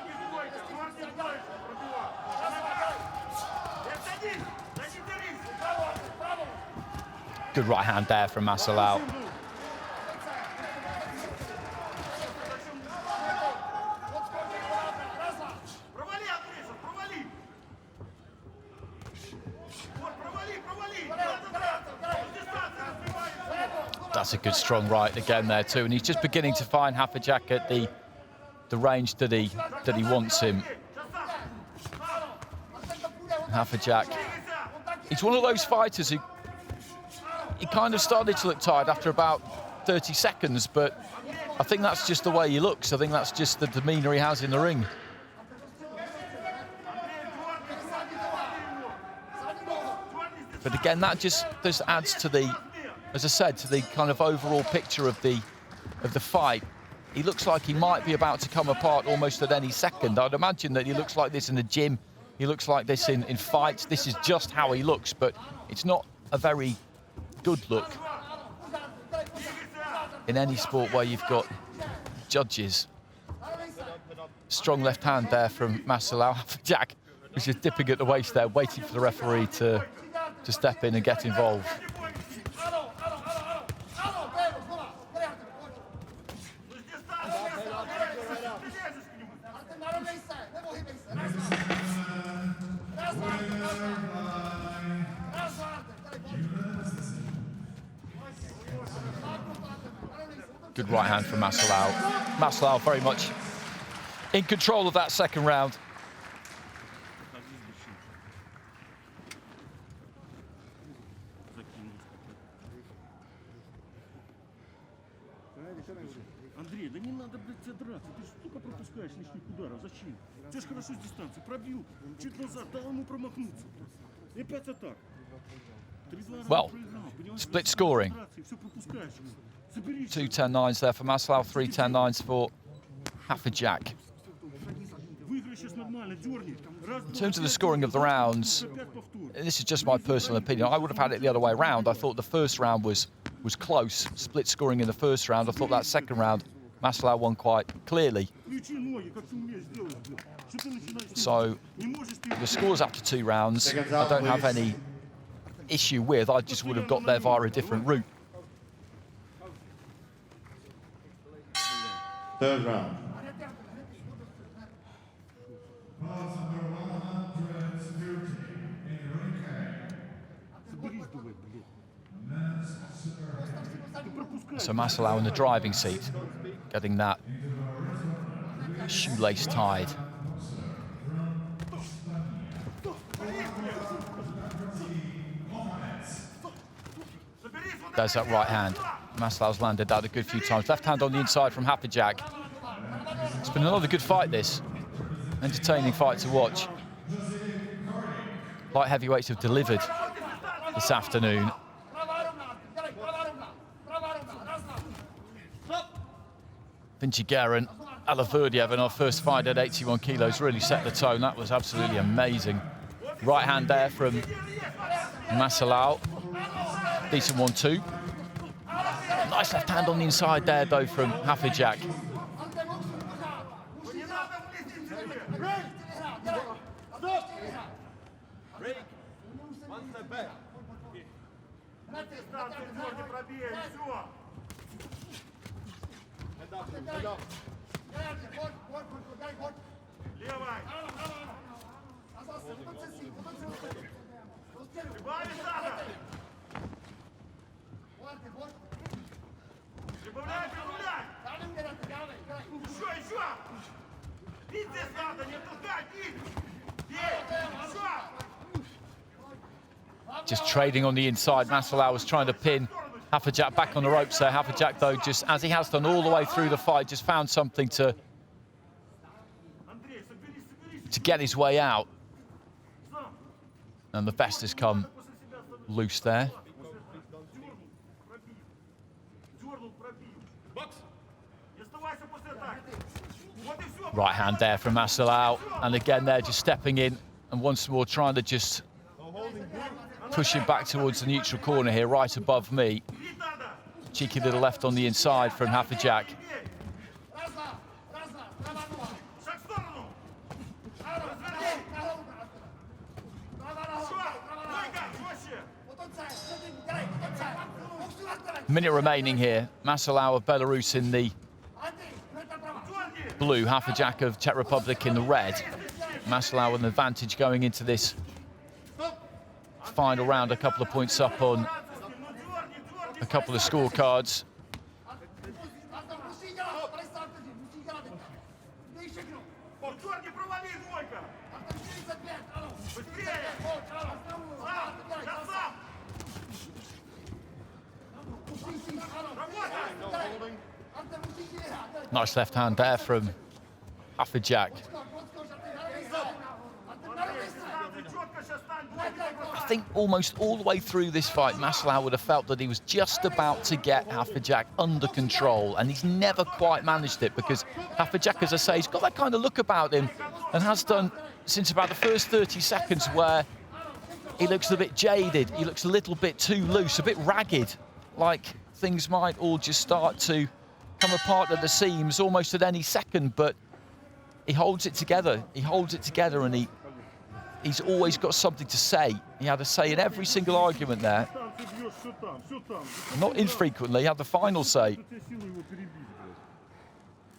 Good right hand there from Masalau. That's a good strong right again there too, and he's just beginning to find Hafajak at the range that he wants him. Hafajak, he's one of those fighters who he kind of started to look tired after about 30 seconds, but I think that's just the way he looks. I think that's just the demeanour he has in the ring. But again, that just adds to the, as I said, to the kind of overall picture of the fight. He looks like he might be about to come apart almost at any second. I'd imagine that he looks like this in the gym. He looks like this in fights. This is just how he looks, but it's not a very good look in any sport where you've got judges. Strong left hand there from Masalau. Jack was just dipping at the waist there, waiting for the referee to step in and get involved. Good right hand from Masalau. Masalau very much in control of that second round. Андрей, да не надо, блядь, тебя драться. Ты же только пропускаешь лишних ударов. Зачем? Ты же хорошо с дистанции. Пробил. Чуть назад, дал ему промахнуться. И опять атак. Well, split scoring. 2 10-9s there for Masalau, 3 10-9s for Hafajak. In terms of the scoring of the rounds, and this is just my personal opinion, I would have had it the other way around. I thought the first round was close, split scoring in the first round. I thought that second round, Masalau won quite clearly. So the scores after 2 rounds, I don't have any issue with. I just would have got there via a different route. Third round. So Masalau in the driving seat, getting that shoelace tied. There's that right hand. Masalau's landed that a good few times. Left hand on the inside from Hafajak. It's been another good fight, this. Entertaining fight to watch. Light heavyweights have delivered this afternoon. Vinci Guerin, Alaverdiev in our first fight at 81 kilos really set the tone. That was absolutely amazing. Right hand there from Masalau. Decent 1-2. Nice left hand on the inside there, though, from Hafajak. Just trading on the inside. Masalau was trying to pin Hafajak back on the ropes there. Hafajak, though, just as he has done all the way through the fight, just found something to get his way out. And the best has come loose there. Right hand there from Masalau. And again, they're just stepping in And once more trying to just push him back towards the neutral corner here, right above me. Cheeky little left on the inside from Hafejak. Шаг в сторону! Разверни! Двойка, жестче! Minute remaining here. Masalau of Belarus in the blue, Hafejak of Czech Republic in the red. Masalau with an advantage going into this final round, a couple of points up on a couple of scorecards. Дёрни, провали, двойка! Быстрее! Сам! Сейчас сам! Работай! Nice left hand there from Hafejak. Четко сейчас стань! I think almost all the way through this fight, Masalau would have felt that he was just about to get Hafejak under control, and he's never quite managed it because Hafejak, as I say, he's got that kind of look about him and has done since about the first 30 seconds where he looks a bit jaded, he looks a little bit too loose, a bit ragged, like things might all just start to come apart at the seams almost at any second, but he holds it together, and he's always got something to say. He had a say in every single argument there. Там ты бьешь, все там, все там. Not infrequently, he had the final say. Что тебе силы его перебить, блядь?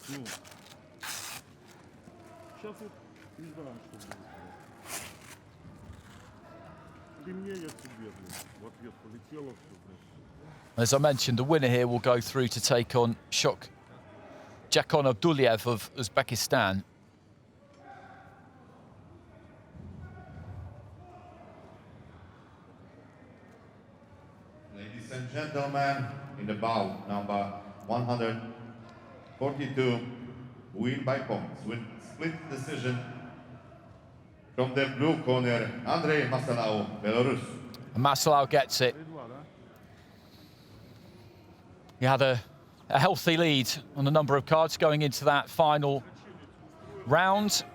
Ну. Сейчас вот не знаю, что будет. Ты мне, я тебе, блядь. В ответ полетело все, блядь. As I mentioned, the winner here will go through to take on Jakon Abduliev of Uzbekistan. Ladies and gentlemen, in the bout number 142, win by points with split decision from the blue corner, Andrei Masalau, Belarus. And Masalau gets it. He had a healthy lead on the number of cards going into that final round,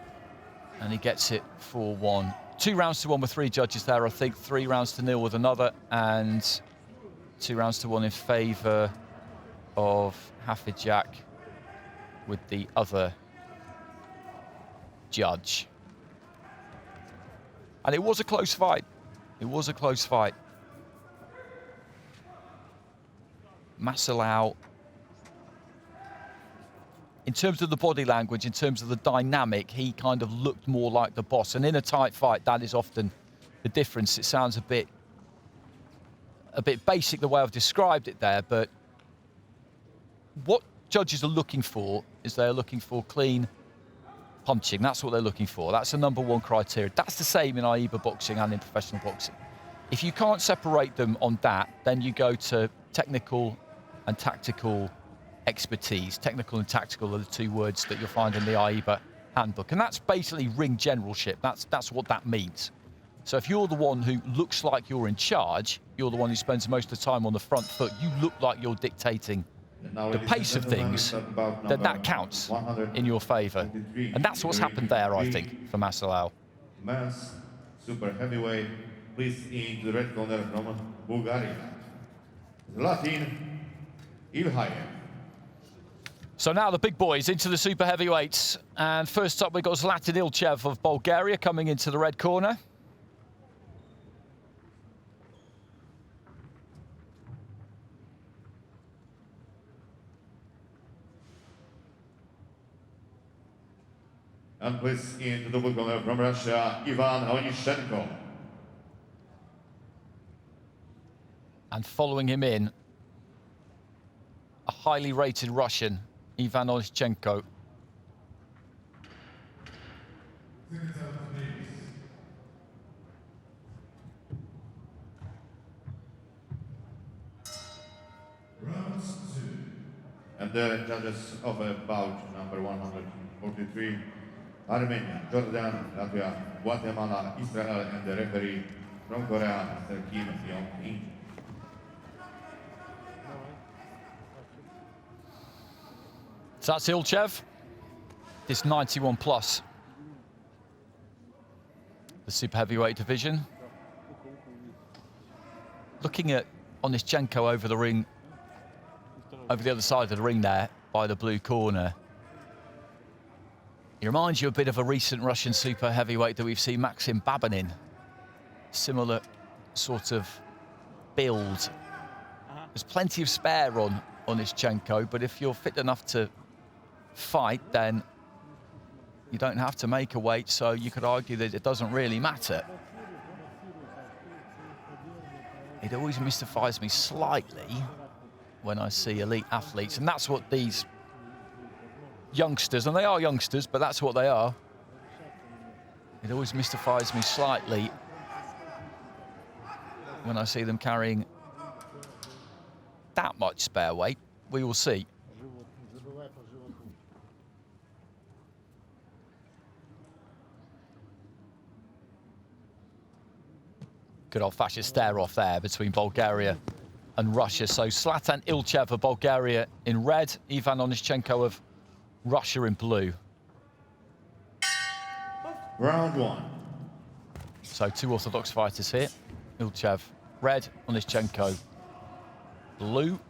and he gets it 4-1. 2 rounds to 1 with 3 judges there, I think. 3 rounds to 0 with another, and 2 rounds to 1 in favour of Hafejak with the other judge. And it was a close fight. It was a close fight. Masalau, in terms of the body language, in terms of the dynamic, he kind of looked more like the boss. And in a tight fight, that is often the difference. It sounds a bit basic the way I've described it there, but what judges are looking for is they're looking for clean punching. That's what they're looking for. That's the #1 criteria. That's the same in AIBA boxing and in professional boxing. If you can't separate them on that, then you go to technical and tactical expertise. Technical and tactical are the 2 words that you'll find in the AIBA handbook. And that's basically ring generalship. That's what that means. So if you're the one who looks like you're in charge, you're the one who spends most of the time on the front foot, you look like you're dictating the pace of things, then that counts in your favour. And that's what's happened there, I think, for Masalau. Men's super heavyweight, please into the red corner from Bulgaria, Zlatin Ilhaev. So now the big boys into the super heavyweights. And first up, we've got Zlatin Ilhaev of Bulgaria coming into the red corner. And please into the blue corner from Russia, Ivan Onyshenko. And following him in, a highly rated Russian, Ivan Onyshenko. Round 2. And the judges of bout number 143, Armenia, Jordan, Latvia, Guatemala, Israel, and the referee from Korea, Mr. Kim Yong-in. So that's Ilchev. This 91 plus. the super heavyweight division. Looking at Onyszczenko over the ring, over the other side of the ring there by the blue corner. He reminds you a bit of a recent Russian super heavyweight that we've seen, Maxim Babanin. Similar sort of build. There's plenty of spare on Onyszczenko, but if you're fit enough to fight, then you don't have to make a weight, so you could argue that it doesn't really matter. It always mystifies me slightly when I see elite athletes, and that's what these youngsters, and they are youngsters, but that's what they are. It always mystifies me slightly when I see them carrying that much spare weight. We will see. Good old-fashioned stare-off there between Bulgaria and Russia. So Zlatan Ilchev of Bulgaria in red, Ivan Onyszczenko of Russia in blue. Round one. So two orthodox fighters here. Ilchev red, Onyszczenko blue.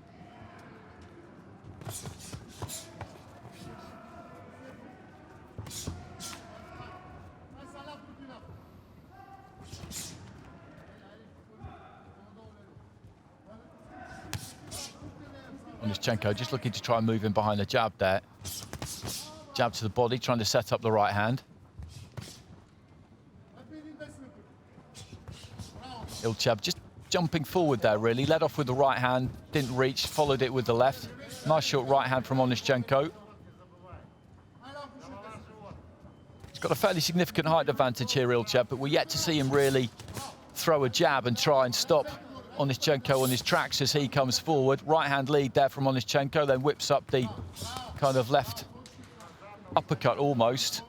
Onyszczenko just looking to try and move in behind the jab there. Jab to the body, trying to set up the right hand. Ilchev just jumping forward there, really. Led off with the right hand, didn't reach, followed it with the left. Nice short right hand from Onyszczenko. He's got a fairly significant height advantage here, Ilchev, but we're yet to see him really throw a jab and try and stop Onyszczenko on his tracks as he comes forward. Right hand lead there from Onyszczenko, then whips up the kind of left uppercut almost.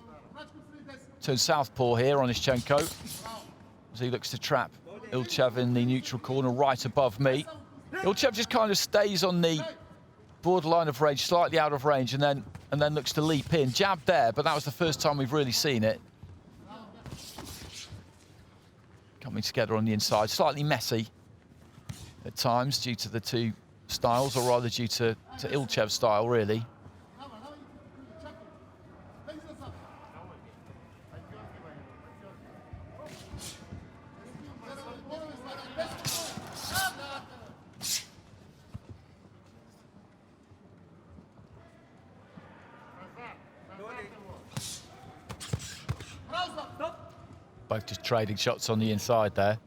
Turns southpaw here, Onyszczenko, as he looks to trap Ilchev in the neutral corner right above me. Ilchev just kind of stays on the borderline of range, slightly out of range, and then looks to leap in. Jab there, but that was the first time we've really seen it. Coming together on the inside, slightly messy at times due to the two styles, or rather due to Ilchev's style, really. Both just trading shots on the inside there.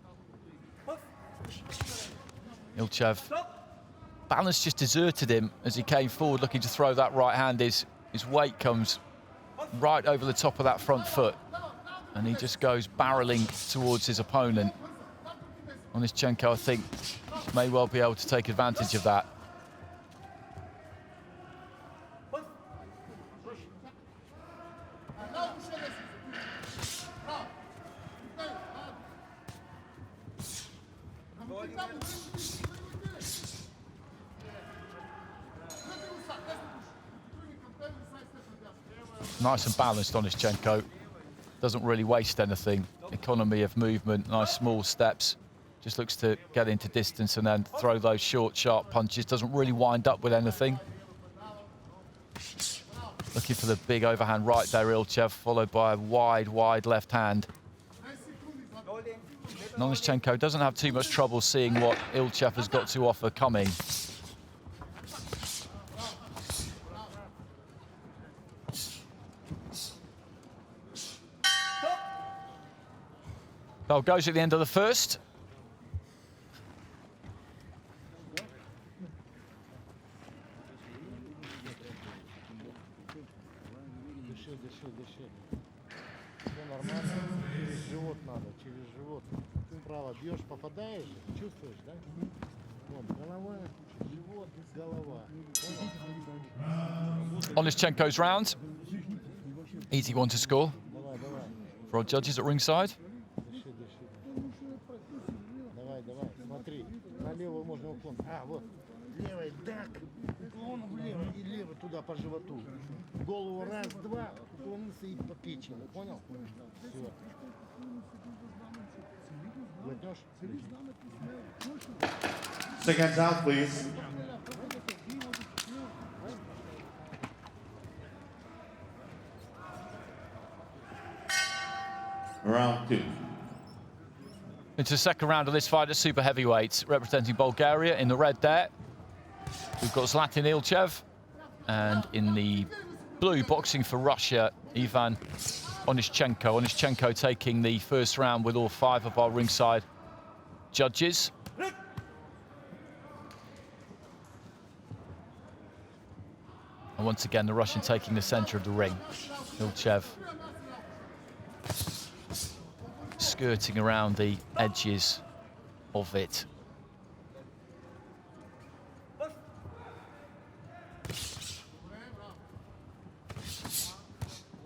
Ilchev, balance just deserted him as he came forward looking to throw that right hand. His weight comes right over the top of that front foot, and he just goes barreling towards his opponent. Onyszczenko, I think, may well be able to take advantage of that. Nice and balanced, Onyszczenko. Doesn't really waste anything. Economy of movement, nice small steps. Just looks to get into distance and then throw those short, sharp punches. Doesn't really wind up with anything. Looking for the big overhand right there, Ilchev, followed by a wide left hand. Onyszczenko doesn't have too much trouble seeing what Ilchev has got to offer coming. Bell goes at the end of the first. Право бьешь, попадаешь, чувствуешь, да? Вот, голова, живот, голова. Onyszczenko's round. Easy one to score for our judges at ringside. Давай, давай, смотри, налево можно уклон. А, вот, левой, так, уклон влево и лево туда по животу. Голову раз, два, уклонился и по печени, понял? Все. Глотнешь? Seconds out, please. Round 2. Into the second round of this fight at super heavyweights, representing Bulgaria in the red there. We've got Zlatin Ilchev, and in the blue, boxing for Russia, Ivan Onischenko. Onischenko taking the first round with all 5 of our ringside judges. And once again, the Russian taking the center of the ring. Ilchev skirting around the edges of it.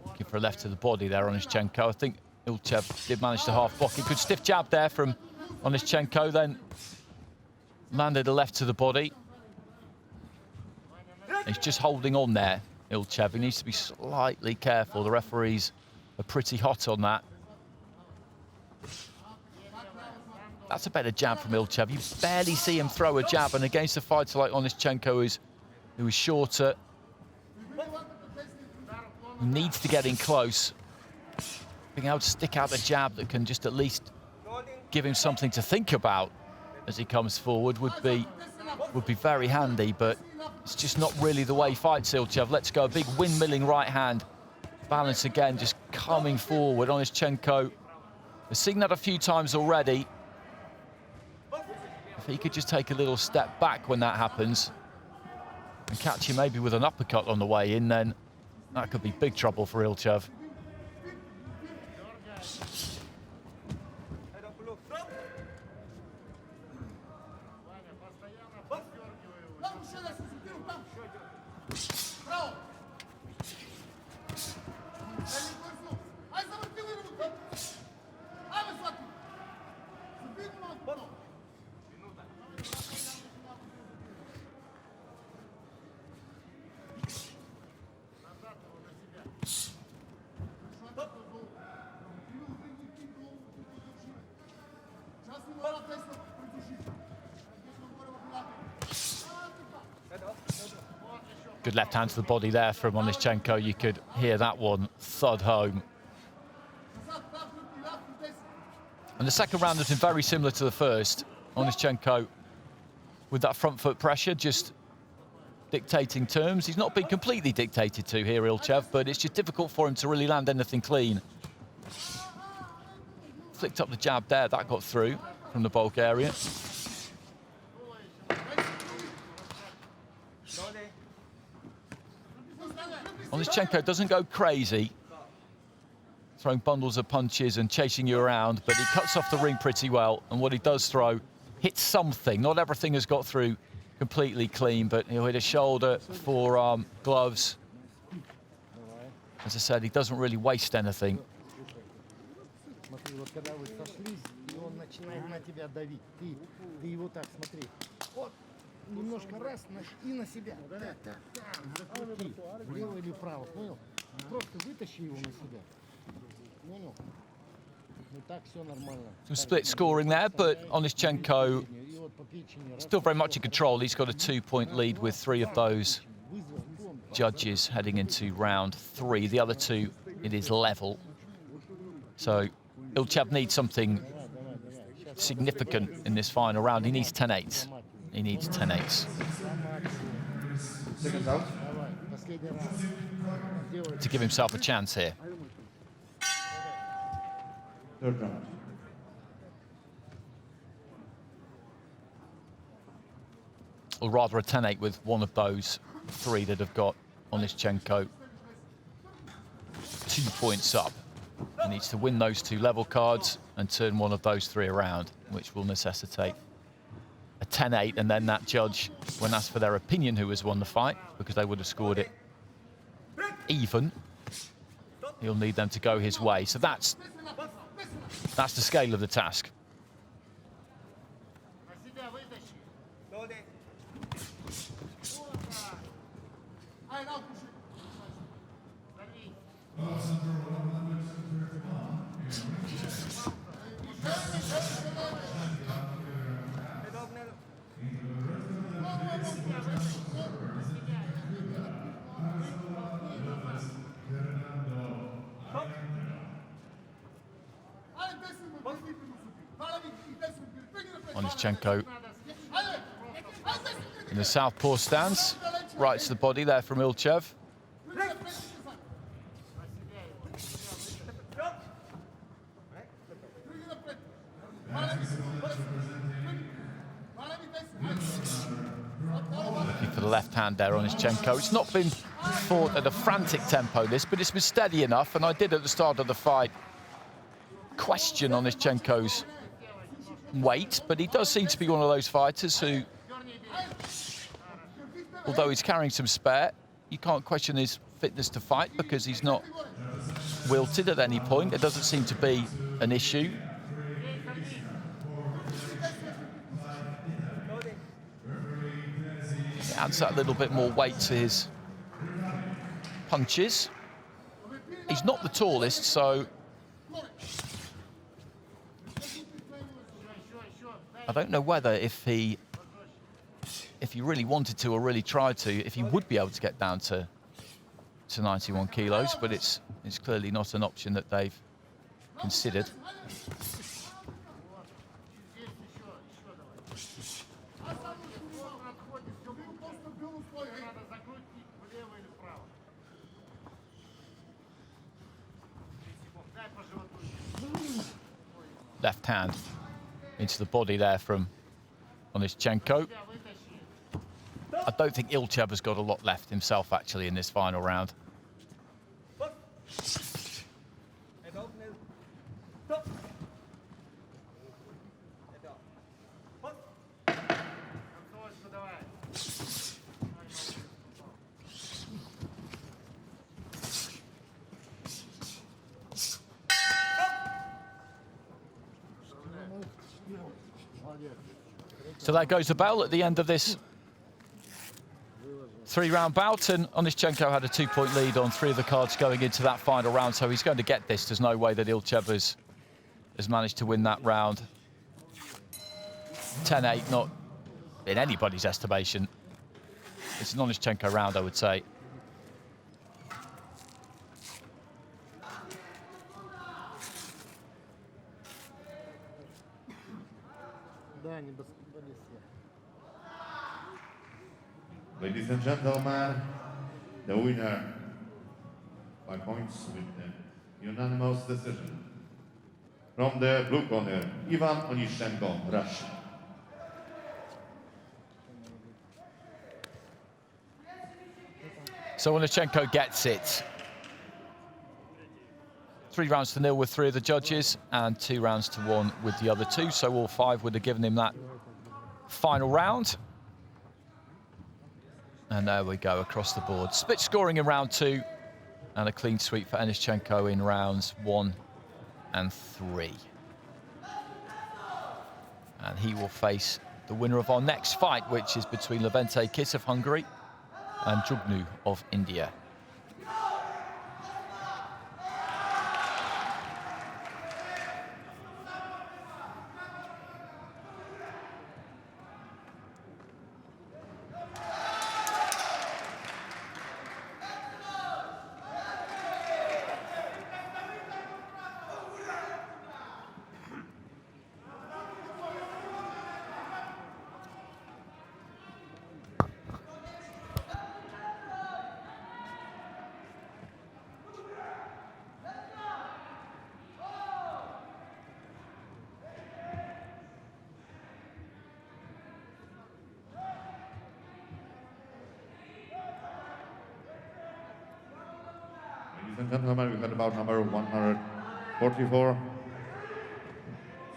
Looking for a left to the body there, Onischenko. I think Ilchev did manage to half block it. Good stiff jab there from Onischenko, then landed a left to the body. He's just holding on there, Ilchev. He needs to be slightly careful. The referees are pretty hot on that. That's a better jab from Ilchev. You barely see him throw a jab, and against a fighter like Onischenko, who is shorter, who needs to get in close, being able to stick out a jab that can just at least give him something to think about as he comes forward would be very handy, but it's just not really the way he fights Ilchev. Let's go, a big windmilling right hand. Balance again, just coming forward. Onischenko, we've seen that a few times already. If he could just take a little step back when that happens and catch him maybe with an uppercut on the way in, then that could be big trouble for Ilchev. Good left hand to the body there from Onischenko. You could hear that one thud home. And the second round has been very similar to the first. Onischenko with that front foot pressure, just dictating terms. He's not been completely dictated to here, Ilchev, but it's just difficult for him to really land anything clean. Flicked up the jab there, that got through from the Bulgarian. Onischenko doesn't go crazy, throwing bundles of punches and chasing you around, but he cuts off the ring pretty well, and what he does throw hits something. Not everything has got through completely clean, but he'll hit a shoulder, forearm, gloves. As I said, he doesn't really waste anything. Смотри, вот когда вы сошлись, и он начинает на тебя давить, ты его так смотри. Вот, немножко раз и на себя. Так, закрути, влево или вправо, понял? Просто вытащи его на себя. Понял? Ну так все нормально. Some split scoring there, but Onischenko still very much in control. He's got a 2-point lead with 3 of those judges heading into round 3. The other 2, it is level. So Ilchev needs something significant in this final round. He needs 10-8. He needs 10-8. Seconds out. To give himself a chance here. Third round. Or rather a 10-8 with one of those 3 that have got Onischenko 2 points up. He needs to win those 2 level cards and turn one of those 3 around, which will necessitate a 10-8, and then that judge, when asked for their opinion who has won the fight, because they would have scored it even, he'll need them to go his way. So that's the scale of the task. Onischenko in the southpaw stance. Right to the body there from Ilchev. Looking for the left hand there on Onischenko. It's not been fought at a frantic tempo, this, but it's been steady enough. And I did at the start of the fight question on Onischenko's weight, but he does seem to be one of those fighters who, although he's carrying some spare, you can't question his fitness to fight because he's not wilted at any point. There doesn't seem to be an issue. He adds that little bit more weight to his punches. He's not the tallest, so I don't know whether if he really wanted to or really tried to, if he would be able to get down to 91 kilos, but it's clearly not an option that they've considered. Left hand into the body there from Onischenko. I don't think Ilchev has got a lot left himself, actually, in this final round. So that goes the bell at the end of this 3-round bout, and Onischenko had a 2-point lead on 3 of the cards going into that final round, so he's going to get this. There's no way that Ilchev has managed to win that round. 10-8, not in anybody's estimation. It's an Onischenko round, I would say. Ladies and gentlemen, the winner by points with the unanimous decision from the blue corner, Ivan Onischenko, Russia. So Onischenko gets it. 3 rounds to 0 with 3 of the judges and 2 rounds to 1 with the other 2. So all 5 would have given him that final round. And there we go, across the board. Split scoring in round 2 and a clean sweep for Onischenko in rounds 1 and 3. And he will face the winner of our next fight, which is between Levente Kiss of Hungary and Jugnu of India. Ladies and gentlemen, we had about number 144,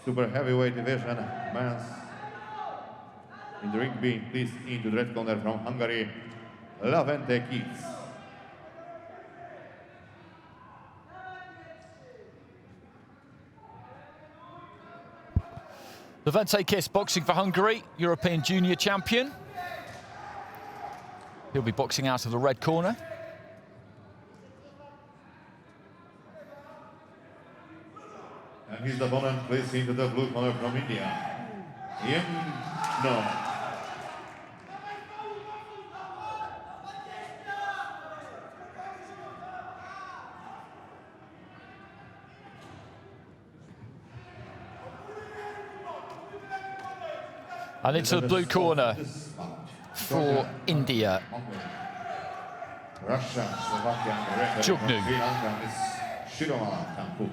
super heavyweight division, men's. In the ring being pleased into the red corner from Hungary, Levente Kiss. Levente Kiss, boxing for Hungary, European junior champion. He'll be boxing out of the red corner. And his opponent placed into the blue corner from India, No. And into the blue corner for India. Russia, Slovakia, and the referee from Jugnu. Sri Lanka is Shiromala Tampu.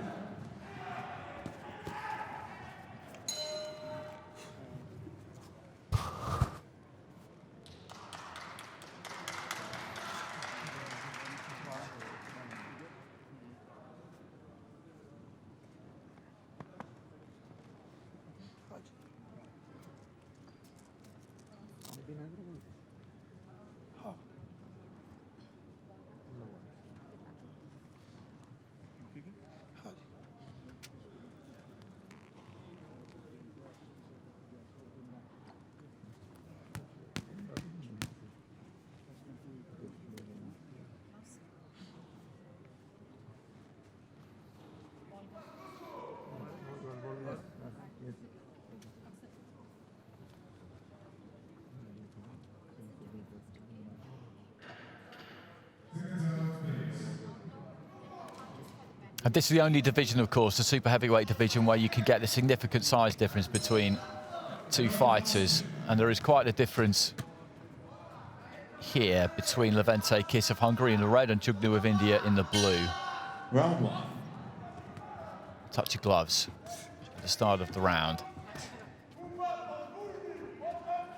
And this is the only division, of course, the super heavyweight division, where you can get the significant size difference between two fighters. And there is quite a difference here between Levente Kiss of Hungary in the red and Jugnu of India in the blue. Round one. Touch of gloves at the start of the round.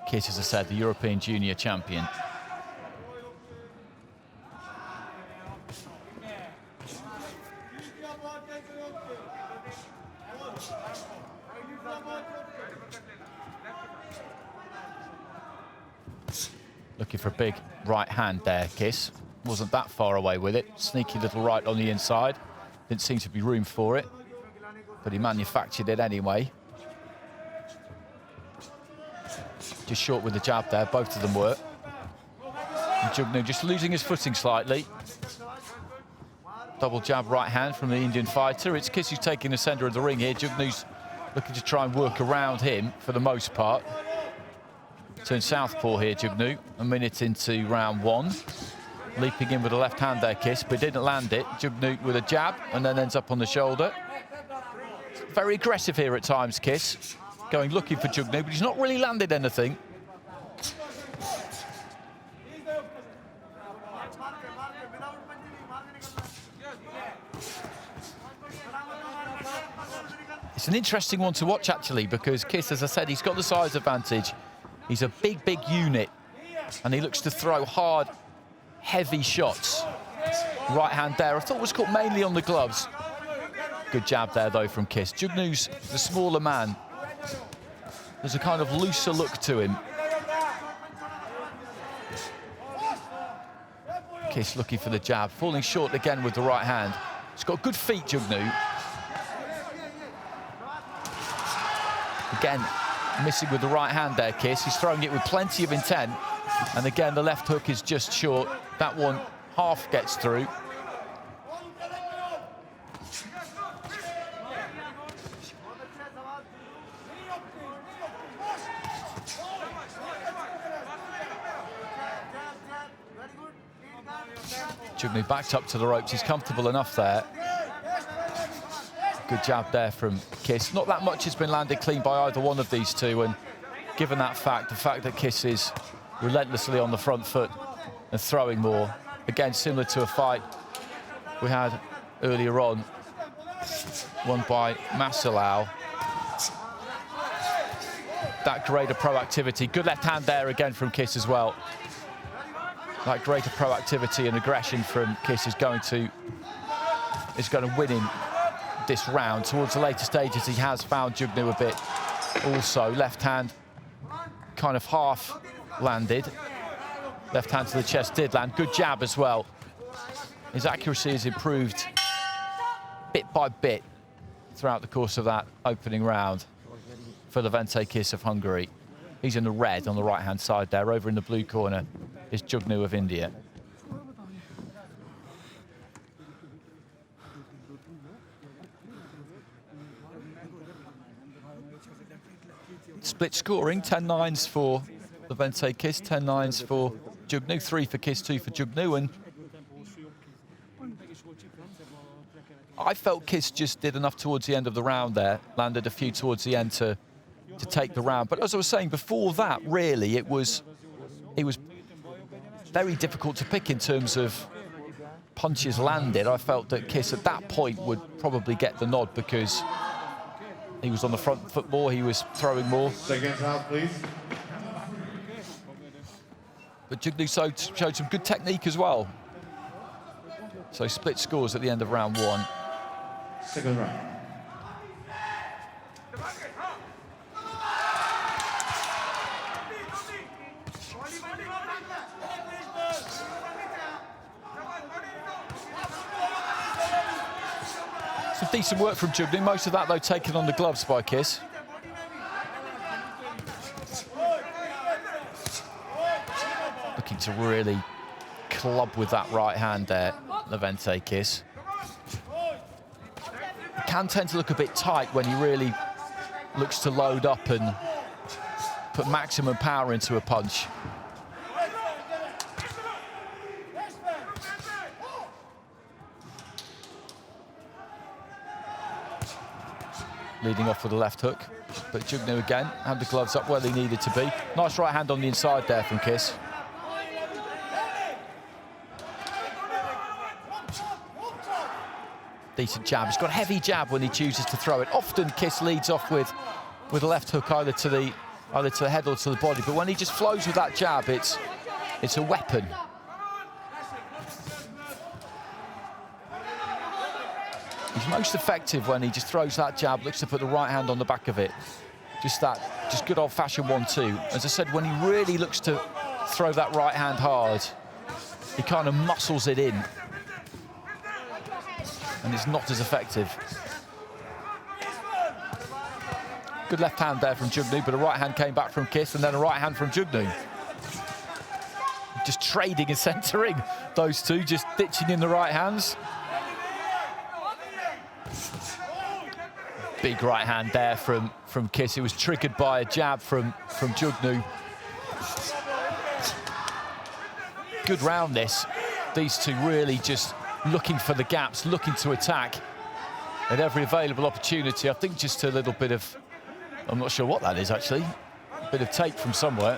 Kiss, as I said, the European Junior champion. Looking for a big right hand there, Kiss. Wasn't that far away with it. Sneaky little right on the inside. Didn't seem to be room for it, but he manufactured it anyway. Just short with the jab there, both of them were. And Jugnu just losing his footing slightly. Double jab right hand from the Indian fighter. It's Kiss who's taking the centre of the ring here. Jugnu's looking to try and work around him for the most part. Turn southpaw here, Jugnu, a minute into round one. Leaping in with a left hand there, Kiss, but didn't land it. Jugnu with a jab and then ends up on the shoulder. Very aggressive here at times, Kiss. Going looking for Jugnu, but he's not really landed anything. It's an interesting one to watch, actually, because Kiss, as I said, he's got the size advantage. He's a big, big unit, and he looks to throw hard, heavy shots. Right hand there, I thought was caught mainly on the gloves. Good jab there, though, from Kiss. Jugnu's the smaller man. There's a kind of looser look to him. Kiss looking for the jab, falling short again with the right hand. He's got good feet, Jugnu. Again, missing with the right hand there, Kiss. He's throwing it with plenty of intent. And again, the left hook is just short. That one half gets through. Jugnu backed up to the ropes. He's comfortable enough there. Good jab there from Kiss. Not that much has been landed clean by either one of these two, and given that fact, the fact that Kiss is relentlessly on the front foot and throwing more, again, similar to a fight we had earlier on, won by Masalau. That greater proactivity. Good left hand there again from Kiss as well. That greater proactivity and aggression from Kiss is going to win in this round. Towards the later stages, he has found Jugnu a bit. Also, left hand kind of half landed. Left hand to the chest did land. Good jab as well. His accuracy has improved bit by bit throughout the course of that opening round for Levente Kiss of Hungary. He's in the red on the right-hand side there. Over in the blue corner is Jugnu of India. Split scoring, 10-9s for Levente Kiss, 10-9s for Jugnu, 3 for Kiss, 2 for Jugnu. And I felt Kiss just did enough towards the end of the round there, landed a few towards the end to to take the round. But as I was saying before that, really, it was very difficult to pick in terms of punches landed. I felt that Kiss at that point would probably get the nod because he was on the front foot more, he was throwing more. Second round, please. But Jugnu showed some good technique as well. So split scores at the end of round one. Second round. Some decent work from Jugnu, most of that though taken on the gloves by Kiss. Looking to really club with that right hand there, Levente Kiss. Can tend to look a bit tight when he really looks to load up and put maximum power into a punch. Leading off with a left hook, but Jugnu again had the gloves up where they needed to be. Nice right hand on the inside there from Kiss. Decent jab. He's got a heavy jab when he chooses to throw it. Often Kiss leads off with a left hook either to the head or to the body, but when he just flows with that jab, it's a weapon. He's most effective when he just throws that jab, looks to put the right hand on the back of it. Just good old-fashioned 1-2. As I said, when he really looks to throw that right hand hard, he kind of muscles it in. And it's not as effective. Good left hand there from Jugnu, but a right hand came back from Kiss, and then a right hand from Jugnu. Just trading and centering, those two, just ditching in the right hands. Big right hand there from Kiss. It was triggered by a jab from Jugnu. Good round this. These two really just looking for the gaps, looking to attack at every available opportunity. I think just a little bit of, I'm not sure what that is actually, a bit of tape from somewhere.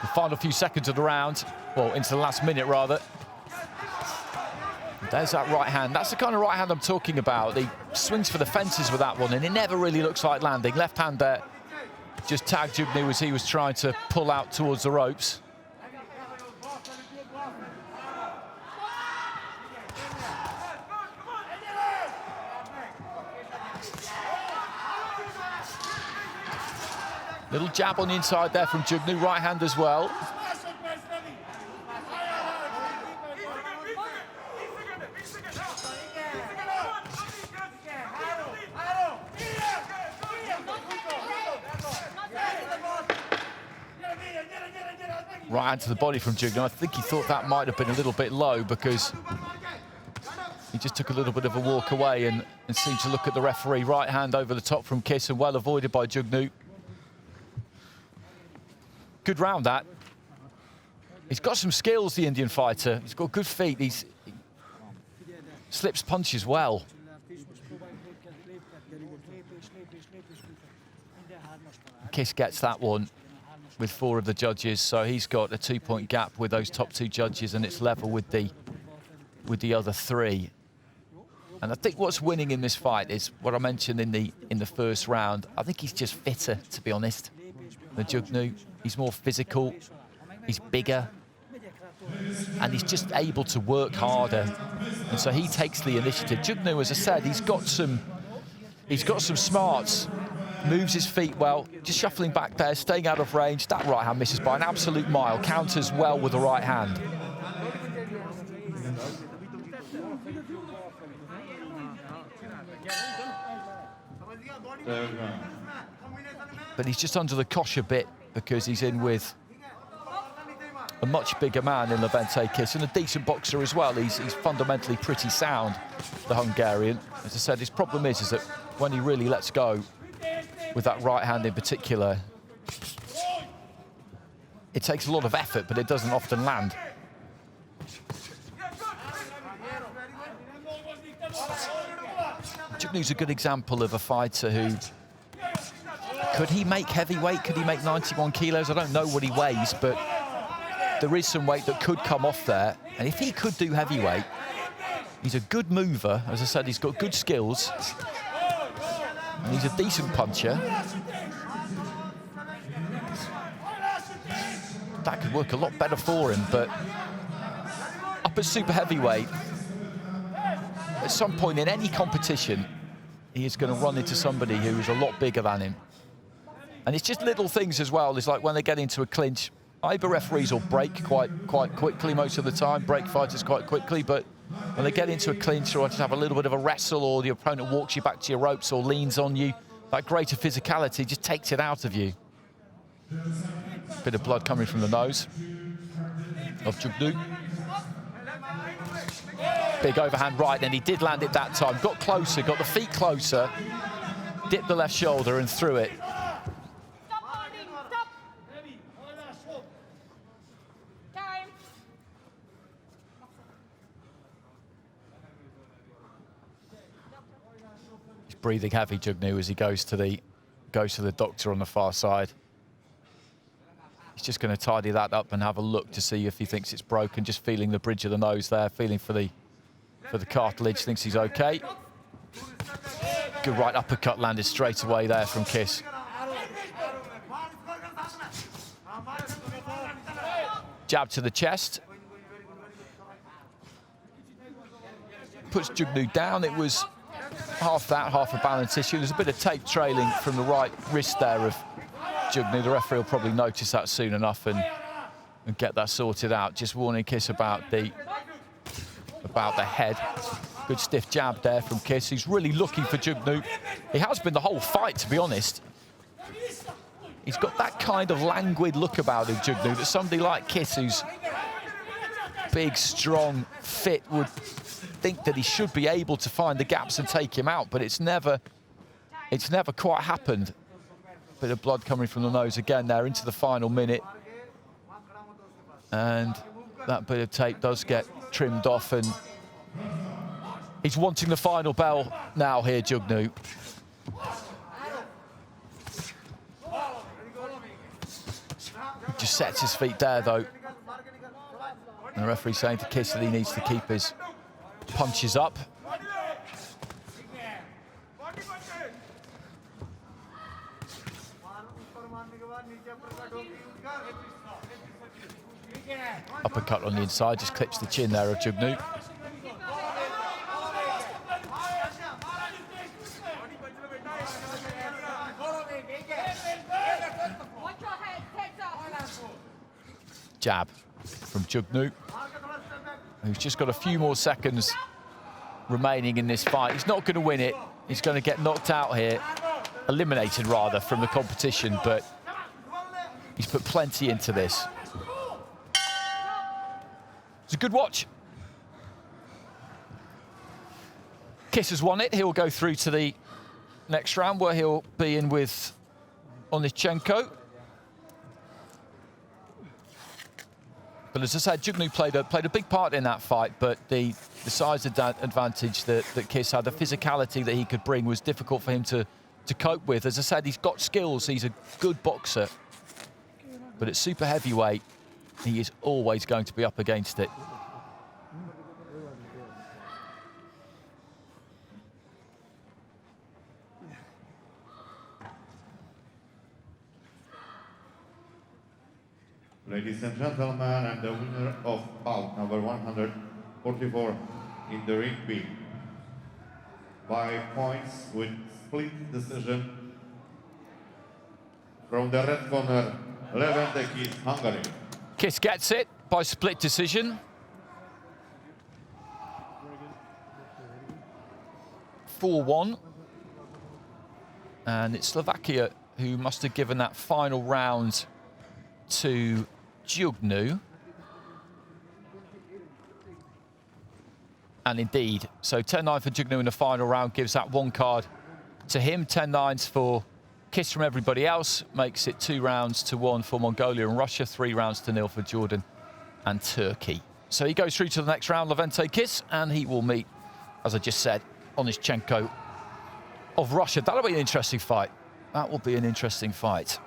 The final few seconds of the round, well, into the last minute rather. There's that right hand. That's the kind of right hand I'm talking about. He swings for the fences with that one, and it never really looks like landing. Left hand there just tagged Jugnu as he was trying to pull out towards the ropes. Little jab on the inside there from Jugnu, right hand as well. Right hand to the body from Jugnu. I think he thought that might have been a little bit low because he just took a little bit of a walk away and seemed to look at the referee. Right hand over the top from Kiss and well avoided by Jugnu. Good round that. He's got some skills, the Indian fighter. He's got good feet. He slips punches well. Kiss gets that one with 4 of the judges, so he's got a 2-point gap with those top 2 judges, and it's level with the other 3. And I think what's winning in this fight is what I mentioned in the first round. I think he's just fitter, to be honest, than Jugnu. He's more physical, he's bigger, and he's just able to work harder. And so he takes the initiative. Jugnu, as I said, he's got some smarts. Moves his feet well, just shuffling back there, staying out of range. That right hand misses by an absolute mile. Counters well with the right hand. But he's just under the cosh a bit because he's in with a much bigger man in Levente Kiss and a decent boxer as well. He's fundamentally pretty sound, the Hungarian. As I said, his problem is that when he really lets go, with that right hand in particular, it takes a lot of effort, but it doesn't often land. Jugnu's a good example of a fighter who, could he make heavyweight? Could he make 91 kilos? I don't know what he weighs, but there is some weight that could come off there. And if he could do heavyweight, he's a good mover. As I said, he's got good skills. And he's a decent puncher. That could work a lot better for him, but up at super heavyweight, at some point in any competition, he is going to run into somebody who is a lot bigger than him. And it's just little things as well. It's like when they get into a clinch, either referees will break quite quickly most of the time, break fighters quite quickly, but when they get into a clinch or just have a little bit of a wrestle, or the opponent walks you back to your ropes or leans on you, that greater physicality just takes it out of you. Bit of blood coming from the nose of Jugnu. Big overhand right, and he did land it that time. Got closer, got the feet closer, dipped the left shoulder and threw it. Stop holding, stop. Time. He's breathing heavy, Jugnu, as he goes to the doctor on the far side. He's just going to tidy that up and have a look to see if he thinks it's broken. Just feeling the bridge of the nose there, feeling for the cartilage, thinks he's okay. Good right uppercut landed straight away there from Kiss. Jab to the chest. Puts Jugnu down. It was half that, half a balance issue. There's a bit of tape trailing from the right wrist there of Jugnu. The referee will probably notice that soon enough and get that sorted out. Just warning Kiss about the head. Good stiff jab there from Kiss. He's really looking for Jugnu. He has been the whole fight, to be honest. He's got that kind of languid look about him, Jugnu, that somebody like Kiss, who's big, strong, fit, would think that he should be able to find the gaps and take him out, but it's never quite happened. Bit of blood coming from the nose again there into the final minute. And that bit of tape does get trimmed off, and he's wanting the final bell now here, Jugnu. He just sets his feet there, though. And the referee saying to Kiss that he needs to keep his punches up. Uppercut on the inside, just clips the chin there of Jugnu. Jab from Jugnu, who's just got a few more seconds remaining in this fight. He's not going to win it. He's going to get knocked out here, eliminated rather, from the competition, but he's put plenty into this. It's a good watch. Kiss has won it. He'll go through to the next round where he'll be in with Onyszczenko. But as I said, Jugnu played a big part in that fight, but the size advantage that Kiss had, the physicality that he could bring, was difficult for him to cope with. As I said, he's got skills, he's a good boxer, but at super heavyweight, he is always going to be up against it. Ladies and gentlemen, and the winner of bout number 144 in the ring B, by points with split decision, from the red corner, Lewandowski, Hungary. Kiss gets it by split decision. 4-1. And it's Slovakia who must have given that final round to Jugnu. And indeed, so 10-9 for Jugnu in the final round gives that one card to him. 10-9s for Kiss from everybody else, makes it 2-1 for Mongolia and Russia, 3-0 for Jordan and Turkey. So he goes through to the next round, Levente Kiss, and he will meet, as I just said, Onyszczenko of Russia. That'll be an interesting fight. That will be an interesting fight.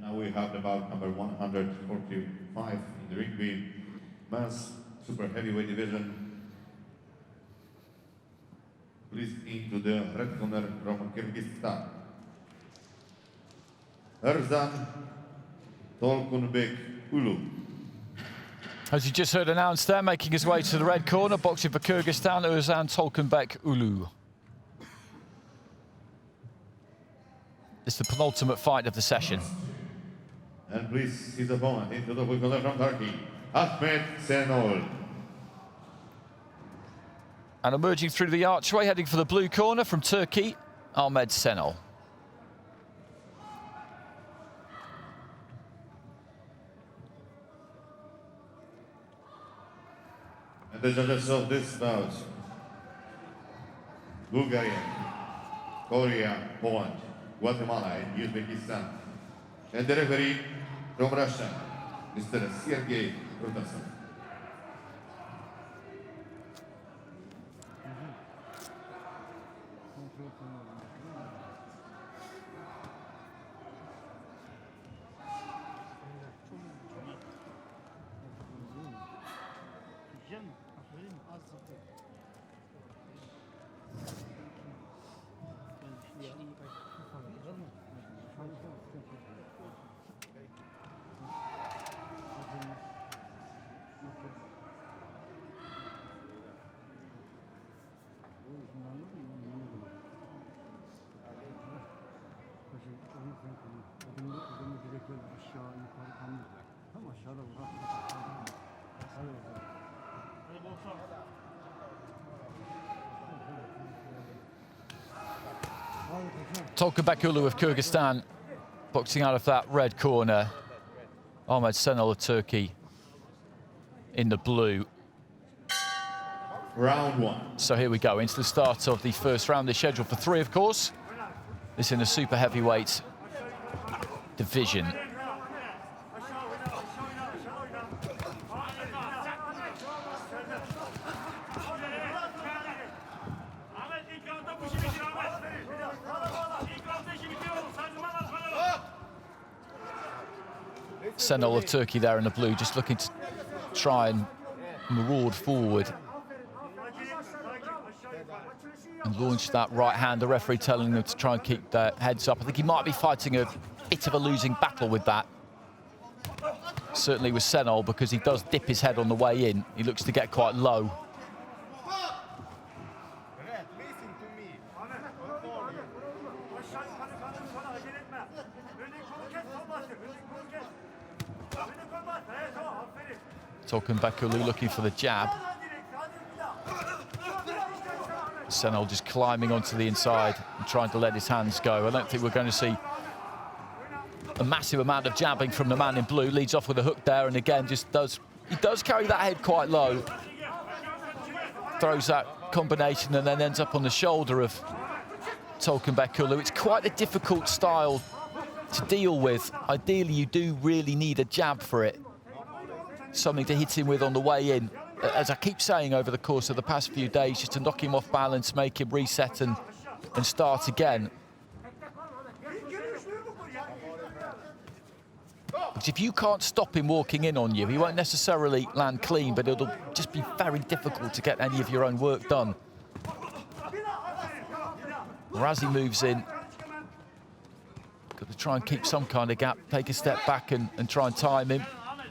Now we have the bout number 145 in the ring, the men's super heavyweight division. Please into the red corner from Kyrgyzstan, Erzan Tolkunbek Ulu. As you just heard announced there, making his way to the red corner, boxing for Kyrgyzstan, Erzan Tolkunbek Ulu. It's the penultimate fight of the session. And please his opponent into the blue corner from Turkey, Ahmet Senol. And emerging through the archway, heading for the blue corner from Turkey, Ahmet Senol. And the judges of this bout, Bulgaria, Korea, Poland, Guatemala, and Uzbekistan. And the referee from Russia, Mr. Sergei Protasov. Tolkunbek Ulu of Kyrgyzstan boxing out of that red corner. Ahmet Senol of Turkey in the blue. Round one. So here we go into the start of the first round. They're scheduled for 3, of course. This in the super heavyweight division. Senol of Turkey there in the blue, just looking to try and maraud forward and launch that right hand. The referee telling them to try and keep their heads up. I think he might be fighting a bit of a losing battle with that. Certainly with Senol, because he does dip his head on the way in. He looks to get quite low. Tolkunbek Ulu looking for the jab. Senol just climbing onto the inside and trying to let his hands go. I don't think we're going to see a massive amount of jabbing from the man in blue. Leads off with a hook there, and again he does carry that head quite low. Throws that combination and then ends up on the shoulder of Tolkunbek Ulu. It's quite a difficult style to deal with. Ideally, you do really need a jab for it. Something to hit him with on the way in. As I keep saying over the course of the past few days, just to knock him off balance, make him reset and start again. Because if you can't stop him walking in on you, he won't necessarily land clean, but it'll just be very difficult to get any of your own work done. Or as he moves in, got to try and keep some kind of gap, take a step back and try and time him.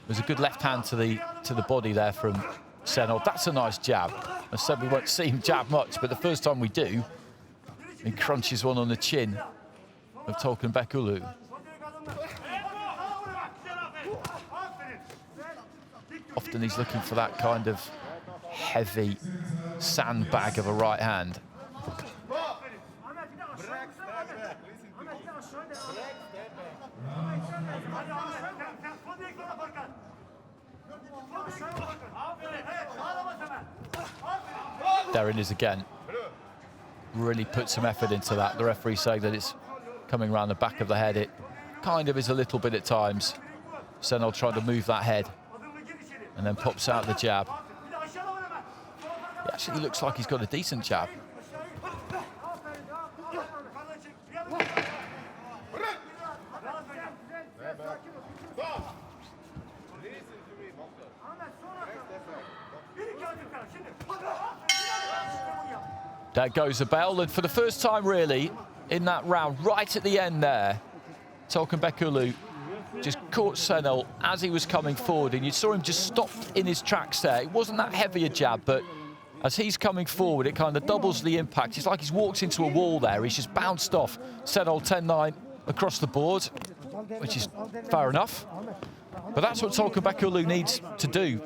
There's a good left hand to the body there from Senol. That's a nice jab. I said we won't see him jab much, but the first time we do, he crunches one on the chin of Tolkunbekulu. Often he's looking for that kind of heavy sandbag of a right hand. There it is again. Really put some effort into that. The referee saying that it's coming around the back of the head. It kind of is a little bit at times. Senol trying to move that head and then pops out the jab. It actually looks like he's got a decent jab. There goes the bell, and for the first time really in that round, right at the end there, Tolkunbekulu just caught Senol as he was coming forward, and you saw him just stopped in his tracks there. It wasn't that heavy a jab, but as he's coming forward, it kind of doubles the impact. It's like he's walked into a wall there. He's just bounced off Senol 10-9 across the board, which is fair enough. But that's what Tolkunbekulu needs to do.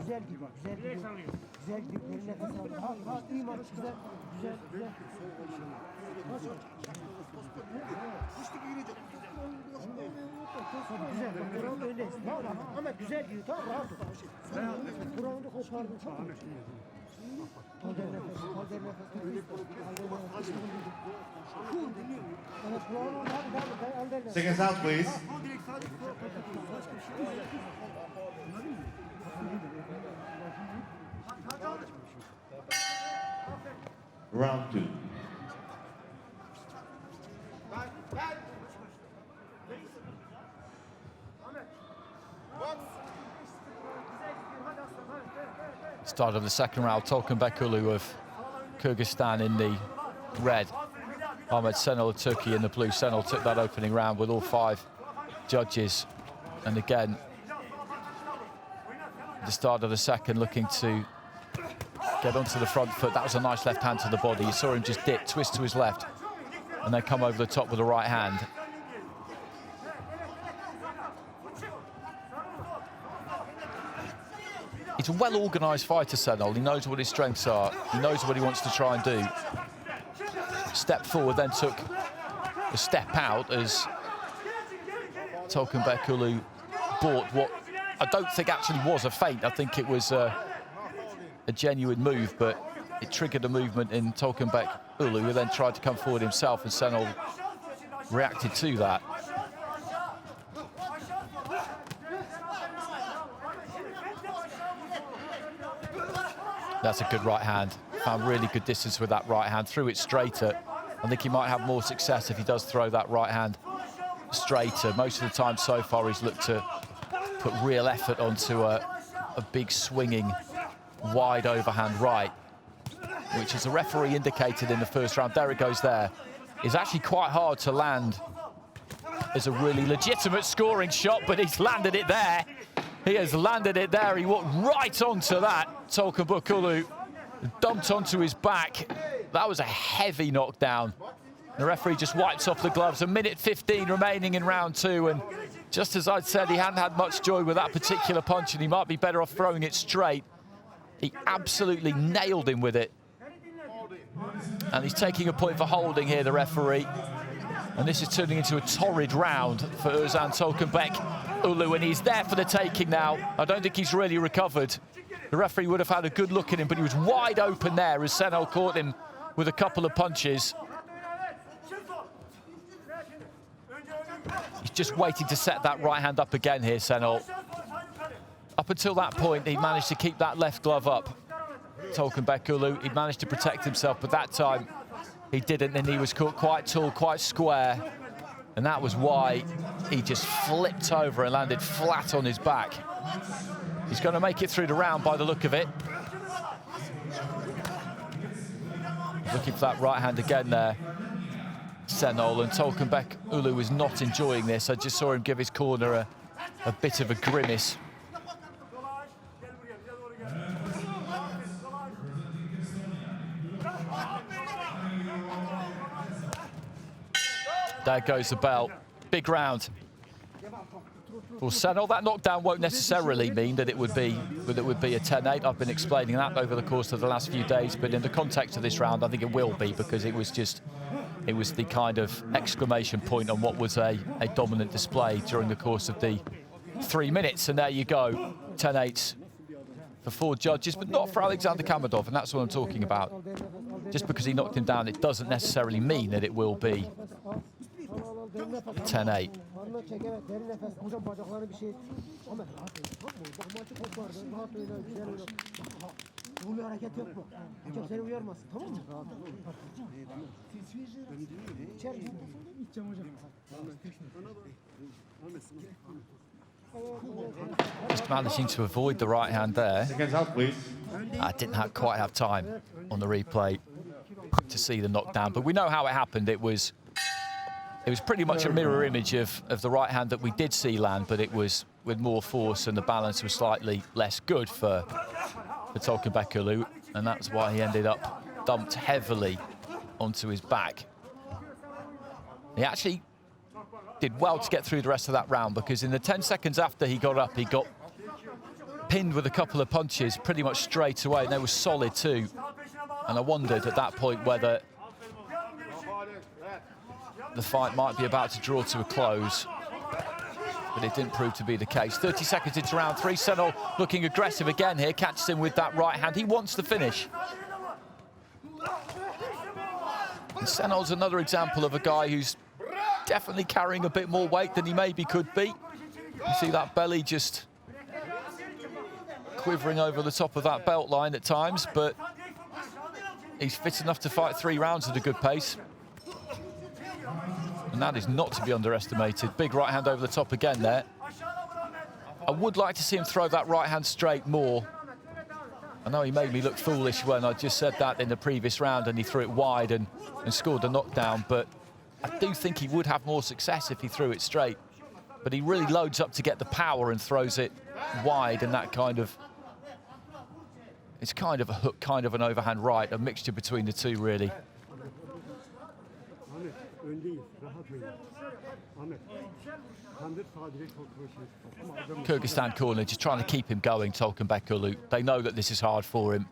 Seconds out, please. Round 2. Start of the second round, Tolkunbekulu of Kyrgyzstan in the red. Ahmed Senol of Turkey in the blue. Senol took that opening round with all 5 judges. And again, the start of the second, looking to get onto the front foot. That was a nice left hand to the body. You saw him just dip, twist to his left, and then come over the top with the right hand. He's a well-organised fighter, Senol. He knows what his strengths are. He knows what he wants to try and do. Step forward, then took a step out as Tolkunbekulu bought what I don't think actually was a feint. I think it was a genuine move, but it triggered a movement in Tolkunbekulu, who then tried to come forward himself, and Senol reacted to that. That's a good right hand. Found really good distance with that right hand. Threw it straighter. I think he might have more success if he does throw that right hand straighter. Most of the time so far, he's looked to put real effort onto a big swinging wide overhand right, which, as the referee indicated in the first round, there it goes there, is actually quite hard to land as a really legitimate scoring shot, but he's landed it there. He has landed it there. He walked right onto that. Tolkunbekulu dumped onto his back. That was a heavy knockdown. The referee just wipes off the gloves. 1:15 remaining in round 2, and just as I'd said, he hadn't had much joy with that particular punch, and he might be better off throwing it straight. He absolutely nailed him with it. And he's taking a point for holding here, the referee. And this is turning into a torrid round for Ozan Tolkunbekulu, and he's there for the taking now. I don't think he's really recovered. The referee would have had a good look at him, but he was wide open there as Senol caught him with a couple of punches. He's just waiting to set that right hand up again here, Senol. Up until that point, he managed to keep that left glove up. Tolkunbekulu, he managed to protect himself, but that time he didn't, and he was caught quite tall, quite square. And that was why he just flipped over and landed flat on his back. He's going to make it through the round by the look of it. Looking for that right hand again there, Senol, and Tolkunbekulu was not enjoying this. I just saw him give his corner a bit of a grimace There goes the bell. Big round. Well, Senol, that knockdown won't necessarily mean that it would be a 10-8. I've been explaining that over the course of the last few days, but in the context of this round, I think it will be, because it was the kind of exclamation point on what was a dominant display during the course of the 3 minutes. And there you go, 10-8 for 4 judges, but not for Alexander Kamadov, and that's what I'm talking about. Just because he knocked him down, it doesn't necessarily mean that it will be 10-8. Just managing to avoid the right hand there. Seconds out, please. I didn't quite have time on the replay to see the knockdown, but we know how it happened. It was pretty much a mirror image of the right hand that we did see land, but it was with more force and the balance was slightly less good for Tolkabekulu, and that's why he ended up dumped heavily onto his back. He actually did well to get through the rest of that round, because in the 10 seconds after he got up, he got pinned with a couple of punches pretty much straight away, and they were solid too. And I wondered at that point whether the fight might be about to draw to a close, but it didn't prove to be the case. 30 seconds into round 3, Senol looking aggressive again here, catches him with that right hand. He wants the finish. And Senol's another example of a guy who's definitely carrying a bit more weight than he maybe could be. You see that belly just quivering over the top of that belt line at times, but he's fit enough to fight 3 rounds at a good pace. And that is not to be underestimated. Big right hand over the top again there. I would like to see him throw that right hand straight more. I know he made me look foolish when I just said that in the previous round and he threw it wide and scored the knockdown, but I do think he would have more success if he threw it straight. But he really loads up to get the power and throws it wide, and that kind of, it's kind of a hook, kind of an overhand right, a mixture between the two really. Kyrgyzstan corner just trying to keep him going, Tolkabekulu. They know that this is hard for him.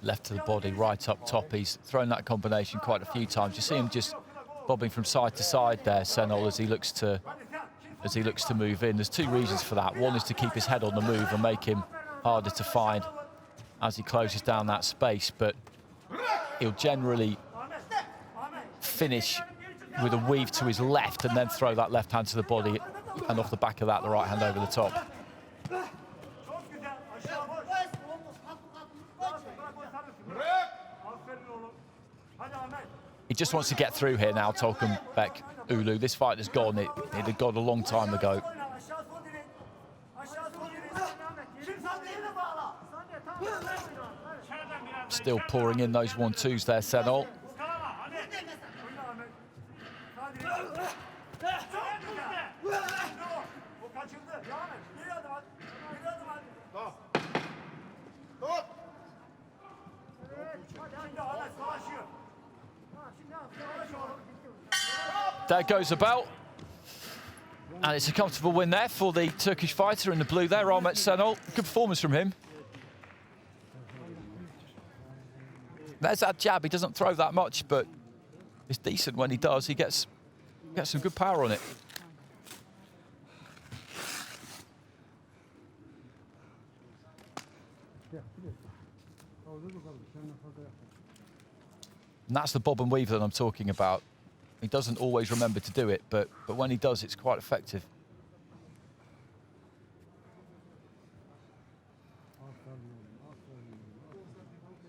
Left to the body, right up top. He's thrown that combination quite a few times. You see him just bobbing from side to side there, Senol, as he looks to move in. There's 2 reasons for that. One is to keep his head on the move and make him harder to find as he closes down that space, but he'll generally finish with a weave to his left and then throw that left hand to the body, and off the back of that, the right hand over the top. He just wants to get through here now, Tolkabekulu. This fight has gone. It had gone a long time ago. Still pouring in those 1-2s there, Senol. There goes the belt. And it's a comfortable win there for the Turkish fighter in the blue there, Ahmet Senol. Good performance from him. There's that jab. He doesn't throw that much, but it's decent when he does. He gets some good power on it. And that's the bob and weave that I'm talking about. He doesn't always remember to do it, but when he does, it's quite effective.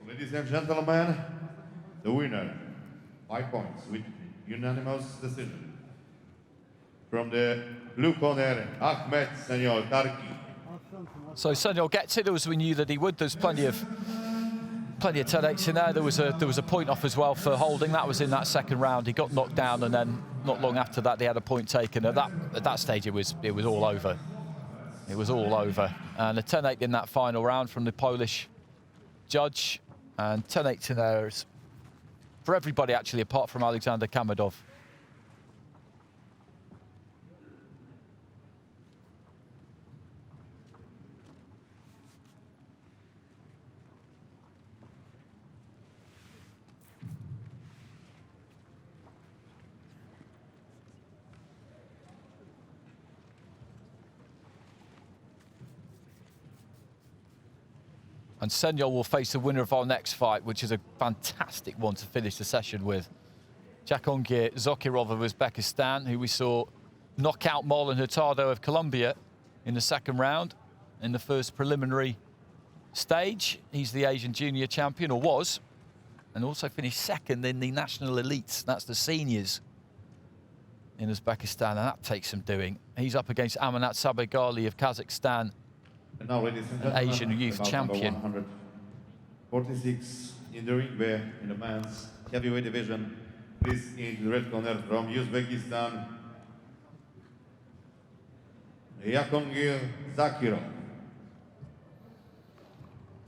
Ladies and gentlemen, the winner 5 points with unanimous decision. From the blue corner, Ahmed Senor Tarki. So Senor gets it, as we knew that he would. There's plenty of 10-8s in there. There was a point off as well for holding. That was in that second round. He got knocked down, and then not long after that, they had a point taken. At that stage, it was all over. It was all over. And a 10-8 in that final round from the Polish judge, and 10-8 in there for everybody actually, apart from Alexander Kamadov. And Senor will face the winner of our next fight, which is a fantastic one to finish the session with. Jahongir Zokirov of Uzbekistan, who we saw knock out Marlon Hurtado of Colombia in the second round in the first preliminary stage. He's the Asian junior champion, or was, and also finished second in the national elites. That's the seniors in Uzbekistan, and that takes some doing. He's up against Amanat Sabegali of Kazakhstan, And now, ladies and an gentlemen, Asian youth about champion. number 146 in the ring, where in the men's heavyweight division, please in the red corner from Uzbekistan, Jahongir Zakirov.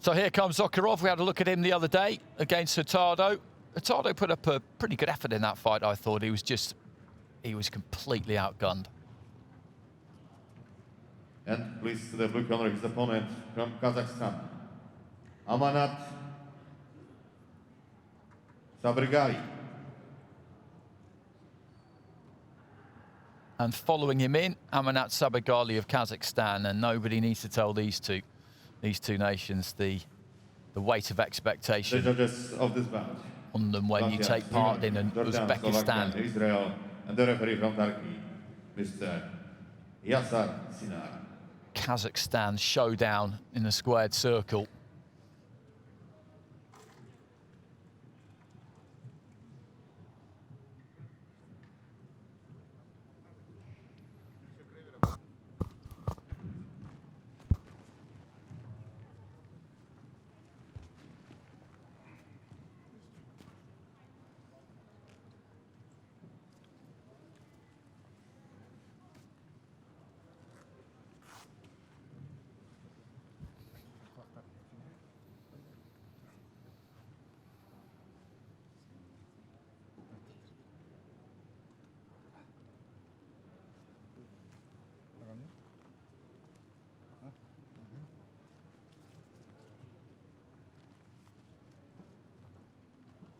So here comes Zokirov. We had a look at him the other day against Hurtado. Hurtado put up a pretty good effort in that fight, I thought. He was completely outgunned. And please to the blue corner, his opponent from Kazakhstan, Amanat Sabegali. And following him in, Amanat Sabegali of Kazakhstan. And nobody needs to tell these two nations the weight of The expectation judges of this bout, on them when you take part in an Jordan, Uzbekistan. Slovakia, Israel, and the referee from Turkey, Mr. Yasar Sinar. Kazakhstan showdown in the squared circle.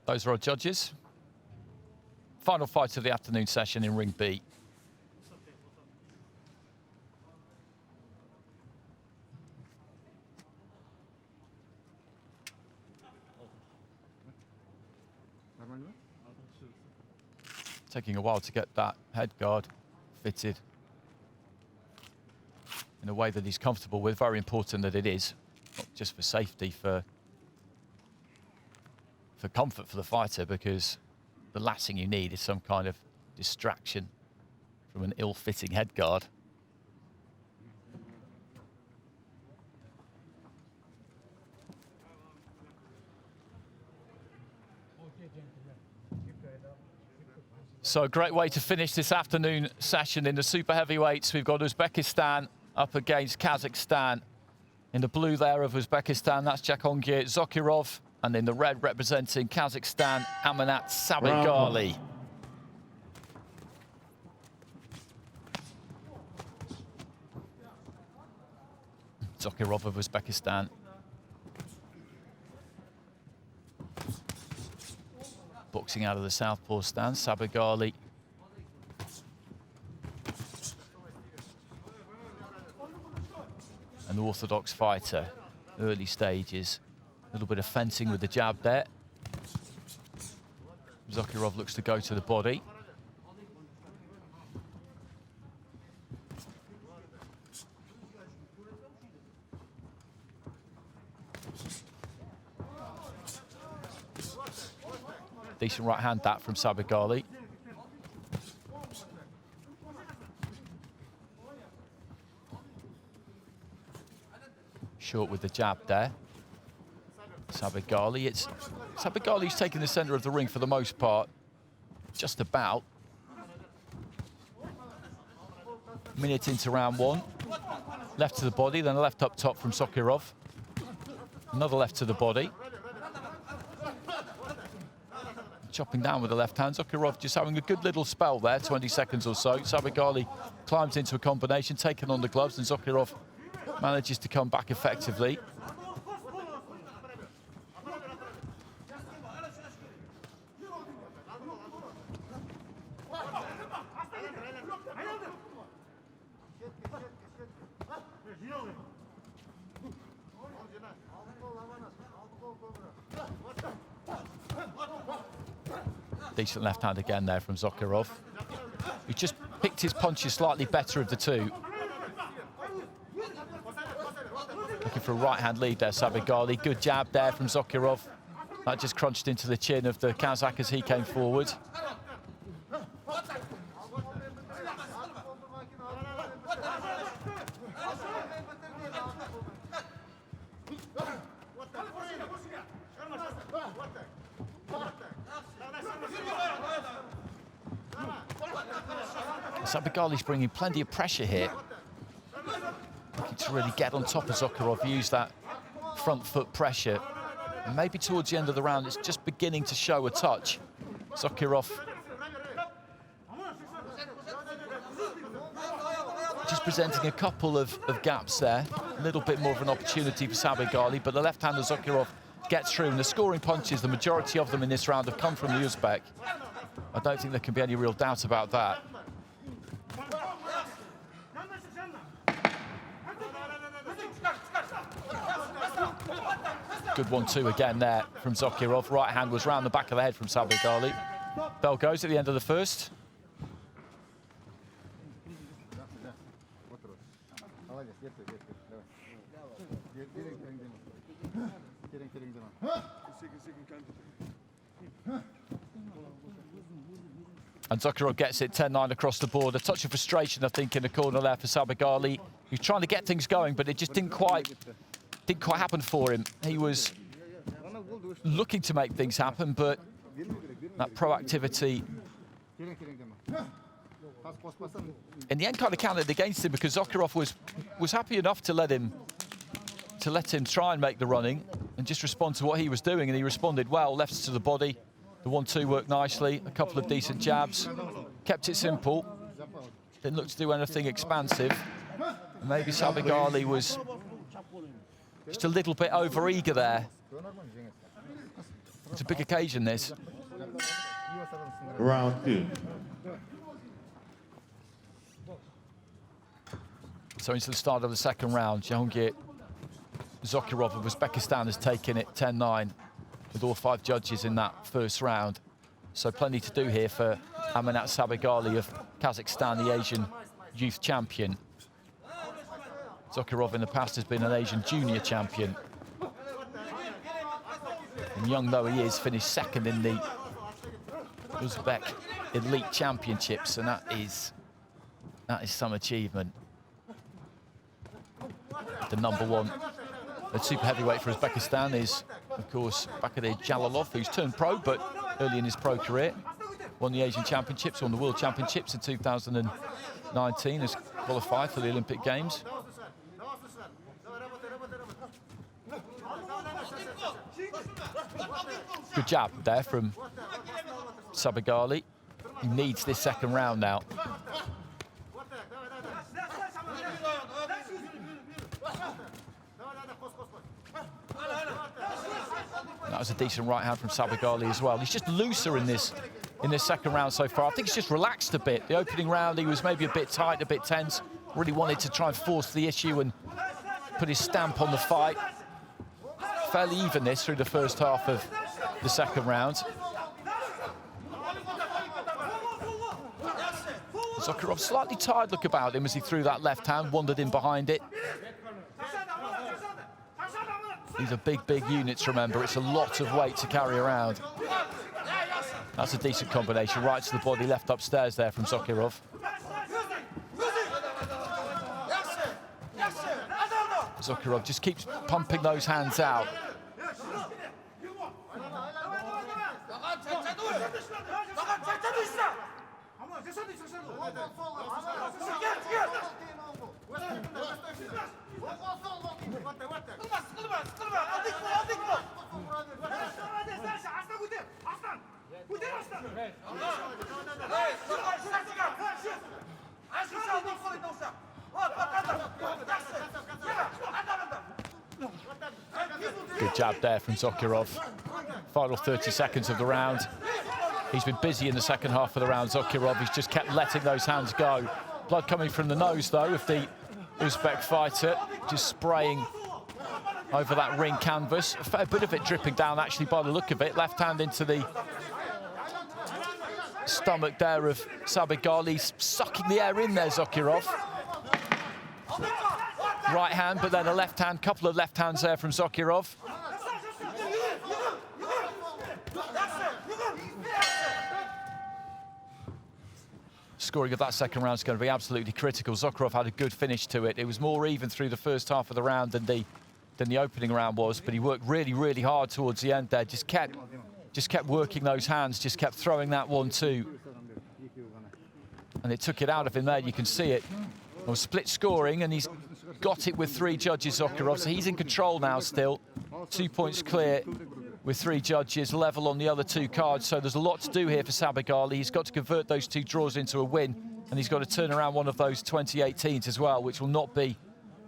Those are our judges. Final fight of the afternoon session in Ring B. Taking a while to get that head guard fitted in a way that he's comfortable with. Very important that it is, not just for safety, for comfort for the fighter, because the last thing you need is some kind of distraction from an ill-fitting head guard. So a great way to finish this afternoon session in the super heavyweights. We've got Uzbekistan up against Kazakhstan. In the blue there of Uzbekistan, that's Jahongir Zokirov. And in the red, representing Kazakhstan, Amanat Sabegali. Zokirov of Uzbekistan. Boxing out of the southpaw stance, Sabegali. An orthodox fighter, early stages. A little bit of fencing with the jab there. Zokirov looks to go to the body. Decent right hand that from Sabagali. Short with the jab there. Sabagali's taking the centre of the ring for the most part. Just about. Minute into round one. Left to the body, then a left up top from Sokurov. Another left to the body. Chopping down with the left hand. Sokurov just having a good little spell there, 20 seconds or so. Sabagali climbs into a combination, taking on the gloves, and Sokurov manages to come back effectively. Decent left hand again there from Sokurov, who just picked his punches slightly better of the two. Looking for a right hand lead there, Sabagali. Good jab there from Sokurov. That just crunched into the chin of the Kazakh as he came forward. Sabagali's bringing plenty of pressure here. Looking to really get on top of Sokurov, use that front foot pressure. And maybe towards the end of the round, it's just beginning to show a touch. Sokurov just presenting a couple of gaps there. A little bit more of an opportunity for Sabagali, but the left-hander Sokurov gets through, and the scoring punches, the majority of them in this round have come from the Uzbek. I don't think there can be any real doubt about that. Good 1-2 again there from Sokurov. Right hand was round the back of the head from Sabagali. Bell goes at the end of the first. And Sokurov gets it 10-9 across the board. A touch of frustration, I think, in the corner there for Sabagali. He was trying to get things going, but it just didn't quite happen for him. He was looking to make things happen, but that proactivity in the end kind of counted against him, because Sokurov was happy enough to let him try and make the running and just respond to what he was doing, and he responded well. Lefts to the body. The 1-2 worked nicely. A couple of decent jabs. Kept it simple. Didn't look to do anything expansive. And maybe Sabagali was just a little bit over-eager there. It's a big occasion, this. Round 2. So into the start of the second round, Jahangir Sokurov of Uzbekistan has taken it 10-9 with all 5 judges in that first round. So plenty to do here for Amanat Sabagali of Kazakhstan, the Asian youth champion. Sokurov in the past has been an Asian junior champion. And young though he is, finished second in the Uzbek Elite Championships, and that is some achievement. The #1 at super heavyweight for Uzbekistan is, of course, Bakirdeh Jalolov, who's turned pro, but early in his pro career won the Asian Championships, won the World Championships in 2019, has qualified for the Olympic Games. Good jab there from Sabagali. He needs this second round now. That was a decent right hand from Sabagali as well. He's just looser in this second round so far. I think he's just relaxed a bit. The opening round, he was maybe a bit tight, a bit tense. Really wanted to try and force the issue and put his stamp on the fight. Fairly even this through the first half of the second round. Sokurov slightly tired look about him as he threw that left hand, wandered in behind it. These are big, big units, remember. It's a lot of weight to carry around. That's a decent combination. Right to the body, left upstairs there from Zakirov. Zakirov just keeps pumping those hands out. Good jab there from Zakirov. Final 30 seconds of the round. He's been busy in the second half of the round, Zakirov. He's just kept letting those hands go. Blood coming from the nose, though, of the Uzbek fighter. Just spraying over that ring canvas. A fair bit of it dripping down, actually, by the look of it. Left hand into the stomach there of Sabeghali. He's sucking the air in there, Zakirov. Right hand, but then a left hand, couple of left hands there from Zakirov. Scoring of that second round is going to be absolutely critical. Zakirov had a good finish to it. It was more even through the first half of the round than the opening round was, but he worked really, really hard towards the end there. Just kept working those hands, just kept throwing that 1-2. And it took it out of him there, you can see it. Well, split scoring, and he's got it with 3 judges, Zakirov, so he's in control now still. 2 points clear with 3 judges, level on the other 2 cards, so there's a lot to do here for Sabeghali. He's got to convert those 2 draws into a win, and he's got to turn around one of those 2018s as well, which will not be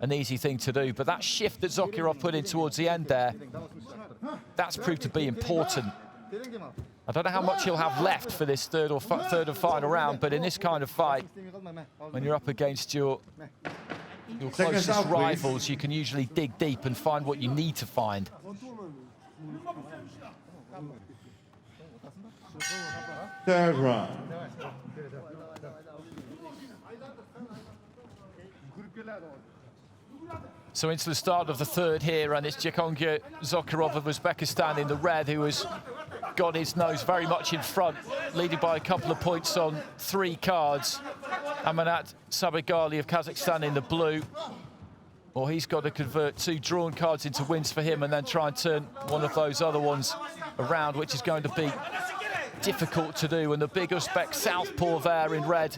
an easy thing to do. But that shift that Zakirov put in towards the end there, that's proved to be important. I don't know how much he'll have left for this third and final round, but in this kind of fight, when you're up against your closest rivals, you can usually dig deep and find what you need to find. Third round. So into the start of the third here, and it's Jahongir Zakirov of Uzbekistan in the red, who has got his nose very much in front, leading by a couple of points on 3 cards. Amanat Sabeghali of Kazakhstan in the blue. Well, he's got to convert 2 drawn cards into wins for him and then try and turn one of those other ones around, which is going to be difficult to do. And the big Uzbek southpaw there in red,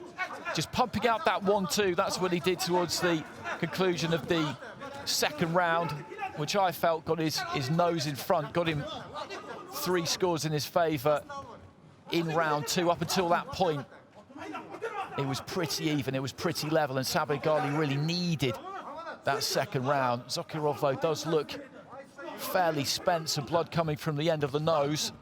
just pumping out that 1-2. That's what he did towards the conclusion of the second round, which I felt got his nose in front, got him 3 scores in his favour in round 2. Up until that point, it was pretty even, it was pretty level, and Sabeghali really needed that second round. Zakirov, though, does look fairly spent, some blood coming from the end of the nose.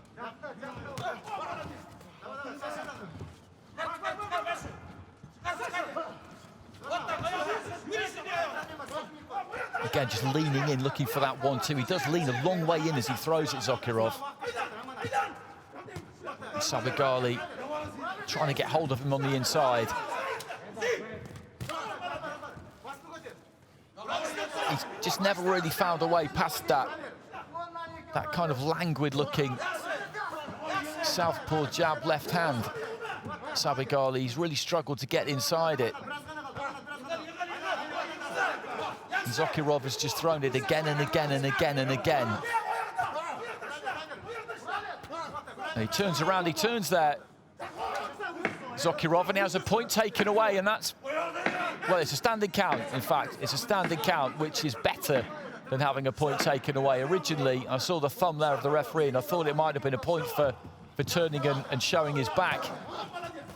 Again, just leaning in, looking for that 1-2. He does lean a long way in as he throws it, Zakirov. And Sabeghali trying to get hold of him on the inside. He's just never really found a way past that kind of languid-looking southpaw jab left hand. Sabeghali's really struggled to get inside it. And Zakirov has just thrown it again and again and again and again. And he turns around, he turns there, Zakirov, and he has a point taken away, and that's, well, it's a standing count, in fact. It's a standing count, which is better than having a point taken away. Originally, I saw the thumb there of the referee, and I thought it might have been a point for turning and showing his back.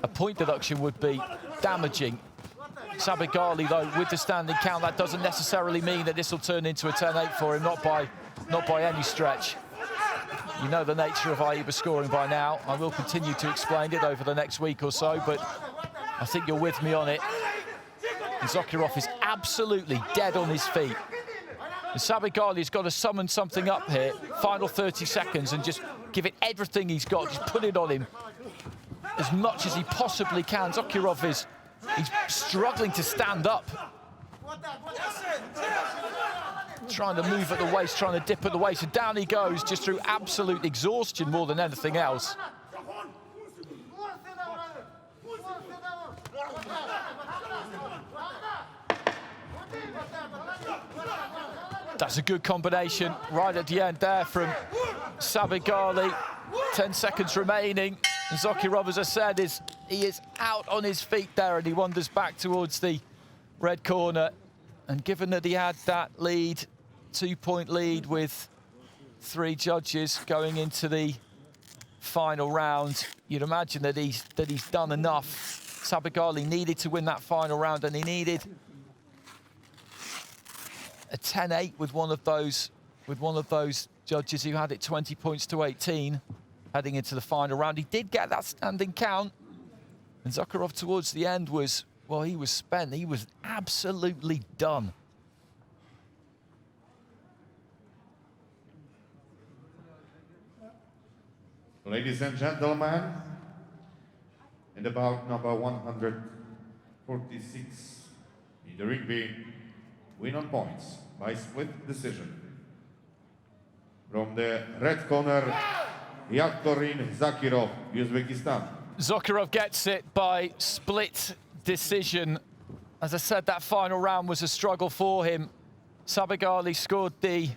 A point deduction would be damaging. Sabeghali, though, with the standing count, that doesn't necessarily mean that this will turn into a 10-8 for him, not by any stretch. You know the nature of AIBA scoring by now. I will continue to explain it over the next week or so, but I think you're with me on it. And Zakirov is absolutely dead on his feet. And Sabeghali's got to summon something up here, final 30 seconds, and just give it everything he's got, just put it on him as much as he possibly can. Zakirov he's struggling to stand up. Trying to move at the waist, trying to dip at the waist, and down he goes, just through absolute exhaustion more than anything else. That's a good combination right at the end there from Sabigali. 10 seconds remaining. And Zakirov, as I said, he is out on his feet there, and he wanders back towards the red corner. And given that he had that lead, 2-point lead with 3 judges going into the final round, you'd imagine that he's done enough. Sabigali needed to win that final round, and he needed a 10-8 with one of those judges who had it 20 points to 18 heading into the final round. He did get that standing count, and Zakirov towards the end was, well, he was spent. He was absolutely done. Ladies and gentlemen, in the bout number 146, in the ring being win on points by split decision. From the red corner, Yaktorin Zakirov, Uzbekistan. Zakirov gets it by split decision. As I said, that final round was a struggle for him. Sabigali scored the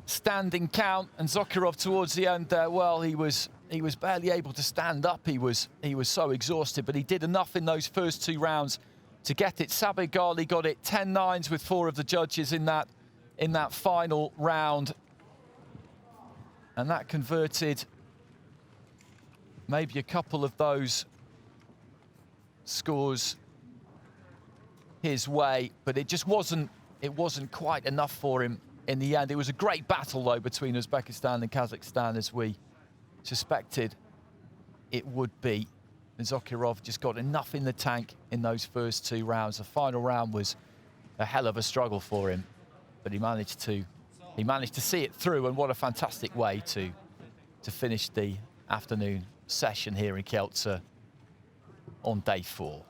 standing count, and Zakirov towards the end there, well, he was barely able to stand up. He was so exhausted, but he did enough in those first 2 rounds to get it. Sabigali got it 10-9s with 4 of the judges in that final round, and that converted maybe a couple of those scores his way, but it just wasn't quite enough for him in the end. It was a great battle, though, between Uzbekistan and Kazakhstan, as we suspected it would be. And Zakirov just got enough in the tank in those first 2 rounds. The final round was a hell of a struggle for him, but he managed to see it through, and what a fantastic way to finish the afternoon session here in Kielce on day 4.